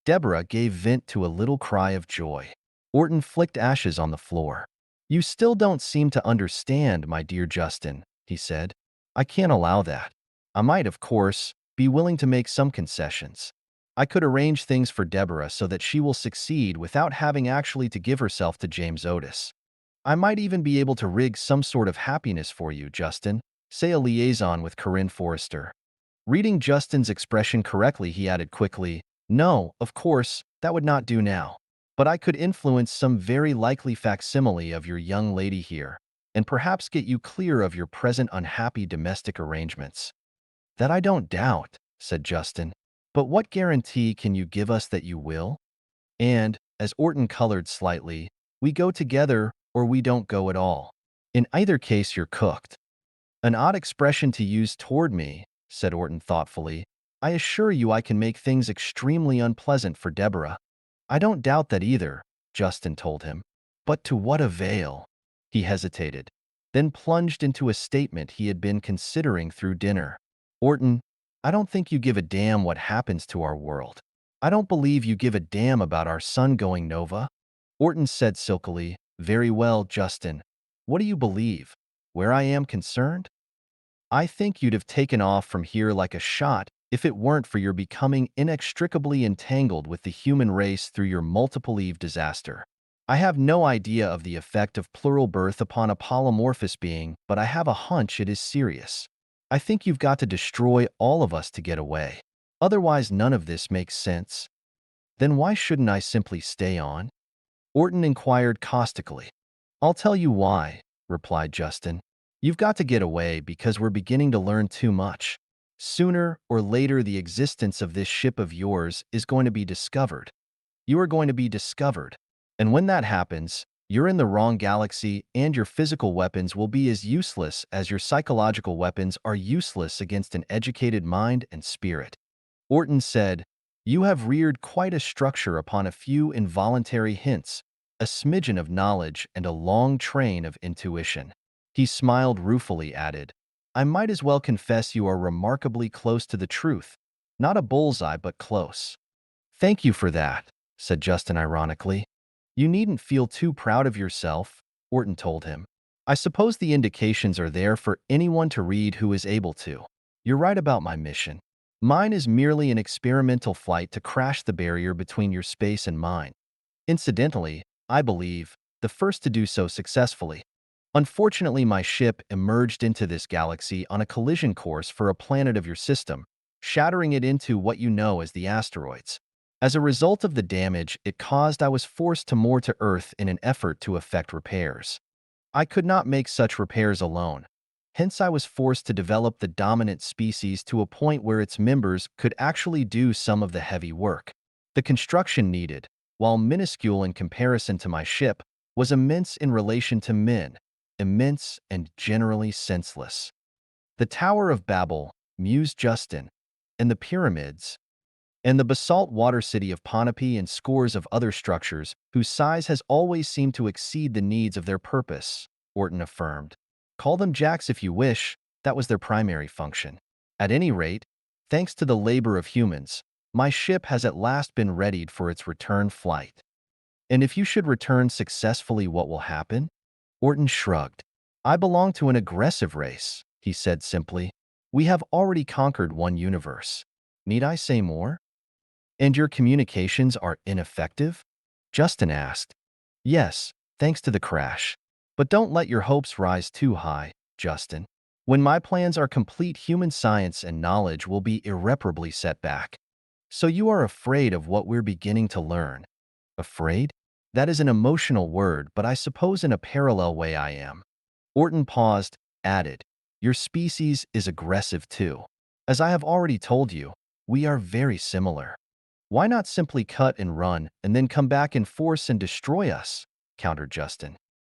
Deborah gave vent to a little cry of joy. Orton flicked ashes on the floor. "You still don't seem to understand, my dear Justin," he said. I can't allow that. I might, of course, be willing to make some concessions. I could arrange things for Deborah so that she will succeed without having actually to give herself to James Otis. I might even be able to rig some sort of happiness for you, Justin, say a liaison with Corinne Forrester. Reading Justin's expression correctly, he added quickly, no, of course, that would not do now. But I could influence some very likely facsimile of your young lady here, and perhaps get you clear of your present unhappy domestic arrangements. That I don't doubt, said Justin. But what guarantee can you give us that you will? And, as Orton colored slightly, we go together or we don't go at all. In either case, you're cooked. An odd expression to use toward me, said Orton thoughtfully. I assure you I can make things extremely unpleasant for Deborah. I don't doubt that either, Justin told him. But to what avail? He hesitated, then plunged into a statement he had been considering through dinner. Orton, I don't think you give a damn what happens to our world. I don't believe you give a damn about our sun going nova. Orton said silkily, very well, Justin. What do you believe? Where I am concerned? I think you'd have taken off from here like a shot if it weren't for your becoming inextricably entangled with the human race through your multiple Eve disaster. I have no idea of the effect of plural birth upon a polymorphous being, but I have a hunch it is serious. I think you've got to destroy all of us to get away. Otherwise, none of this makes sense. Then why shouldn't I simply stay on? Orton inquired caustically. I'll tell you why, replied Justin. You've got to get away because we're beginning to learn too much. Sooner or later, the existence of this ship of yours is going to be discovered. You are going to be discovered. And when that happens, you're in the wrong galaxy and your physical weapons will be as useless as your psychological weapons are useless against an educated mind and spirit. Orton said, you have reared quite a structure upon a few involuntary hints, a smidgen of knowledge and a long train of intuition. He smiled ruefully, added, I might as well confess you are remarkably close to the truth. Not a bullseye, but close. Thank you for that, said Justin ironically. You needn't feel too proud of yourself, Orton told him. I suppose the indications are there for anyone to read who is able to. You're right about my mission. Mine is merely an experimental flight to crash the barrier between your space and mine. Incidentally, I believe, the first to do so successfully. Unfortunately, my ship emerged into this galaxy on a collision course for a planet of your system, shattering it into what you know as the asteroids. As a result of the damage it caused, I was forced to moor to Earth in an effort to effect repairs. I could not make such repairs alone. Hence, I was forced to develop the dominant species to a point where its members could actually do some of the heavy work. The construction needed, while minuscule in comparison to my ship, was immense in relation to men, immense and generally senseless. The Tower of Babel, mused Justin, and the pyramids, and the basalt water city of Ponape and scores of other structures whose size has always seemed to exceed the needs of their purpose, Orton affirmed. Call them jacks if you wish, that was their primary function. At any rate, thanks to the labor of humans, my ship has at last been readied for its return flight. And if you should return successfully, what will happen? Orton shrugged. I belong to an aggressive race, he said simply. We have already conquered one universe. Need I say more? And your communications are ineffective? Justin asked. Yes, thanks to the crash. But don't let your hopes rise too high, Justin. When my plans are complete, human science and knowledge will be irreparably set back. So you are afraid of what we're beginning to learn. Afraid? That is an emotional word, but I suppose in a parallel way I am. Orton paused, added, your species is aggressive too. As I have already told you, we are very similar. Why not simply cut and run and then come back in force and destroy us? Countered Justin.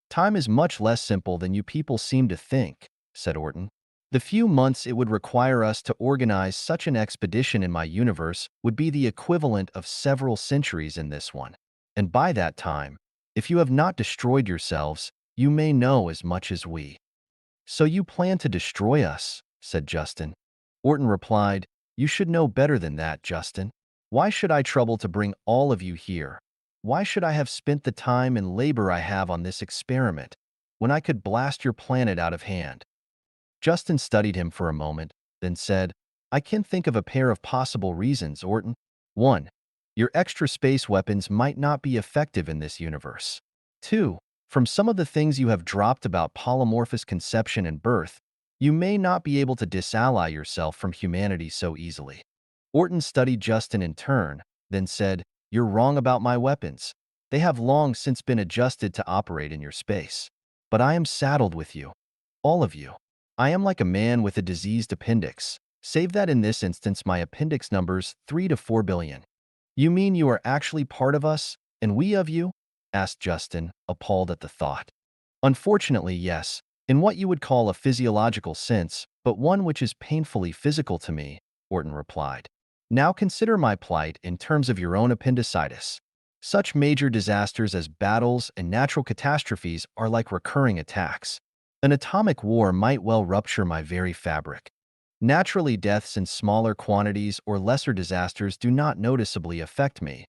Time is much less simple than you people seem to think, said Orton. The few months it would require us to organize such an expedition in my universe would be the equivalent of several centuries in this one. And by that time, if you have not destroyed yourselves, you may know as much as we. So you plan to destroy us, said Justin. Orton replied, you should know better than that, Justin. Why should I trouble to bring all of you here? Why should I have spent the time and labor I have on this experiment, when I could blast your planet out of hand? Justin studied him for a moment, then said, I can think of a pair of possible reasons, Orton. 1. Your extra space weapons might not be effective in this universe. 2. From some of the things you have dropped about polymorphous conception and birth, you may not be able to disally yourself from humanity so easily. Orton studied Justin in turn, then said, You're wrong about my weapons. They have long since been adjusted to operate in your space. But I am saddled with you. All of you. I am like a man with a diseased appendix, save that in this instance my appendix numbers 3 to 4 billion. You mean you are actually part of us, and we of you? Asked Justin, appalled at the thought. Unfortunately, yes, in what you would call a physiological sense, but one which is painfully physical to me, Orton replied. Now consider my plight in terms of your own appendicitis. Such major disasters as battles and natural catastrophes are like recurring attacks. An atomic war might well rupture my very fabric. Naturally, deaths in smaller quantities or lesser disasters do not noticeably affect me,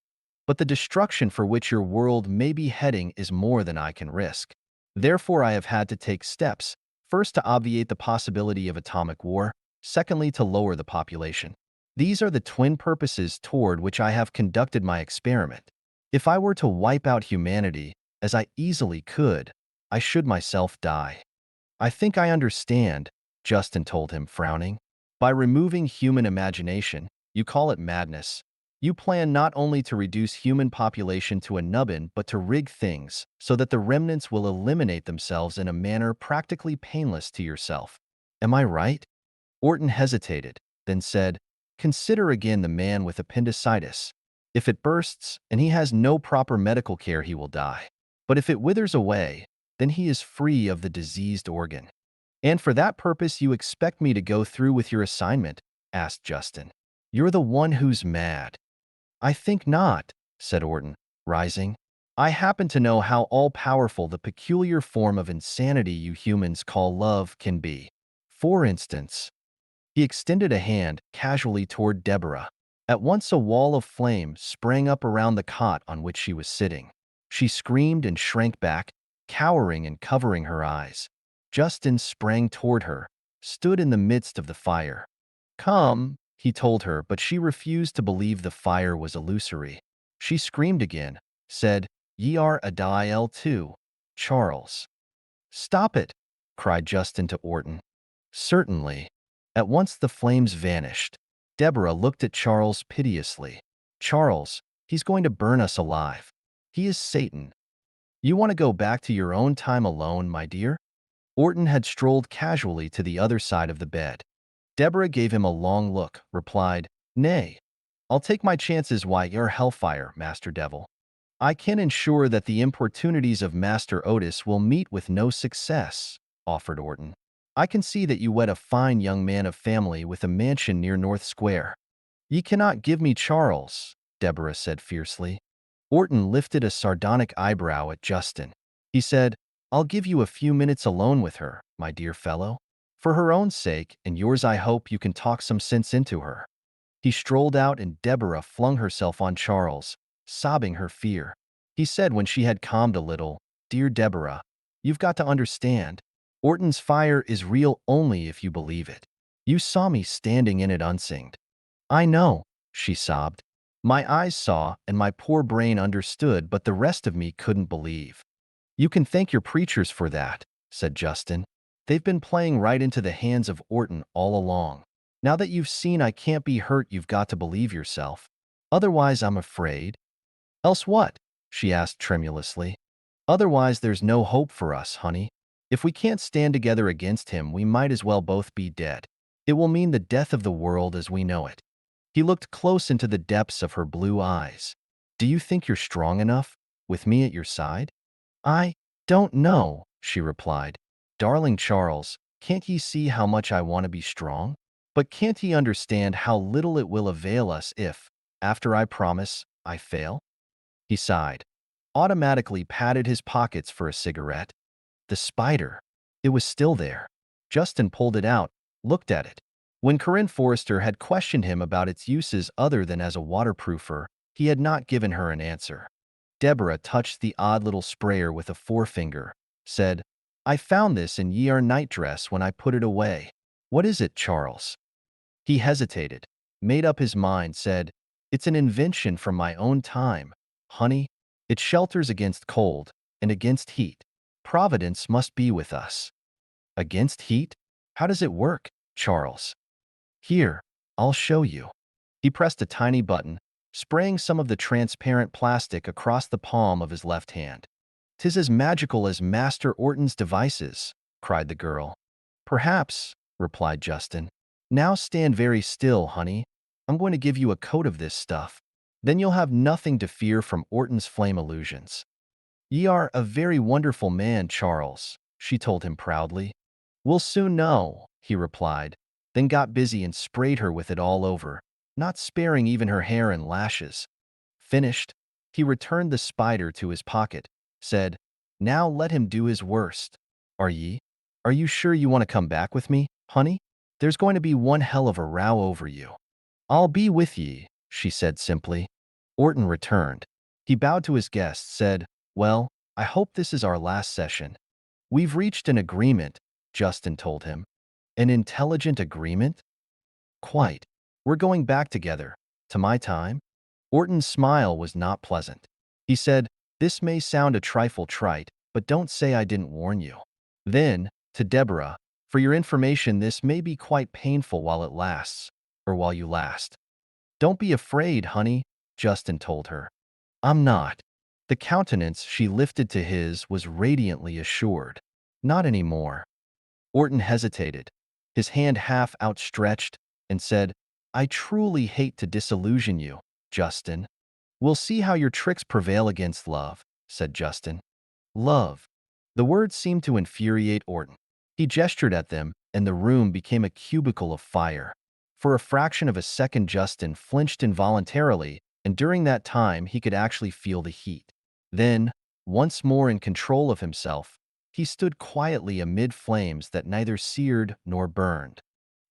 but the destruction for which your world may be heading is more than I can risk. Therefore, I have had to take steps, first to obviate the possibility of atomic war, secondly to lower the population. These are the twin purposes toward which I have conducted my experiment. If I were to wipe out humanity, as I easily could, I should myself die. I think I understand, Justin told him, frowning. By removing human imagination, you call it madness. You plan not only to reduce human population to a nubbin, but to rig things so that the remnants will eliminate themselves in a manner practically painless to yourself. Am I right? Orton hesitated, then said, Consider again the man with appendicitis. If it bursts and he has no proper medical care, he will die. But if it withers away, then he is free of the diseased organ. And for that purpose you expect me to go through with your assignment? Asked Justin. You're the one who's mad. I think not, said Orton, rising. I happen to know how all-powerful the peculiar form of insanity you humans call love can be. For instance, he extended a hand casually toward Deborah. At once a wall of flame sprang up around the cot on which she was sitting. She screamed and shrank back, cowering and covering her eyes. Justin sprang toward her, stood in the midst of the fire. Come, he told her, but she refused to believe the fire was illusory. She screamed again, said, Ye are a dial too, Charles. Stop it, cried Justin to Orton. Certainly. At once the flames vanished. Deborah looked at Charles piteously. Charles, he's going to burn us alive. He is Satan. You want to go back to your own time alone, my dear? Orton had strolled casually to the other side of the bed. Deborah gave him a long look, replied, Nay, I'll take my chances. Why, you're hellfire, Master Devil. I can ensure that the importunities of Master Otis will meet with no success, offered Orton. I can see that you wed a fine young man of family with a mansion near North Square. Ye cannot give me Charles, Deborah said fiercely. Orton lifted a sardonic eyebrow at Justin. He said, I'll give you a few minutes alone with her, my dear fellow. For her own sake and yours, I hope you can talk some sense into her. He strolled out and Deborah flung herself on Charles, sobbing her fear. He said when she had calmed a little, Dear Deborah, you've got to understand. Orton's fire is real only if you believe it. You saw me standing in it unsinged. I know, she sobbed. My eyes saw and my poor brain understood, but the rest of me couldn't believe. You can thank your preachers for that, said Justin. They've been playing right into the hands of Orton all along. Now that you've seen I can't be hurt, you've got to believe yourself. Otherwise, I'm afraid. Else what? She asked tremulously. Otherwise, there's no hope for us, honey. If we can't stand together against him, we might as well both be dead. It will mean the death of the world as we know it. He looked close into the depths of her blue eyes. Do you think you're strong enough, with me at your side? I don't know, she replied. Darling Charles, can't ye see how much I want to be strong? But can't he understand how little it will avail us if, after I promise, I fail? He sighed, automatically patted his pockets for a cigarette. The spider. It was still there. Justin pulled it out, looked at it. When Corinne Forrester had questioned him about its uses other than as a waterproofer, he had not given her an answer. Deborah touched the odd little sprayer with a forefinger, said, I found this in your nightdress when I put it away. What is it, Charles? He hesitated, made up his mind, said, It's an invention from my own time, honey. It shelters against cold and against heat. Providence must be with us. Against heat? How does it work, Charles? Here, I'll show you. He pressed a tiny button, spraying some of the transparent plastic across the palm of his left hand. "'Tis as magical as Master Orton's devices," cried the girl. "Perhaps," replied Justin. "Now stand very still, honey. I'm going to give you a coat of this stuff. Then you'll have nothing to fear from Orton's flame illusions." "Ye are a very wonderful man, Charles," she told him proudly. "We'll soon know," he replied, then got busy and sprayed her with it all over, not sparing even her hair and lashes. Finished, he returned the spider to his pocket, said, "Now let him do his worst. Are you sure you want to come back with me, honey? There's going to be one hell of a row over you." "I'll be with ye," she said simply. Orton returned. He bowed to his guest, said, "Well, I hope this is our last session." "We've reached an agreement," Justin told him. "An intelligent agreement?" "Quite. We're going back together, to my time." Orton's smile was not pleasant. He said, "This may sound a trifle trite, but don't say I didn't warn you." Then, to Deborah, "For your information, this may be quite painful while it lasts, or while you last." "Don't be afraid, honey," Justin told her. "I'm not." The countenance she lifted to his was radiantly assured. "Not anymore." Orton hesitated, his hand half outstretched, and said, "I truly hate to disillusion you, Justin." "We'll see how your tricks prevail against love," said Justin. "Love." The words seemed to infuriate Orton. He gestured at them, and the room became a cubicle of fire. For a fraction of a second, Justin flinched involuntarily, and during that time he could actually feel the heat. Then, once more in control of himself, he stood quietly amid flames that neither seared nor burned.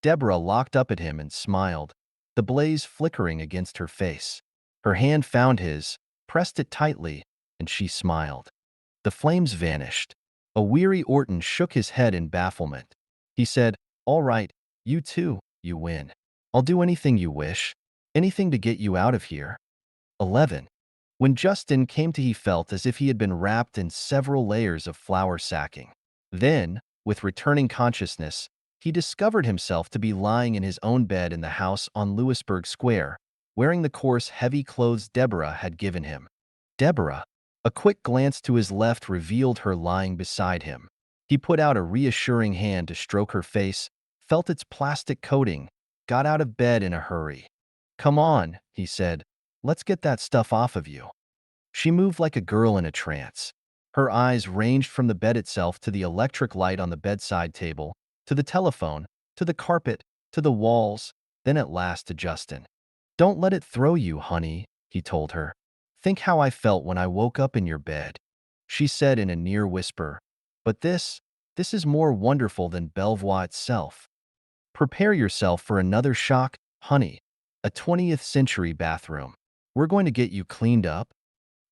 Deborah looked up at him and smiled, the blaze flickering against her face. Her hand found his, pressed it tightly, and she smiled. The flames vanished. A weary Orton shook his head in bafflement. He said, "All right, you too, you win. I'll do anything you wish. Anything to get you out of here." 11. When Justin came to, he felt as if he had been wrapped in several layers of flour sacking. Then, with returning consciousness, he discovered himself to be lying in his own bed in the house on Louisburg Square, wearing the coarse, heavy clothes Deborah had given him. Deborah. A quick glance to his left revealed her lying beside him. He put out a reassuring hand to stroke her face, felt its plastic coating, got out of bed in a hurry. "Come on," he said. "Let's get that stuff off of you." She moved like a girl in a trance. Her eyes ranged from the bed itself to the electric light on the bedside table, to the telephone, to the carpet, to the walls, then at last to Justin. "Don't let it throw you, honey," he told her. "Think how I felt when I woke up in your bed." She said in a near whisper, "But this is more wonderful than Belvoir itself. Prepare yourself for another shock, honey. A 20th century bathroom. We're going to get you cleaned up."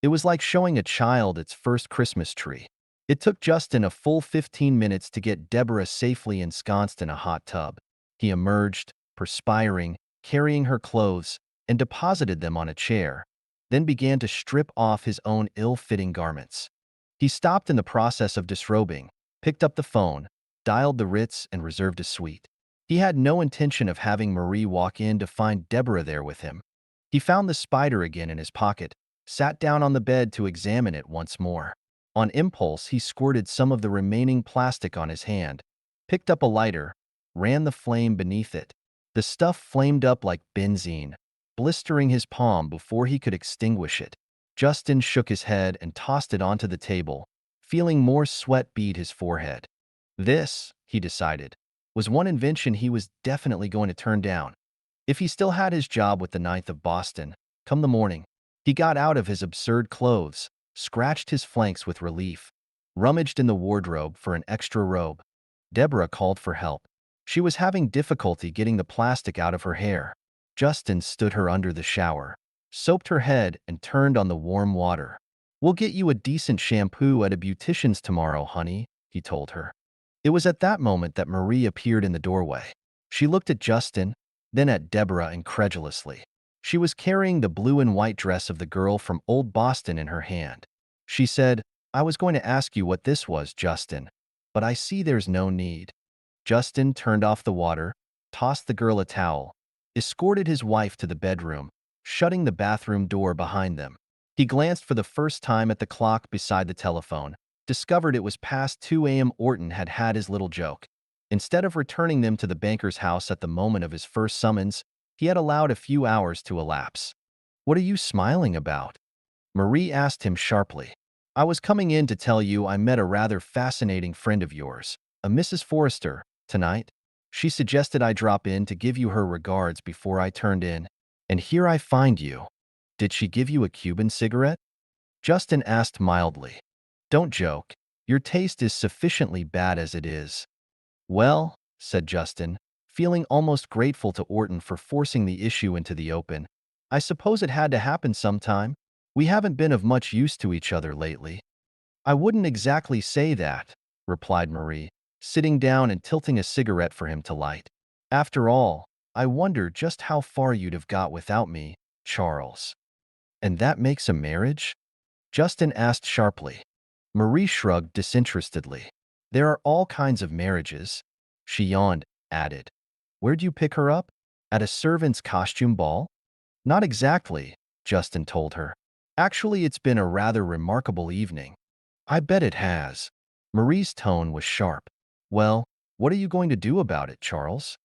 It was like showing a child its first Christmas tree. It took Justin a full 15 minutes to get Deborah safely ensconced in a hot tub. He emerged, perspiring, carrying her clothes, and deposited them on a chair, then began to strip off his own ill-fitting garments. He stopped in the process of disrobing, picked up the phone, dialed the Ritz, and reserved a suite. He had no intention of having Marie walk in to find Deborah there with him. He found the spider again in his pocket, sat down on the bed to examine it once more. On impulse, he squirted some of the remaining plastic on his hand, picked up a lighter, ran the flame beneath it. The stuff flamed up like benzene, blistering his palm before he could extinguish it. Justin shook his head and tossed it onto the table, feeling more sweat bead his forehead. This, he decided, was one invention he was definitely going to turn down. If he still had his job with the Ninth of Boston, come the morning, he got out of his absurd clothes, scratched his flanks with relief, rummaged in the wardrobe for an extra robe. Deborah called for help. She was having difficulty getting the plastic out of her hair. Justin stood her under the shower, soaped her head, and turned on the warm water. "We'll get you a decent shampoo at a beautician's tomorrow, honey," he told her. It was at that moment that Marie appeared in the doorway. She looked at Justin, then at Deborah incredulously. She was carrying the blue and white dress of the girl from Old Boston in her hand. She said, "I was going to ask you what this was, Justin, but I see there's no need." Justin turned off the water, tossed the girl a towel, escorted his wife to the bedroom, shutting the bathroom door behind them. He glanced for the first time at the clock beside the telephone, discovered it was past 2 a.m. Orton had had his little joke. Instead of returning them to the banker's house at the moment of his first summons, he had allowed a few hours to elapse. "What are you smiling about?" Marie asked him sharply. "I was coming in to tell you I met a rather fascinating friend of yours, a Mrs. Forrester, tonight. She suggested I drop in to give you her regards before I turned in, and here I find you." "Did she give you a Cuban cigarette?" Justin asked mildly. "Don't joke. Your taste is sufficiently bad as it is." "Well," said Justin, feeling almost grateful to Orton for forcing the issue into the open, "I suppose it had to happen sometime. We haven't been of much use to each other lately." "I wouldn't exactly say that," replied Marie, sitting down and tilting a cigarette for him to light. "After all, I wonder just how far you'd have got without me, Charles." "And that makes a marriage?" Justin asked sharply. Marie shrugged disinterestedly. "There are all kinds of marriages." She yawned, added, "Where'd you pick her up? At a servant's costume ball?" "Not exactly," Justin told her. "Actually, it's been a rather remarkable evening." "I bet it has." Marie's tone was sharp. "Well, what are you going to do about it, Charles?"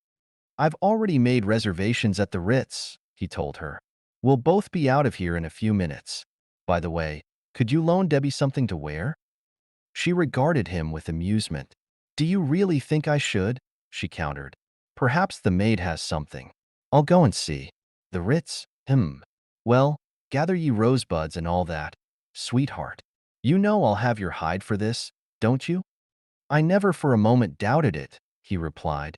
"I've already made reservations at the Ritz," he told her. "We'll both be out of here in a few minutes. By the way, could you loan Debbie something to wear?" She regarded him with amusement. "Do you really think I should?" she countered. "Perhaps the maid has something. I'll go and see." "The Ritz? Well, gather ye rosebuds and all that. Sweetheart, you know I'll have your hide for this, don't you?" "I never for a moment doubted it," he replied.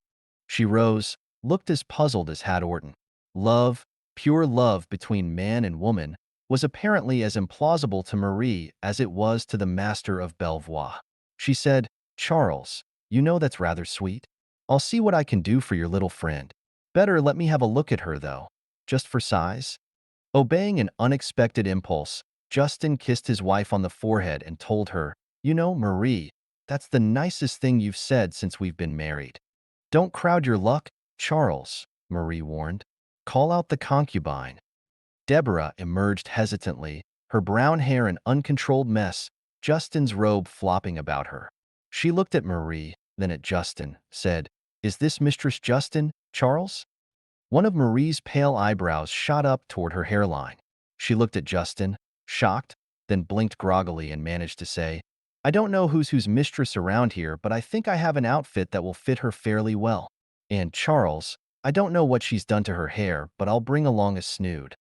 She rose, looked as puzzled as had Orton. Love, pure love between man and woman, was apparently as implausible to Marie as it was to the master of Belvoir. She said, "Charles, you know that's rather sweet. I'll see what I can do for your little friend. Better let me have a look at her, though, just for size." Obeying an unexpected impulse, Justin kissed his wife on the forehead and told her, "You know, Marie, that's the nicest thing you've said since we've been married." "Don't crowd your luck, Charles," Marie warned. "Call out the concubine." Deborah emerged hesitantly, her brown hair an uncontrolled mess, Justin's robe flopping about her. She looked at Marie, then at Justin, said, "Is this Mistress Justin, Charles?" One of Marie's pale eyebrows shot up toward her hairline. She looked at Justin, shocked, then blinked groggily and managed to say, "I don't know who's mistress around here, but I think I have an outfit that will fit her fairly well. And, Charles, I don't know what she's done to her hair, but I'll bring along a snood."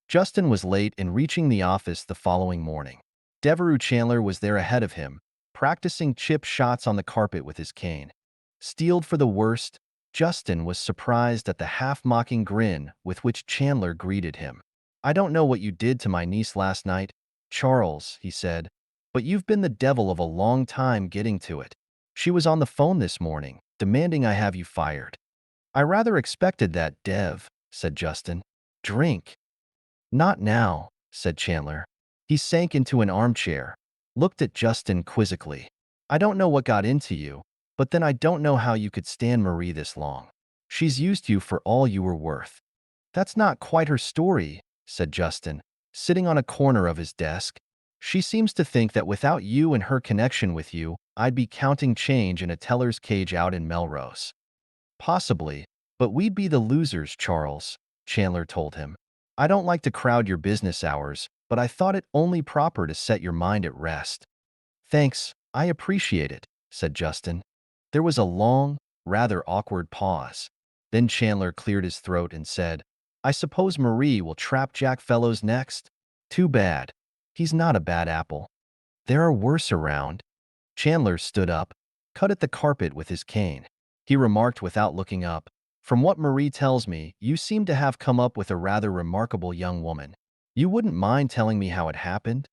Justin was late in reaching the office the following morning. Devereux Chandler was there ahead of him, practicing chip shots on the carpet with his cane. Steeled for the worst, Justin was surprised at the half-mocking grin with which Chandler greeted him. "I don't know what you did to my niece last night, Charles," he said, "but you've been the devil of a long time getting to it. She was on the phone this morning, demanding I have you fired." "I rather expected that, Dev," said Justin. "Drink." "Not now," said Chandler. He sank into an armchair, looked at Justin quizzically. "I don't know what got into you, but then I don't know how you could stand Marie this long. She's used you for all you were worth." "That's not quite her story," said Justin, sitting on a corner of his desk. "She seems to think that without you and her connection with you, I'd be counting change in a teller's cage out in Melrose." "Possibly, but we'd be the losers, Charles," Chandler told him. "I don't like to crowd your business hours, but I thought it only proper to set your mind at rest." "Thanks, I appreciate it," said Justin. There was a long, rather awkward pause. Then Chandler cleared his throat and said, "I suppose Marie will trap Jack Fellows next? Too bad. He's not a bad apple. There are worse around." Chandler stood up, cut at the carpet with his cane. He remarked without looking up, "From what Marie tells me, you seem to have come up with a rather remarkable young woman. You wouldn't mind telling me how it happened?"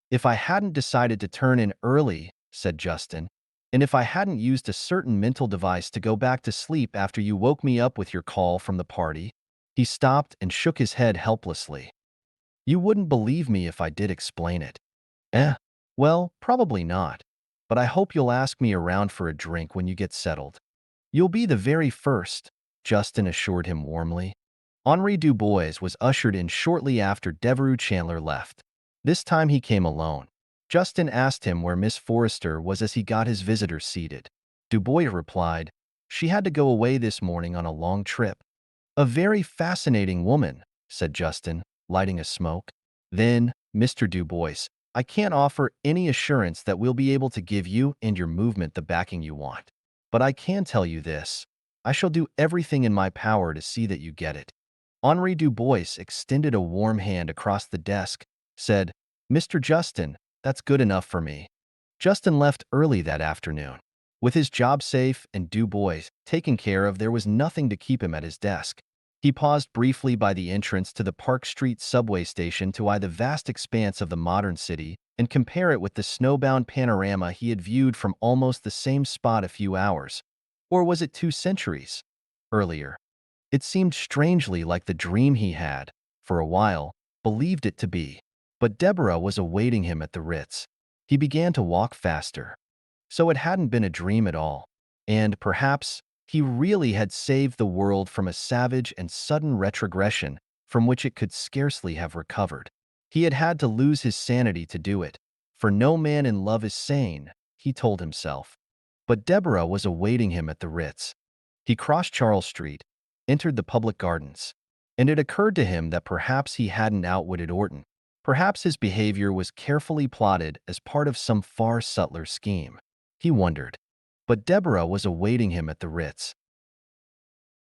"If I hadn't decided to turn in early," said Justin. And if I hadn't used a certain mental device to go back to sleep after you woke me up with your call from the party?" He stopped and shook his head helplessly. "You wouldn't believe me if I did explain it." "Eh? Well, probably not. But I hope you'll ask me around for a drink when you get settled." "You'll be the very first," Justin assured him warmly. Henri Dubois was ushered in shortly after Devereux Chandler left. This time he came alone. Justin asked him where Miss Forrester was as he got his visitor seated. Dubois replied, "She had to go away this morning on a long trip." "A very fascinating woman," said Justin, lighting a smoke. "Then, Mr. Dubois, I can't offer any assurance that we'll be able to give you and your movement the backing you want. But I can tell you this. I shall do everything in my power to see that you get it." Henri Dubois extended a warm hand across the desk, said, "Mr. Justin, that's good enough for me." Justin left early that afternoon. With his job safe and Dubois taken care of, there was nothing to keep him at his desk. He paused briefly by the entrance to the Park Street subway station to eye the vast expanse of the modern city and compare it with the snowbound panorama he had viewed from almost the same spot a few hours, or was it 2 centuries, earlier. It seemed strangely like the dream he had, for a while, believed it to be. But Deborah was awaiting him at the Ritz. He began to walk faster. So it hadn't been a dream at all. And, perhaps, he really had saved the world from a savage and sudden retrogression from which it could scarcely have recovered. He had had to lose his sanity to do it, for no man in love is sane, he told himself. But Deborah was awaiting him at the Ritz. He crossed Charles Street, entered the public gardens, and it occurred to him that perhaps he hadn't outwitted Orton. Perhaps his behavior was carefully plotted as part of some far subtler scheme. He wondered. But Deborah was awaiting him at the Ritz.